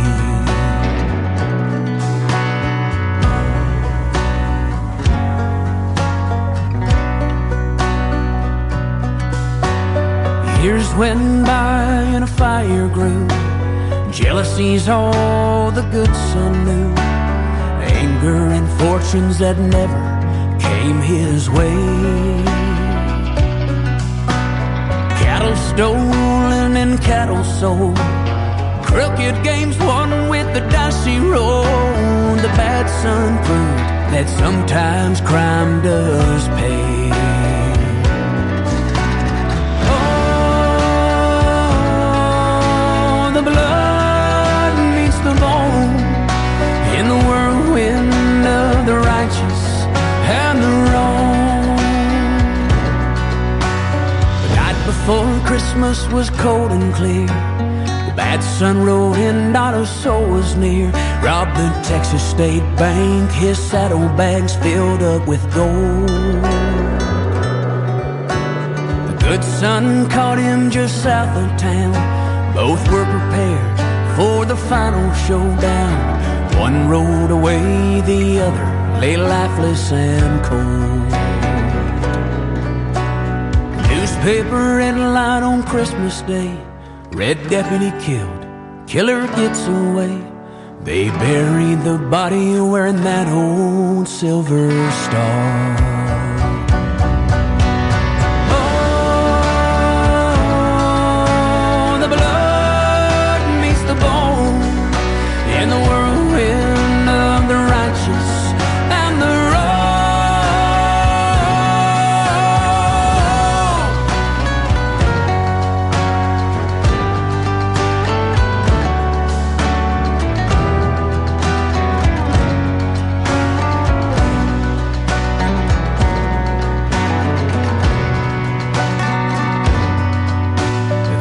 Years went by and a fire grew. Jealousy's all the good son knew. Anger and fortunes that never came his way. Cattle stolen and cattle sold, crooked games won with the dicey roll. The bad son proved that sometimes crime does pay. Oh, the blood meets the bone in the whirlwind of the righteous and the wrong. The night before Christmas was cold and clear. The bad sun rode in, not a soul was near. Robbed the Texas State Bank, his saddlebags filled up with gold. The good sun caught him just south of town. Both were prepared for the final showdown. One rode away, the other lay lifeless and cold. The newspaper headline on Christmas Day: Red deputy killed, killer gets away. They buried the body wearing that old silver star. Oh, the blood meets the bone in the whirlwind of the righteous and the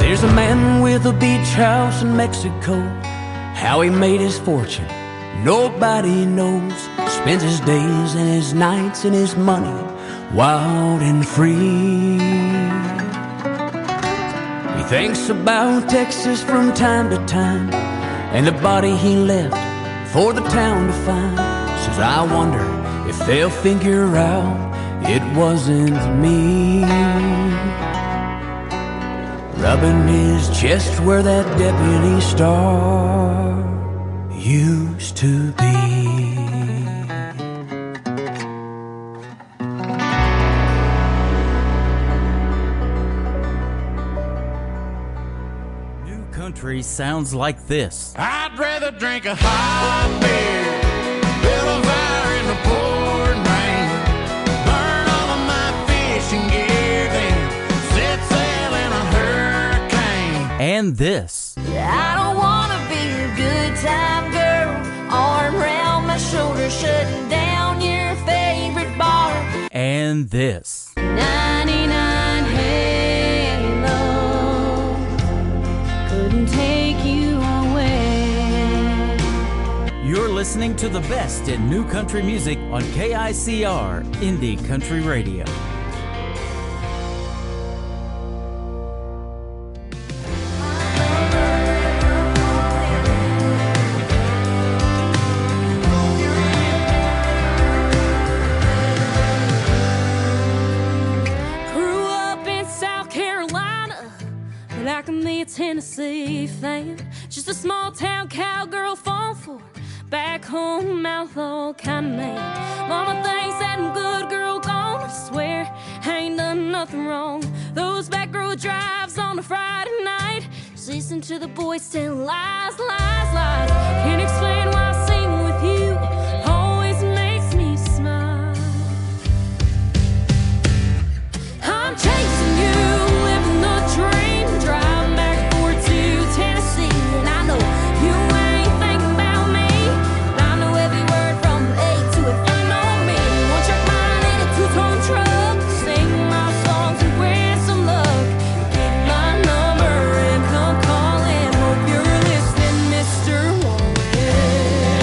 There's a man with a beach house in Mexico. How he made his fortune, nobody knows. Spends his days and his nights and his money wild and free. He thinks about Texas from time to time, and the body he left for the town to find. Says, I wonder if they'll figure out it wasn't me. Rubbing his chest where that deputy star used to be.
New country sounds like this.
I'd rather drink a hot beer, build a fire in the pouring rain, burn all of my fishing gear, then set sail in a hurricane.
And this.
I don't wanna be a good time girl, arm around my shoulder, shutting down your favorite bar.
And this.
99 Halo couldn't take you away.
You're listening to the best in new country music on KICR Indie Country Radio.
I can be a Tennessee fan, just a small town cowgirl falling for back home outlaw kind of man. Mama thinks that I'm good girl gone, I swear I ain't done nothing wrong. Those back road drives on a Friday night, just listen to the boys tell lies, lies, lies. Can't explain why singing with you always makes me smile. I'm chasing you, living the dream, driving back and forth to Tennessee, and I know you ain't thinking about me, but I know every word from A to F. You know me, one track mind in a two-tone truck, sing my songs and wish some luck. Get my number and come calling. Hope you're listening, Mr. Warren.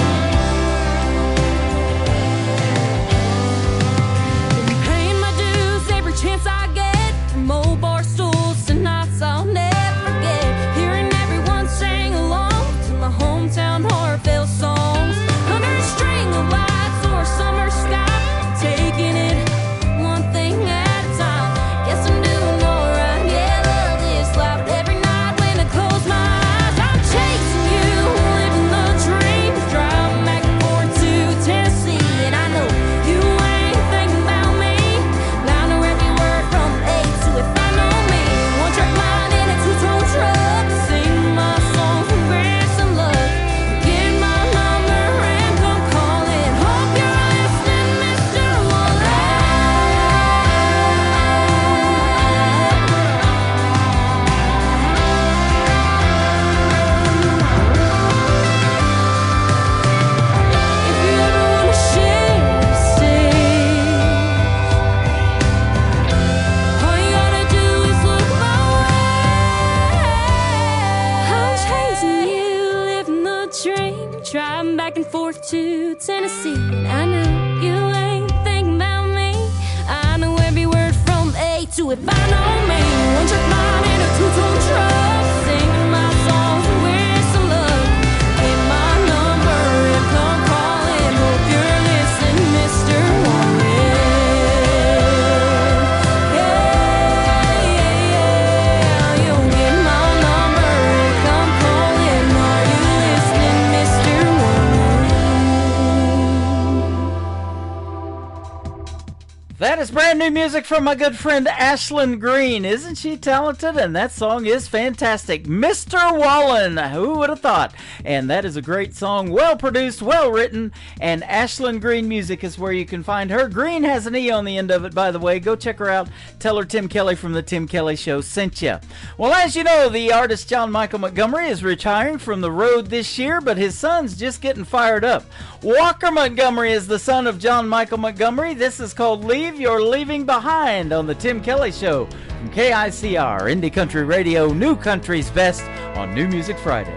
Vine on me, one trick mind in a two-tone truck, singing my songs and wish to love. Get my number and come calling. Hope you're listening, Mr. Warren. Yeah, you'll get my number and come calling. Are you listening, Mr.
That is brand new music from my good friend Ashlyn Green. Isn't she talented? And that song is fantastic. Mr. Wallen, who would have thought? And that is a great song, well produced, well written, and Ashlyn Green Music is where you can find her. Green has an E on the end of it, by the way. Go check her out. Tell her Tim Kelly from the Tim Kelly Show sent you. Well, as you know, the artist John Michael Montgomery is retiring from the road this year, but his son's just getting fired up. Walker Montgomery is the son of John Michael Montgomery. This is called Leave Your Leaving Behind on the Tim Kelly Show from KICR, Indie Country Radio, New Country's Best on New Music Friday.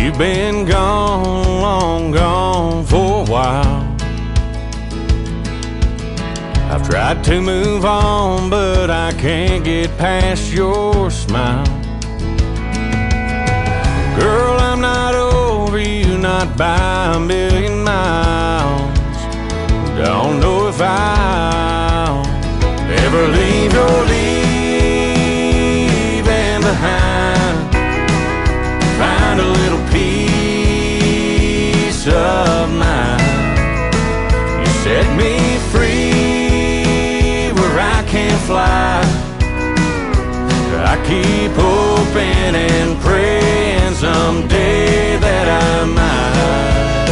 You've been gone, long gone for a while. I've tried to move on, but I can't get past your smile. Girl, I'm not over you, not by a million miles. Don't know if I'll ever leave your leaving behind. Find a little peace of mind. You set me free where I can't fly. I keep hoping and praying someday that I might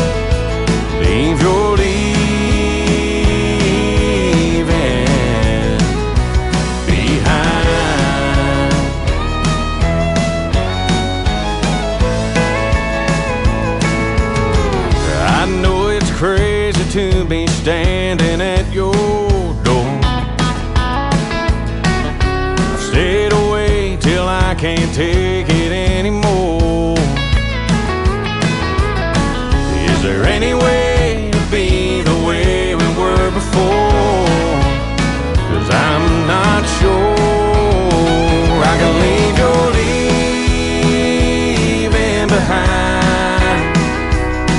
leave your leaving behind. I know it's crazy to be standing at your door. I've stayed away till I can't take it anymore. Is there any way to be the way we were before? 'Cause I'm not sure I can leave your leaving behind.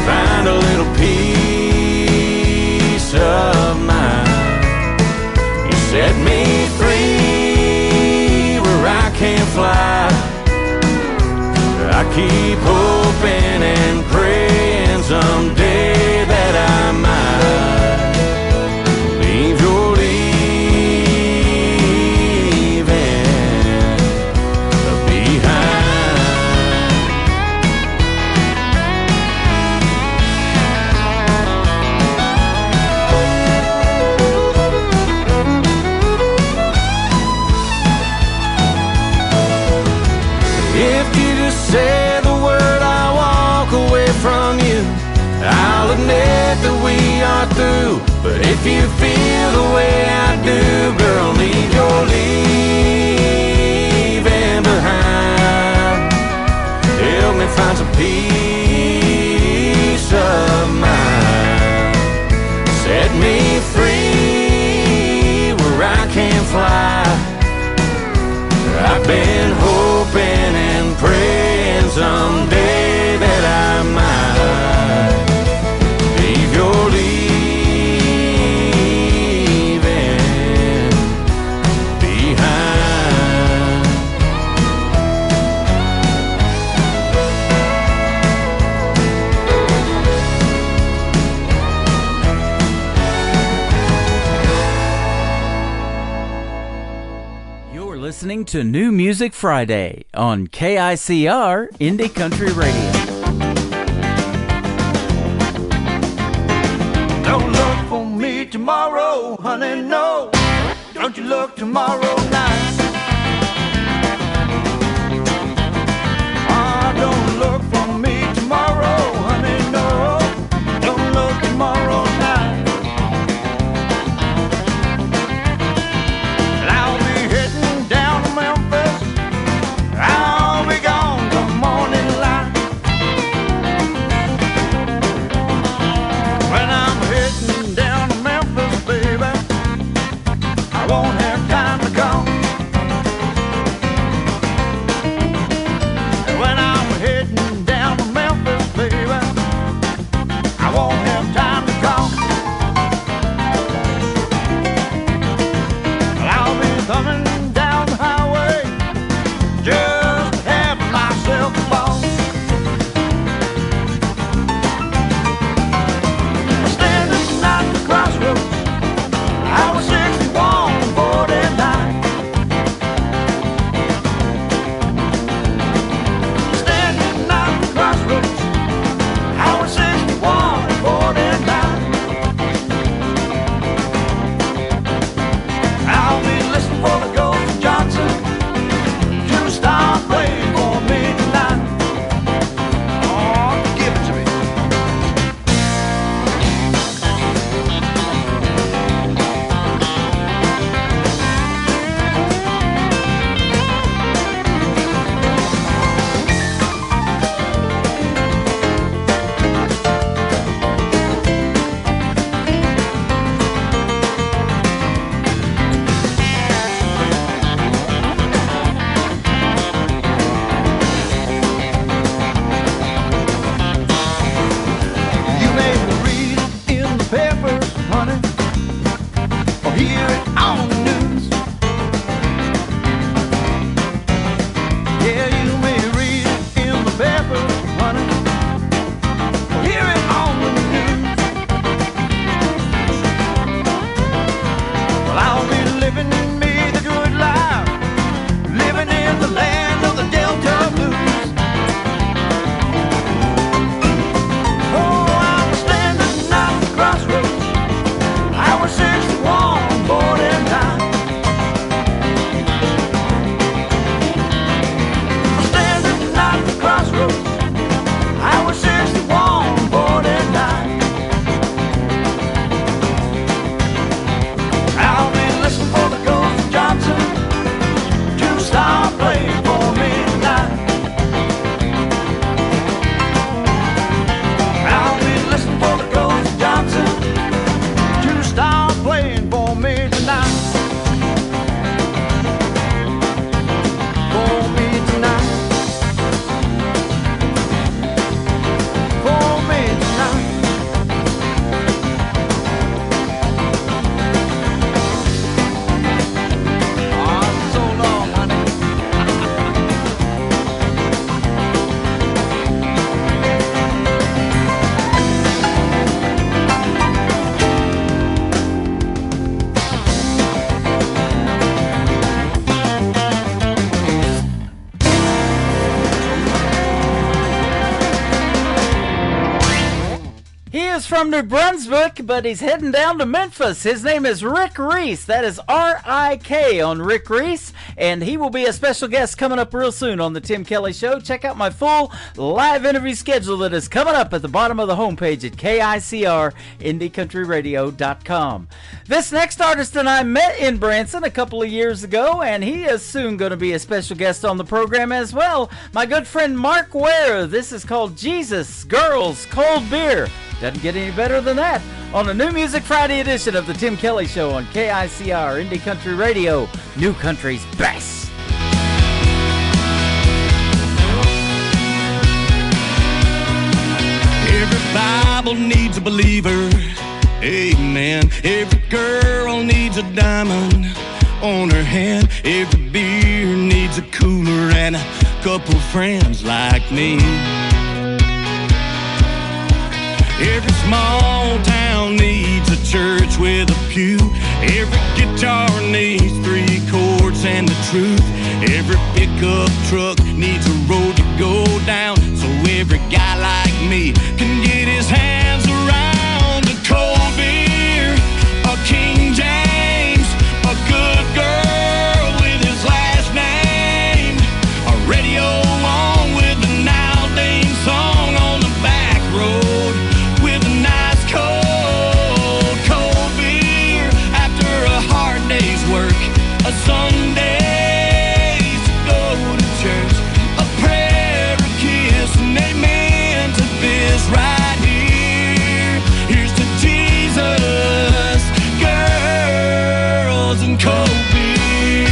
Find a little peace of mind. You set me free where I can't fly. I keep hoping and praying someday that I might leave your leaving behind. If you just say the word, I walk away from you. I'll admit that we are through. But if you feel the way I do, girl, leave your leaving behind. Help me find some peace of mind. Set me free where I can't fly. I've been hoping and praying someday that I might leave your leaving behind.
You're listening to New Music Friday on KICR Indie Country Radio.
Don't look for me tomorrow, honey, no. Don't you look tomorrow night. Ah, don't look for me tomorrow, honey, no. Don't look tomorrow night. And I'll be heading down to Memphis. I'll be gone come morning light.
He is from New Brunswick, but he's heading down to Memphis. His name is Rick Reese. That is R-I-K on Rick Reese, and he will be a special guest coming up real soon on the Tim Kelly Show. Check out my full live interview schedule that is coming up at the bottom of the homepage at KICRIndieCountryRadio.com. This next artist and I met in Branson a couple of years ago, and he is soon going to be a special guest on the program as well. My good friend Mark Ware. This is called Jesus, Girls, Cold Beer. Doesn't get any better than that on the New Music Friday edition of the Tim Kelly Show on KICR Indie Country Radio, New Country's best.
Every Bible needs a believer, amen. Every girl needs a diamond on her hand. Every beer needs a cooler and a couple friends like me. Every small town needs a church with a pew. Every guitar needs 3 chords and the truth. Every pickup truck needs a road to go down, so every guy like me can get his hands around a cold beer, a King James, a good girl with his last name, a radio on with the Now Dane song on the back road. A Sundays to go to church, a prayer, a kiss, and amen to this right here. Here's to Jesus, girls, and cold beer.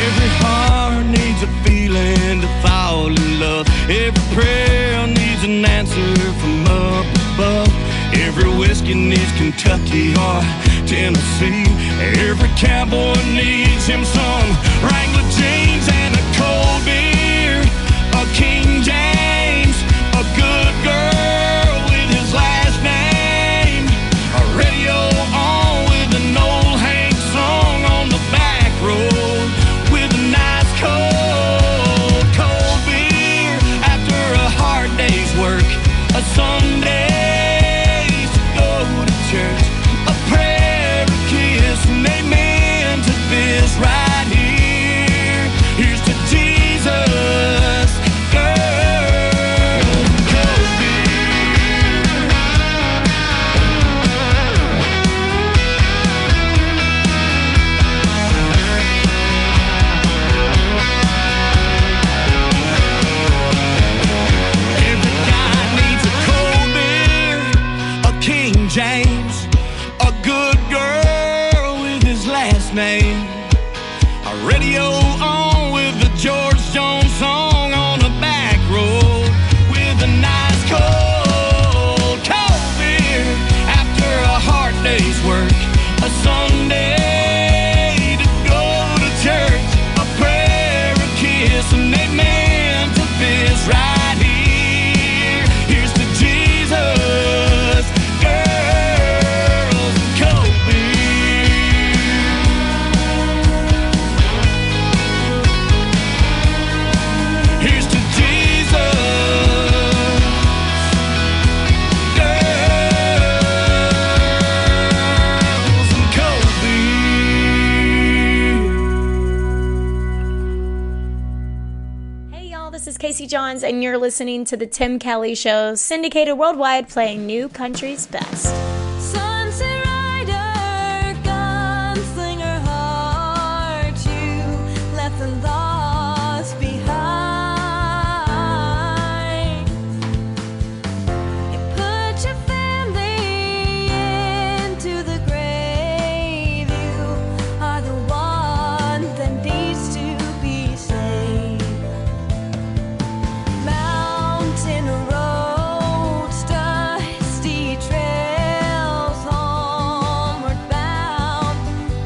Every heart needs a feeling to fall in love. Every prayer needs an answer from up above. Every whiskey needs Kentucky or Tennessee. Every cowboy needs him some Wrangler jeans and a cold beer, a King James, a good girl with his last name, a radio on with an old Hank song on the back road, with a nice cold beer after a hard day's work, a Sundays to go to church, a prayer, a kiss, and amen to this right here. Here's to Jesus, girl, cold beer. Every guy needs a cold beer, a King James, a good girl with his last name, a radio on with the George Jones song on the back road, with a nice cold beer after a hard day's work, a Sunday to go to church, a prayer, a kiss, and amen to this right here. Here's to Jesus, girls, and cold beer. Here's to Jesus, girls, and cold beer.
Hey y'all, this is Casey Johns, and you're listening to the Tim Kelly Show, syndicated worldwide, playing New Country's best.
Sunset rider, gunslinger heart, you left the lost behind. You put your family into the grave. You are the one that needs to be saved. Mountain roads, dusty trails, homeward bound,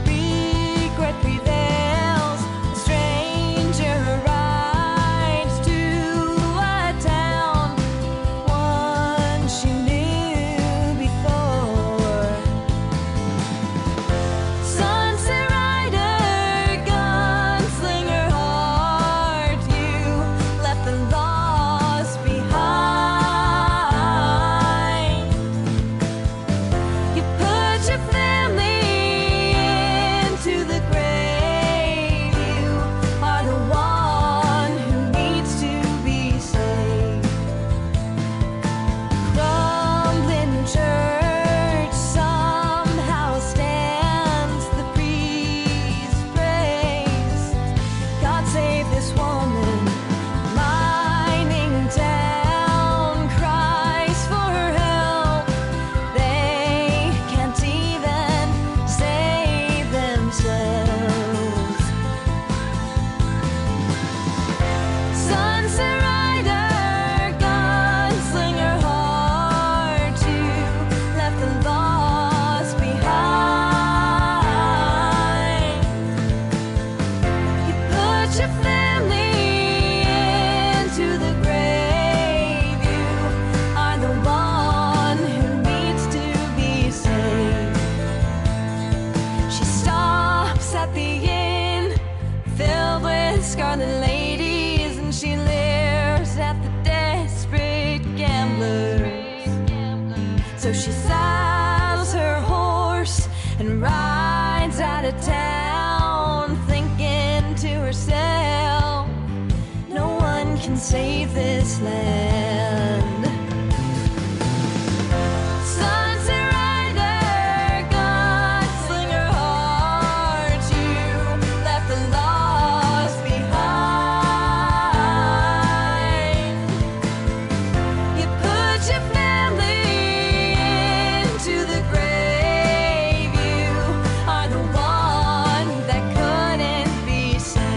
regret prevails. A stranger rides to a town, one she knew before. Sunset rider, gunslinger heart, you left the lost behind.
So she saddles her horse and rides out of town, thinking to herself, no one can save this land. Sunset rider, gunslinger heart, you left the lost behind. You put your family into the grave. You are the one that couldn't be saved.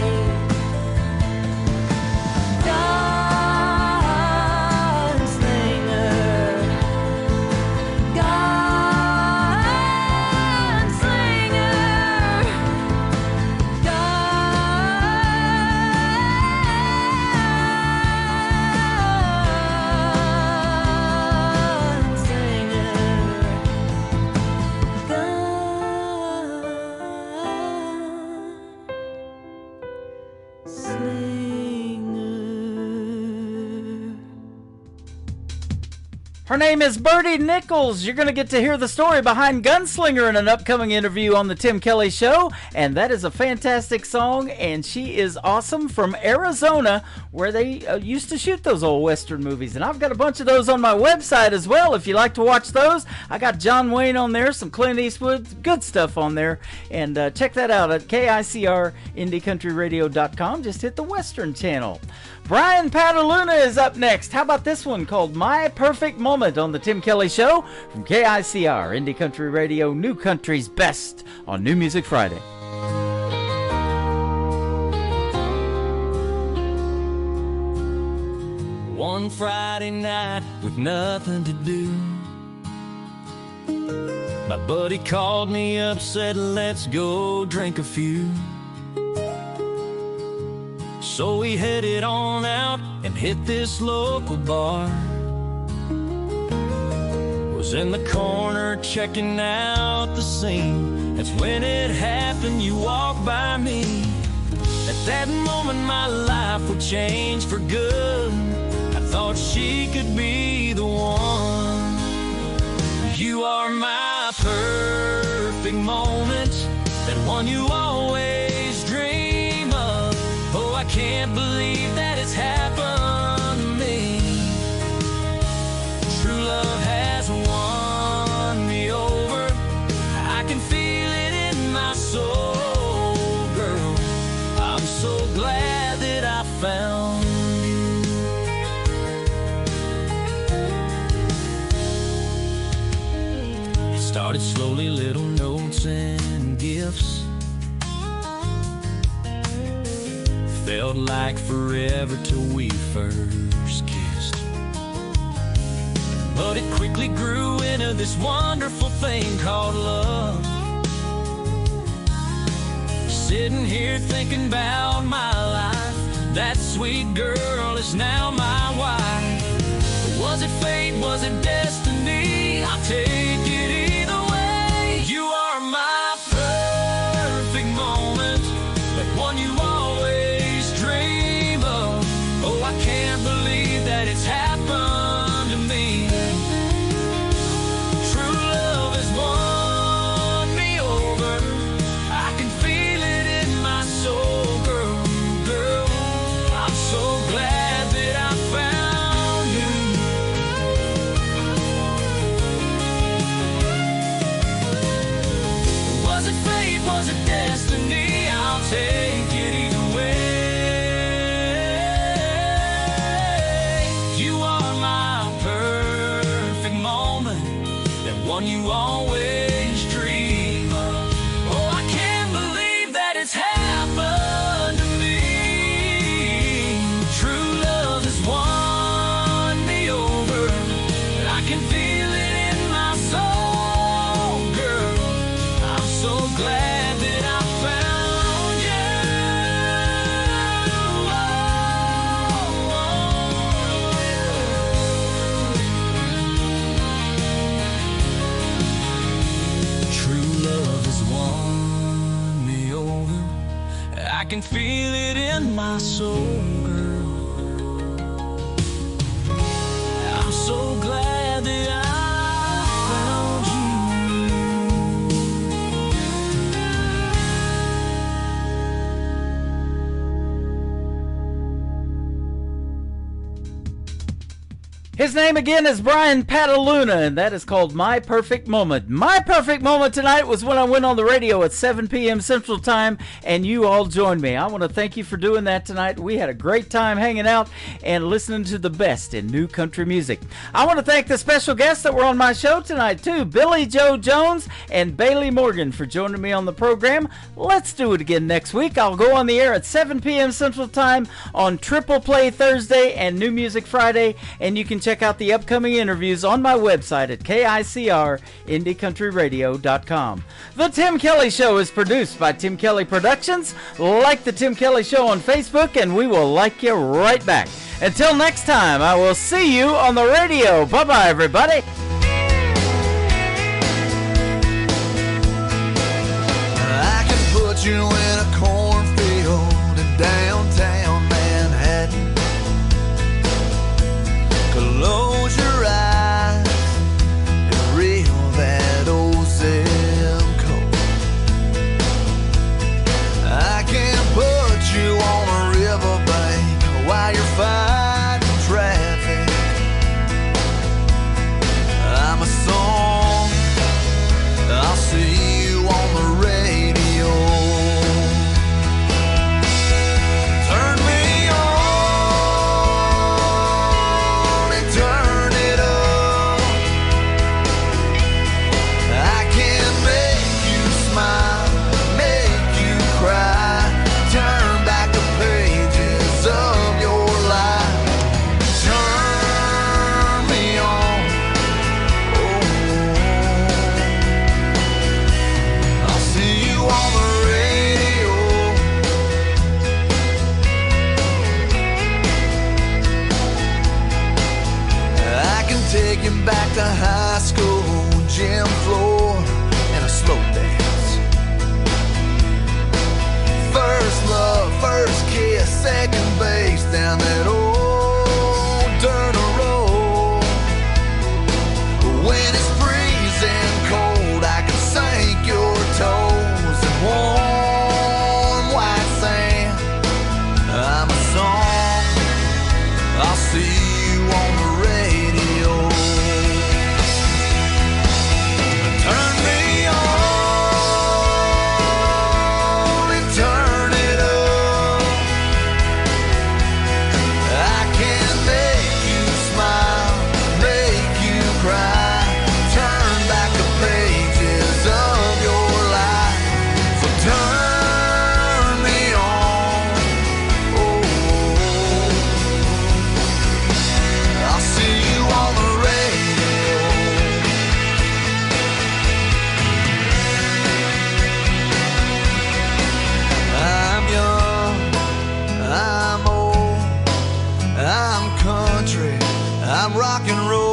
Her name is Birdie Nichols. You're going to get to hear the story behind Gunslinger in an upcoming interview on the Tim Kelly Show. And that is a fantastic song, and she is awesome, from Arizona, where they used to shoot those old Western movies. And I've got a bunch of those on my website as well, if you like to watch those. I got John Wayne on there, some Clint Eastwood, good stuff on there. And check that out at KICRIndieCountryRadio.com. Just hit the Western channel. Brian Pataluna is up next. How about this one called My Perfect Moment on the Tim Kelly Show from KICR, Indie Country Radio, New Country's Best on New Music Friday.
One Friday night with nothing to do, my buddy called me up, said let's go drink a few. So we headed on out and hit this local bar. Was in the corner checking out the scene. That's when it happened, you walked by me. At that moment my life would change for good. I thought she could be the one. You are my perfect moment, that one you always dream of. Oh, I can't believe that it's happened to me. True love has won me over. I can feel it in my soul, girl. I'm so glad that I found you. It started slowly, little notes and gifts. Felt like forever till we first kissed. But it quickly grew into this wonderful thing called love. Sitting here thinking about my life, that sweet girl is now my wife. Was it fate, was it destiny? I'll take it either way. You are my perfect moment, that one you always dream of. Oh, I can't believe that it's happened to me. True love has won me over. I can feel it in my soul, girl, girl. I'm so glad that I found you. Was it fate, was it destiny? I'll take it either way. You are my perfect moment, that one you always dream of. Oh, I can't believe that it's happened to me. True love has won me over. I can feel it in my soul, girl. I'm so glad that I found you. True love has won me over. I can feel it in my soul, girl. I'm so glad that I
His name again is Brian Pataluna, and that is called My Perfect Moment. My perfect moment tonight was when I went on the radio at 7 p.m. Central Time, and you all joined me. I want to thank you for doing that tonight. We had a great time hanging out and listening to the best in new country music. I want to thank the special guests that were on my show tonight, too. Billy Joe Jones and Bailey Morgan for joining me on the program. Let's do it again next week. I'll go on the air at 7 p.m. Central Time on Triple Play Thursday and New Music Friday, and you can check out the upcoming interviews on my website at KICRIndieCountryRadio.com. The Tim Kelly Show is produced by Tim Kelly Productions. Like the Tim Kelly Show on Facebook, and we will like you right back. Until next time, I will see you on the radio. Bye-bye, everybody.
I can put you in a cornfield in downtown Manhattan. Close your eyes and reel that old zip code. I can put you on a riverbank while you're fighting traffic. I'm a song, I'll see you on the radio. Turn me on and turn it up. I can make you smile, make you cry, turn back the pages of your life. Turn me on, oh, I'll see you on the radio. I can take you back to high school, gym floor, and a slow dance. First love, first kiss, second base down that old dirt road. When it's freezing cold, I can sink your toes in warm white sand. I'm a song, I'll see you on the radio. Turn me on and turn it up. I can make you smile, make you cry, turn back the pages of your life. So turn me on, oh, I'll see you on the radio. I'm young, I'm old, I'm country, I'm rock and roll.